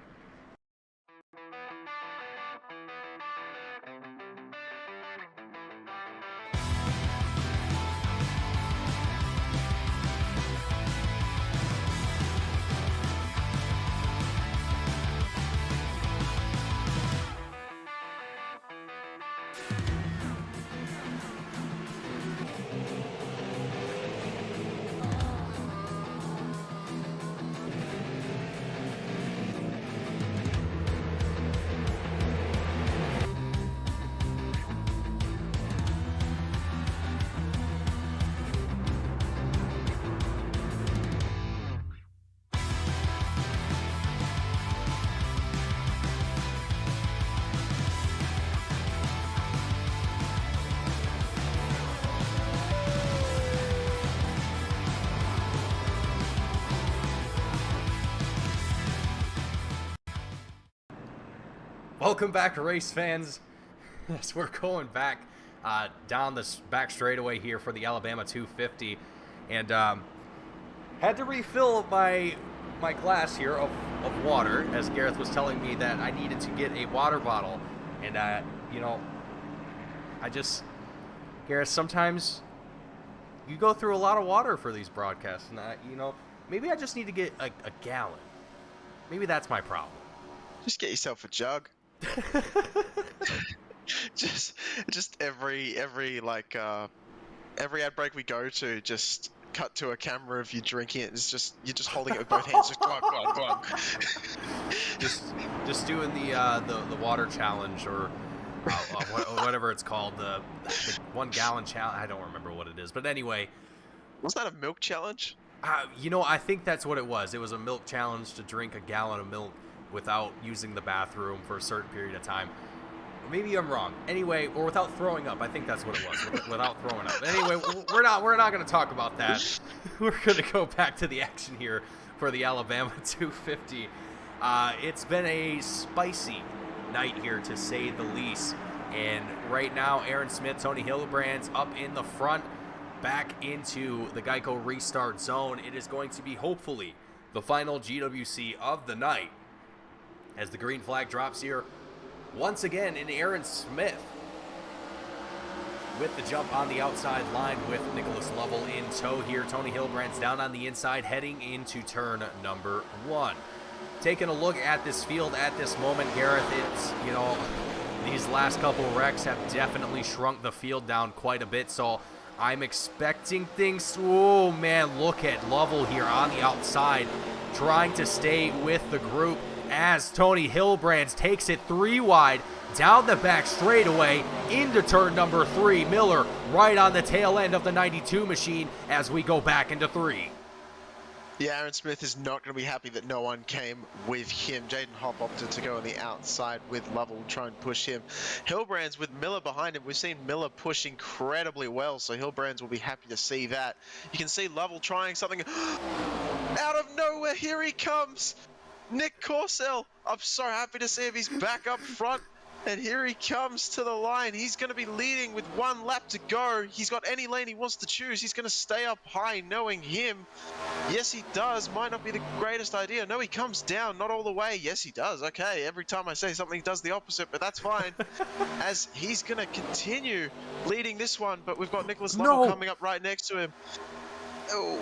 Welcome back, race fans. As we're going back down this back straightaway here for the Alabama 250, and had to refill my glass here of water, as Gareth was telling me that I needed to get a water bottle, and Gareth, sometimes you go through a lot of water for these broadcasts, and maybe I just need to get a gallon. Maybe that's my problem. Just get yourself a jug. just every ad break we go to, just cut to a camera of you drinking it. It's just you're just holding it with both hands, just glug glug glug. just doing the water challenge, or whatever it's called, the 1 gallon challenge. I don't remember what it is, but anyway. Was that a milk challenge? I think that's what it was. It was a milk challenge to drink a gallon of milk without using the bathroom for a certain period of time. Maybe I'm wrong. Anyway, or without throwing up. I think that's what it was. Without throwing up. Anyway, we're not going to talk about that. We're going to go back to the action here for the Alabama 250. It's been a spicy night here, to say the least. And right now, Aaron Smith, Tony Hildebrand's up in the front, back into the Geico restart zone. It is going to be, hopefully, the final GWC of the night, as the green flag drops here once again in Aaron Smith, with the jump on the outside line with Nicholas Lovell in tow here. Tony Hildebrand's down on the inside heading into turn number 1. Taking a look at this field at this moment, Gareth, it's, these last couple wrecks have definitely shrunk the field down quite a bit, so I'm expecting things. Oh man, look at Lovell here on the outside, trying to stay with the group, as Tony Hildebrand takes it 3 wide down the back straightaway into turn number 3. Miller right on the tail end of the 92 machine as we go back into 3. Yeah, Aaron Smith is not going to be happy that no one came with him. Jaden Hopp opted to go on the outside with Lovell, try and push him. Hildebrand's with Miller behind him. We've seen Miller push incredibly well, so Hildebrand's will be happy to see that. You can see Lovell trying something. Out of nowhere, here he comes! Nick Corsell. I'm so happy to see him. He's back up front, and here he comes to the line. He's going to be leading with 1 lap to go. He's got any lane he wants to choose. He's going to stay up high, knowing him. Yes, he does. Might not be the greatest idea. No, he comes down, not all the way. Yes, he does. Okay, every time I say something, he does the opposite, but that's fine. As he's going to continue leading this one, but we've got Nicholas Lovell coming up right next to him. Oh.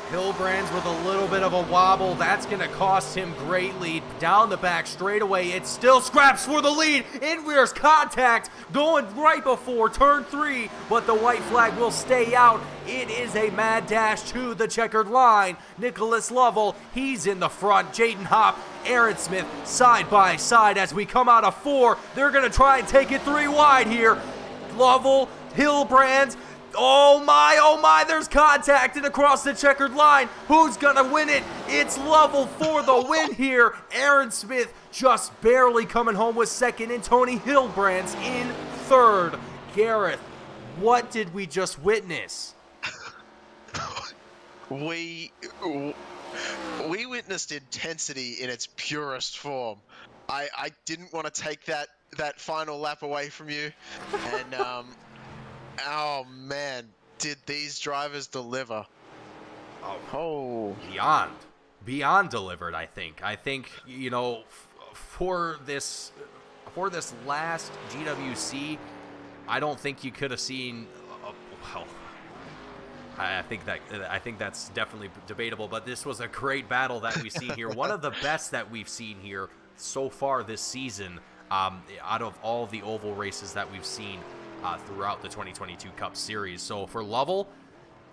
Hildebrand's with a little bit of a wobble. That's going to cost him greatly. Down the back straightaway, it still scraps for the lead. In rears contact going right before turn 3, but the white flag will stay out. It is a mad dash to the checkered line. Nicholas Lovell, he's in the front. Jaden Hopp, Aaron Smith, side by side as we come out of 4. They're going to try and take it 3 wide here. Lovell, Hildebrand. Oh my, there's contact and across the checkered line. Who's gonna win it? It's Lovell for the win here. Aaron Smith just barely coming home with 2nd, and Tony Hildebrand's in 3rd. Gareth, what did we just witness? We witnessed intensity in its purest form. I didn't want to take that final lap away from you, and oh man, did these drivers deliver? Oh. Beyond delivered, I think. For this last GWC, I don't think you could have seen. Well, I think that's definitely debatable. But this was a great battle that we've seen here. One of the best that we've seen here so far this season, out of all the oval races that we've seen throughout the 2022 Cup Series. So for Lovell,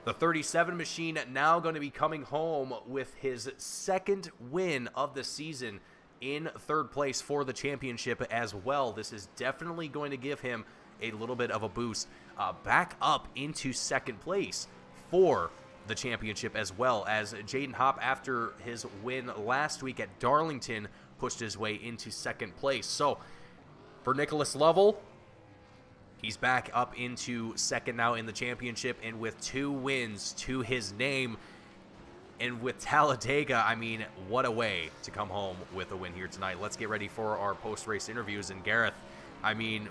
the 37 machine now going to be coming home with his 2nd win of the season, in 3rd place for the championship as well. This is definitely going to give him a little bit of a boost back up into 2nd place for the championship, as well as Jaden Hopp, after his win last week at Darlington, pushed his way into 2nd place. So for Nicholas Lovell, he's back up into 2nd now in the championship, and with 2 wins to his name, And with Talladega, I mean, what a way to come home with a win here tonight. Let's get ready for our post-race interviews. And Gareth, I mean,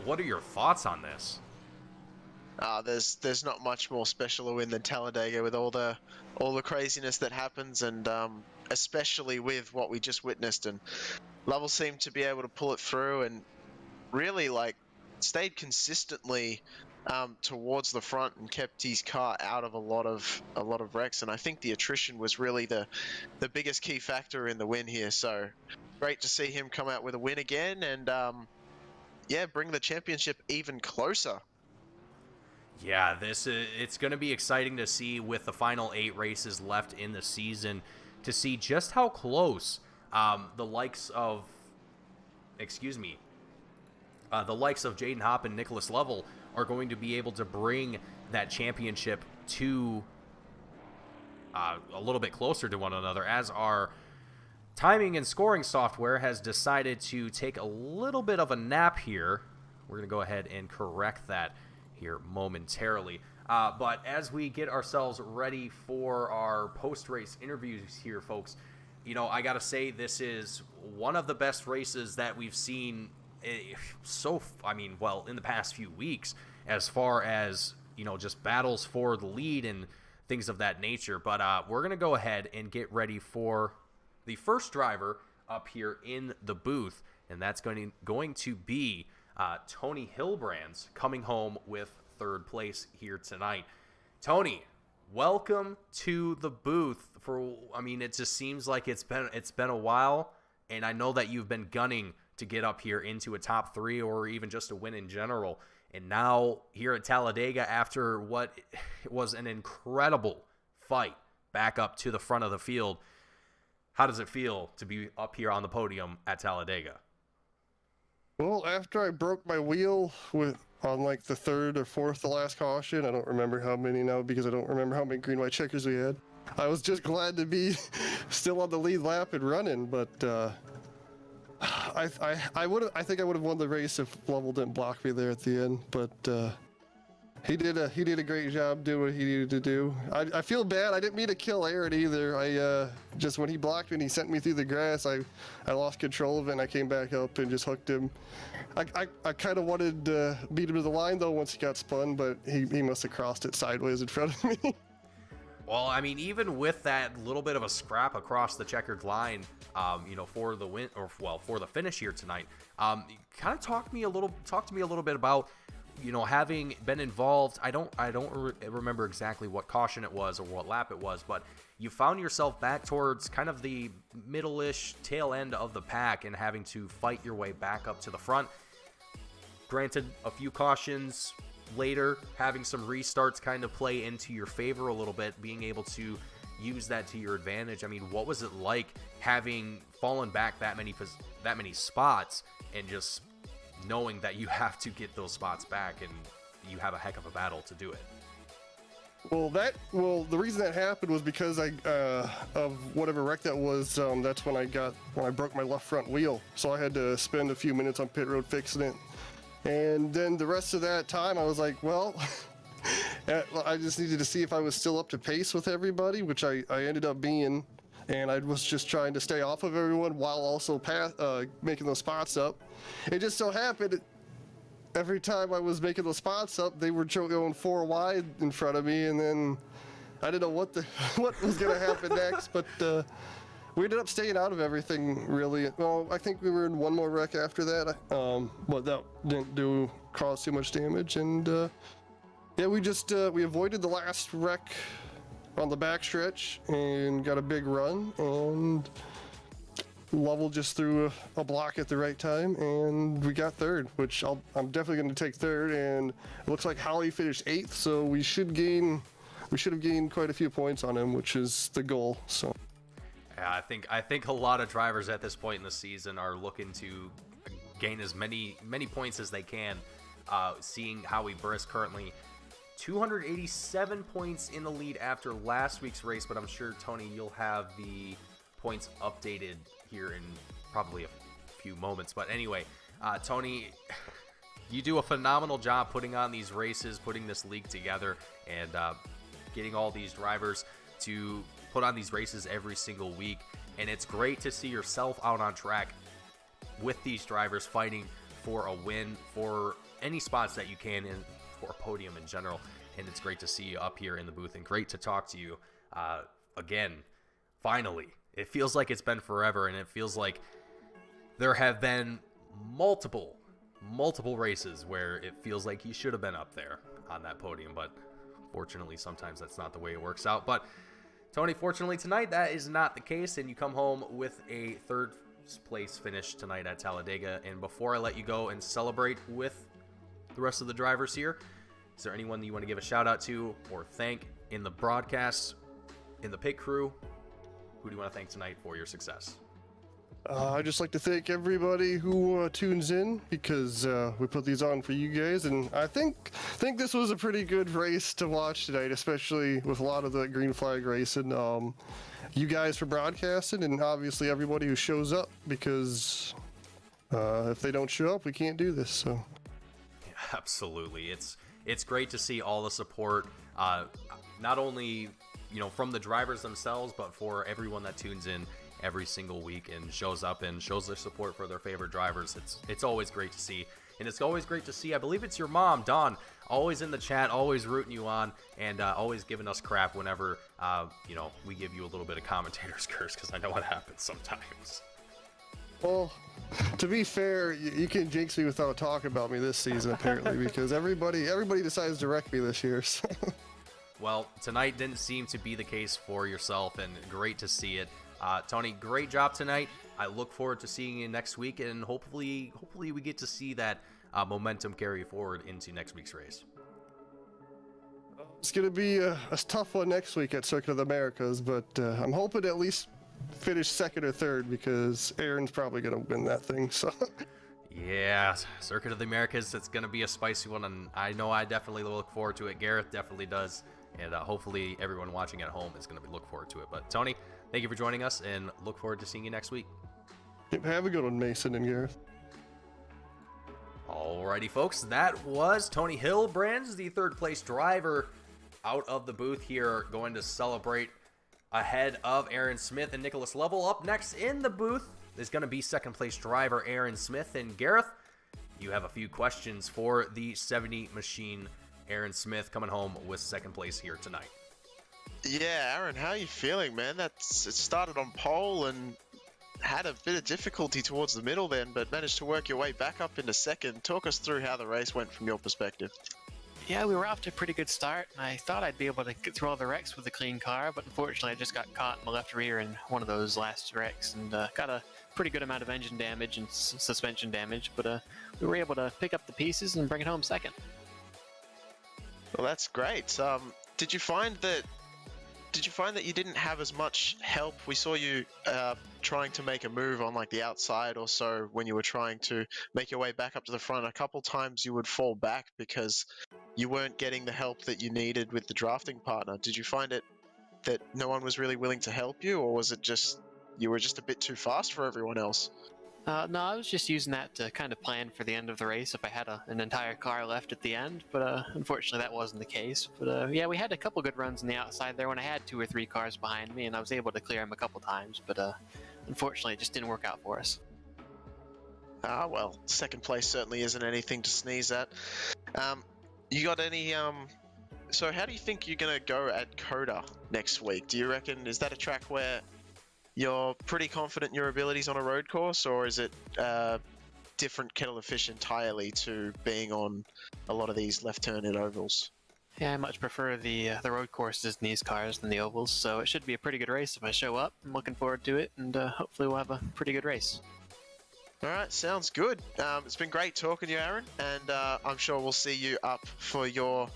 what are your thoughts on this? There's not much more special a win than Talladega with all the craziness that happens, and especially with what we just witnessed. And Lovell seemed to be able to pull it through and really stayed consistently towards the front and kept his car out of a lot of wrecks. And I think the attrition was really the biggest key factor in the win here. So great to see him come out with a win again, and yeah, bring the championship even closer. Yeah, it's going to be exciting to see with the final 8 races left in the season to see just how close the likes of Jaden Hopp and Nicholas Lovell are going to be able to bring that championship to a little bit closer to one another, as our timing and scoring software has decided to take a little bit of a nap here. We're going to go ahead and correct that here momentarily. But as we get ourselves ready for our post-race interviews here, folks, you know, I got to say this is one of the best races that we've seen in the past few weeks, as far as, you know, just battles for the lead and things of that nature. But we're going to go ahead and get ready for the first driver up here in the booth, and that's going to be Tony Hilbrands, coming home with 3rd place here tonight. Tony, welcome to the booth. It just seems like it's been a while, and I know that you've been gunning to get up here into a top 3 or even just a win in general. And now here at Talladega, after what was an incredible fight back up to the front of the field, how does it feel to be up here on the podium at Talladega? Well, after I broke my wheel on like the 3rd or 4th, the last caution, I don't remember how many now because I don't remember how many green-white checkers we had. I was just glad to be still on the lead lap and running, but I think I would have won the race if Lovell didn't block me there at the end. But he did a great job doing what he needed to do. I feel bad. I didn't mean to kill Aaron either. I just when he blocked me and he sent me through the grass, I lost control of it and I came back up and just hooked him. I kind of wanted to beat him to the line though once he got spun, but he must have crossed it sideways in front of me. Well, I mean, even with that little bit of a scrap across the checkered line, for the win for the finish here tonight, kind of talk to me a little bit about, you know, having been involved. I don't remember exactly what caution it was or what lap it was, but you found yourself back towards kind of the middle-ish tail end of the pack and having to fight your way back up to the front. Granted, a few cautions later, having some restarts kind of play into your favor a little bit, being able to use that to your advantage. I mean, what was it like having fallen back that many spots and just knowing that you have to get those spots back and you have a heck of a battle to do it? Well, the reason that happened was because of whatever wreck that was. That's when I broke my left front wheel, so I had to spend a few minutes on pit road fixing it. And then the rest of that time, I was like, well, I just needed to see if I was still up to pace with everybody, which I ended up being. And I was just trying to stay off of everyone while also making those spots up. It just so happened, every time I was making those spots up, they were going 4 wide in front of me, and then I didn't know what was going to happen next, but we ended up staying out of everything, really. Well, I think we were in one more wreck after that, but that didn't cause too much damage, and yeah, we avoided the last wreck on the backstretch and got a big run, and Lovell just threw a block at the right time, and we got 3rd, which I'm definitely going to take 3rd, and it looks like Holly finished 8th, so we should have gained quite a few points on him, which is the goal. So yeah, I think a lot of drivers at this point in the season are looking to gain as many points as they can, seeing Howie Briss currently 287 points in the lead after last week's race, but I'm sure, Tony, you'll have the points updated here in probably a few moments. But anyway, Tony, you do a phenomenal job putting on these races, putting this league together, and getting all these drivers to put on these races every single week, and it's great to see yourself out on track with these drivers fighting for a win, for any spots that you can, and for a podium in general. And it's great to see you up here in the booth, and great to talk to you again. Finally, it feels like it's been forever, and it feels like there have been multiple races where it feels like he should have been up there on that podium, but fortunately sometimes that's not the way it works out. But Tony, fortunately tonight that is not the case, and you come home with a third place finish tonight at Talladega. And before I let you go and celebrate with the rest of the drivers here, is there anyone that you want to give a shout out to or thank in the broadcast, in the pit crew? Who do you want to thank tonight for your success? I'd just like to thank everybody who tunes in, because we put these on for you guys, and I think this was a pretty good race to watch tonight, especially with a lot of the green flag racing. You guys for broadcasting, and obviously everybody who shows up, because if they don't show up, we can't do this. So yeah, absolutely, it's great to see all the support, not only from the drivers themselves, but for everyone that tunes in every single week and shows up and shows their support for their favorite drivers. It's always great to see. And it's always great to see, I believe it's your mom, Dawn, always in the chat, always rooting you on, and always giving us crap whenever, we give you a little bit of commentator's curse, because I know what happens sometimes. Well, to be fair, you can jinx me without talking about me this season, apparently, because everybody decides to wreck me this year. So. Well, tonight didn't seem to be the case for yourself, and great to see it. Tony, great job tonight. I look forward to seeing you next week, and hopefully we get to see that momentum carry forward into next week's race. It's going to be a tough one next week at Circuit of the Americas, but I'm hoping to at least finish second or third, because Aaron's probably going to win that thing. So. Yeah, Circuit of the Americas, it's going to be a spicy one, and I know I definitely look forward to it. Gareth definitely does, and hopefully everyone watching at home is going to look forward to it. But Tony, thank you for joining us, and look forward to seeing you next week. Yep, have a good one, Mason and Gareth. Alrighty, folks, that was Tony Hillbrands, the third place driver, out of the booth here, going to celebrate ahead of Aaron Smith and Nicholas Lovell. Up next in the booth is going to be second place driver Aaron Smith. And Gareth, you have a few questions for the 70 machine Aaron Smith, coming home with second place here tonight. Yeah, Aaron, how are you feeling, man? It started on pole and had a bit of difficulty towards the middle then, but managed to work your way back up into second. Talk us through how the race went from your perspective. Yeah, we were off to a pretty good start, and I thought I'd be able to get through all the wrecks with a clean car, but unfortunately I just got caught in the left rear in one of those last wrecks, and got a pretty good amount of engine damage and suspension damage, but we were able to pick up the pieces and bring it home second. Well, that's great. Did you find that you didn't have as much help? We saw you trying to make a move on like the outside or so when you were trying to make your way back up to the front. A couple times you would fall back because you weren't getting the help that you needed with the drafting partner. Did you find it that no one was really willing to help you, or was it just you were just a bit too fast for everyone else? No, I was just using that to kind of plan for the end of the race if I had an entire car left at the end, but unfortunately that wasn't the case. But yeah, we had a couple good runs on the outside there when I had 2 or 3 cars behind me, and I was able to clear them a couple times, but unfortunately it just didn't work out for us. Well, second place certainly isn't anything to sneeze at. You got any, so how do you think you're going to go at Coda next week? Do you reckon, is that a track where you're pretty confident in your abilities on a road course, or is it different kettle of fish entirely to being on a lot of these left turn in ovals? Yeah, I much prefer the road courses in these cars than the ovals, so it should be a pretty good race if I show up. I'm looking forward to it, and hopefully we'll have a pretty good race. Alright, sounds good. It's been great talking to you, Aaron, and I'm sure we'll see you up for your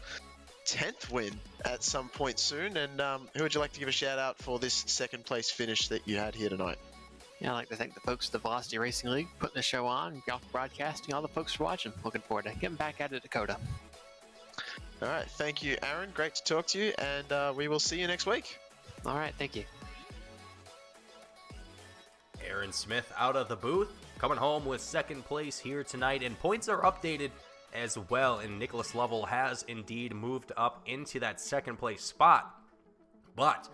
10th win at some point soon. And who would you like to give a shout out for this second place finish that you had here tonight? Yeah, I'd like to thank the folks at the Velocity Racing League putting the show on, Golf Broadcasting, all the folks for watching. Looking forward to getting back at it, Dakota. Alright, thank you, Aaron. Great to talk to you, and we will see you next week. Alright, thank you. Aaron Smith out of the booth, coming home with second place here tonight, and points are updated as well, and Nicholas Lovell has indeed moved up into that second place spot. But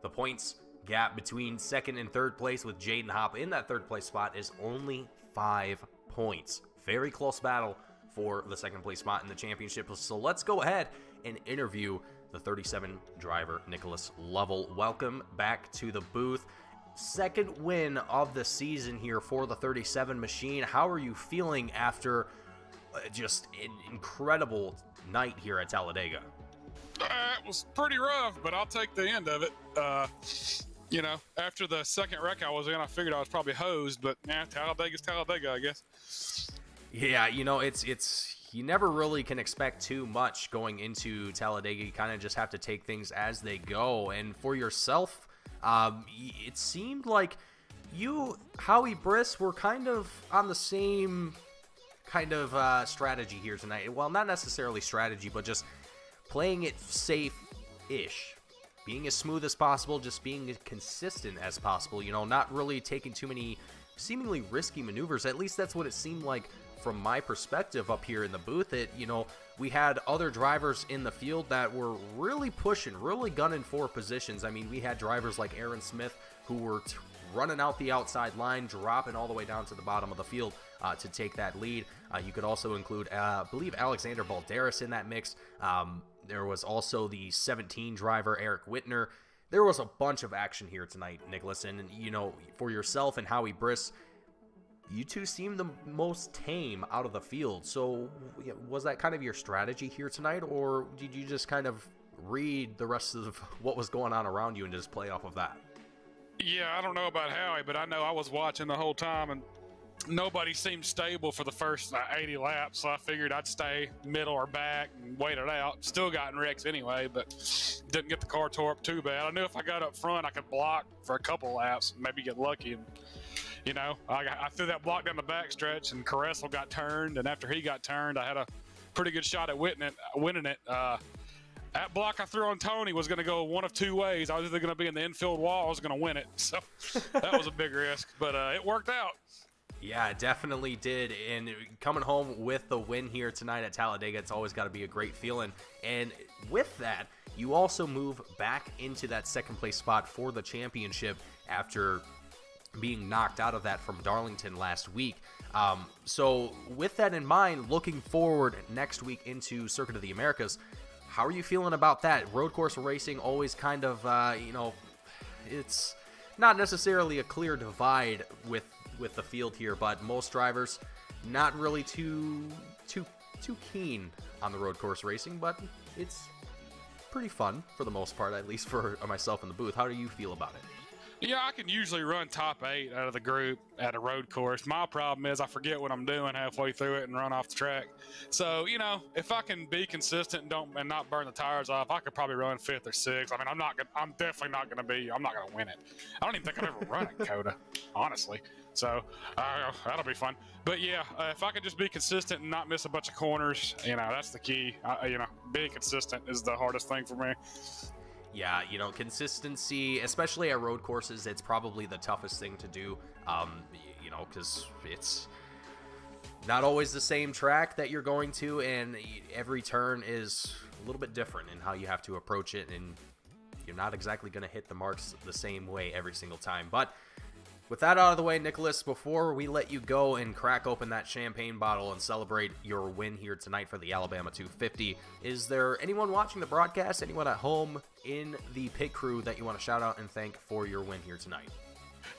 The points gap between second and third place with Jaden Hopp in that third place spot is only 5 points. Very close battle for the second place spot in the championship. So let's go ahead and interview the 37 driver, Nicholas Lovell. Welcome back to the booth. Second win of the season here for the 37 machine. How are you feeling after just an incredible night here at Talladega? It was pretty rough, but I'll take the end of it. You know, after the second wreck I was in, I figured I was probably hosed, but yeah, Talladega's Talladega, I guess. Yeah, you know, it's you never really can expect too much going into Talladega. You kind of just have to take things as they go. And for yourself, it seemed like you, Howie Briss, were kind of on the same kind of strategy here tonight. Well, not necessarily strategy, but just playing it safe-ish. Being as smooth as possible, just being as consistent as possible, you know, not really taking too many seemingly risky maneuvers. At least that's what it seemed like from my perspective up here in the booth. You know, we had other drivers in the field that were really pushing, really gunning for positions. I mean, we had drivers like Aaron Smith who were running out the outside line, dropping all the way down to the bottom of the field to take that lead. You could also include, I believe, Alexander Balderas in that mix. There was also the 17 driver, Eric Whitner. There was a bunch of action here tonight, Nicholas. And, you know, for yourself and Howie Briss, you two seem the most tame out of the field. So was that kind of your strategy here tonight, or did you just kind of read the rest of what was going on around you and just play off of that? Yeah, I don't know about Howie, but I know I was watching the whole time, and nobody seemed stable for the first 80 laps, so I figured I'd stay middle or back and wait it out. Still got in wrecks anyway, but didn't get the car tore up too bad. I knew if I got up front, I could block for a couple laps and maybe get lucky. And, you know, I threw that block down the backstretch, and Caressel got turned, and after he got turned, I had a pretty good shot at winning it. That block I threw on Tony was going to go one of two ways. I was either going to be in the infield wall or I was going to win it. So that was a big risk, but it worked out. Yeah, it definitely did. And coming home with the win here tonight at Talladega, it's always got to be a great feeling. And with that, you also move back into that second place spot for the championship after being knocked out of that from Darlington last week. So with that in mind, looking forward next week into Circuit of the Americas, how are you feeling about that? Road course racing always kind of, you know, it's not necessarily a clear divide with the field here, but most drivers not really too keen on the road course racing, but it's pretty fun for the most part, at least for myself in the booth. How do you feel about it? Yeah, I can usually run top 8 out of the group at a road course. My problem is I forget what I'm doing halfway through it and run off the track. So, you know, if I can be consistent and not burn the tires off, I could probably run 5th or 6th. I mean, I'm definitely not going to win it. I don't even think I've ever run at COTA, honestly. So, that'll be fun. But yeah, if I could just be consistent and not miss a bunch of corners, you know, that's the key. You know, being consistent is the hardest thing for me. Yeah, you know, consistency, especially at road courses, it's probably the toughest thing to do, you know, because it's not always the same track that you're going to, and every turn is a little bit different in how you have to approach it, and you're not exactly going to hit the marks the same way every single time. But with that out of the way, Nicholas, before we let you go and crack open that champagne bottle and celebrate your win here tonight for the Alabama 250, is there anyone watching the broadcast, anyone at home in the pit crew that you want to shout out and thank for your win here tonight?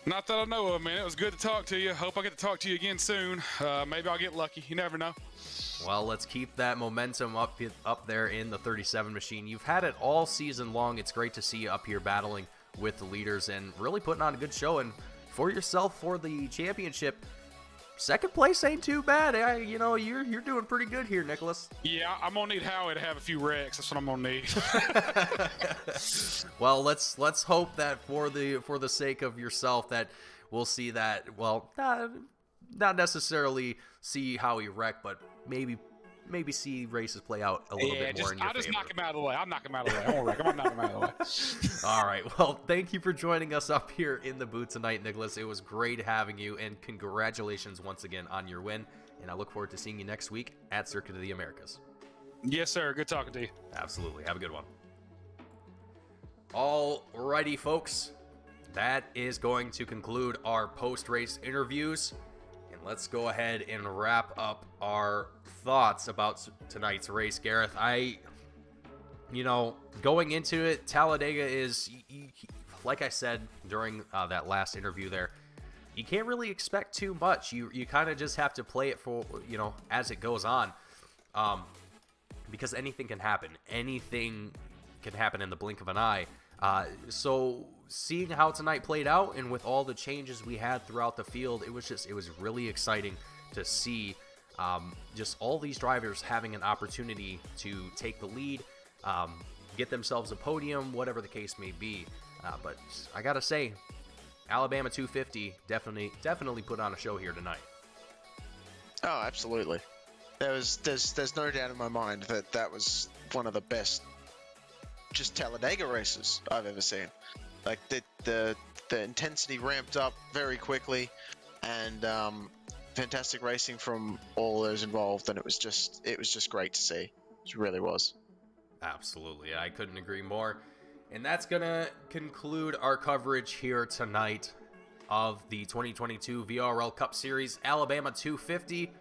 Not that I know of, man. It was good to talk to you. Hope I get to talk to you again soon. Maybe I'll get lucky. You never know. Well, let's keep that momentum up there in the 37 machine. You've had it all season long. It's great to see you up here battling with the leaders and really putting on a good show. And for yourself for the championship, second place ain't too bad. You know, you're doing pretty good here, Nicholas. Yeah, I'm gonna need Howie to have a few wrecks. That's what I'm gonna need. Well, let's hope that for the sake of yourself that we'll see that. Well, not necessarily see Howie wreck, but maybe see races play out a little bit more in your favor. I'll just knock him out of the way. I'm knocking him out of the way. I won't wreck him. I'm knocking him out of the way. All right. Well, thank you for joining us up here in the booth tonight, Nicholas. It was great having you, and congratulations once again on your win. And I look forward to seeing you next week at Circuit of the Americas. Yes, sir. Good talking to you. Absolutely. Have a good one. Alrighty, folks. That is going to conclude our post-race interviews. And let's go ahead and wrap up our thoughts about tonight's race, Gareth. Going into it, Talladega is, like I said during that last interview there, you can't really expect too much. You kind of just have to play it for, as it goes on. Because anything can happen. Anything can happen in the blink of an eye. So seeing how tonight played out and with all the changes we had throughout the field, it was really exciting to see just all these drivers having an opportunity to take the lead, get themselves a podium, whatever the case may be. But I gotta say, Alabama 250 definitely put on a show here tonight. Oh, absolutely. There's no doubt in my mind that was one of the best just Talladega races I've ever seen. Like the intensity ramped up very quickly, and fantastic racing from all those involved, and it was just great to see. It really was. Absolutely, I couldn't agree more. And that's gonna conclude our coverage here tonight of the 2022 VRL Cup Series Alabama 250.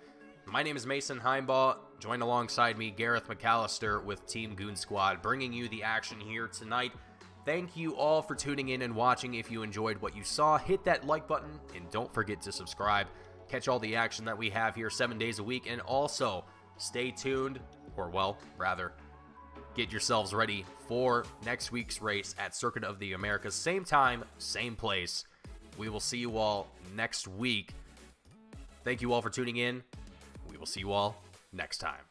My name is Mason Heimbaugh. Join alongside me, Gareth McAllister with Team Goon Squad, bringing you the action here tonight. Thank you all for tuning in and watching. If you enjoyed what you saw, hit that like button and don't forget to subscribe. Catch all the action that we have here 7 days a week, and also stay tuned, or well, rather, get yourselves ready for next week's race at Circuit of the Americas. Same time, same place. We will see you all next week. Thank you all for tuning in. We will see you all next time.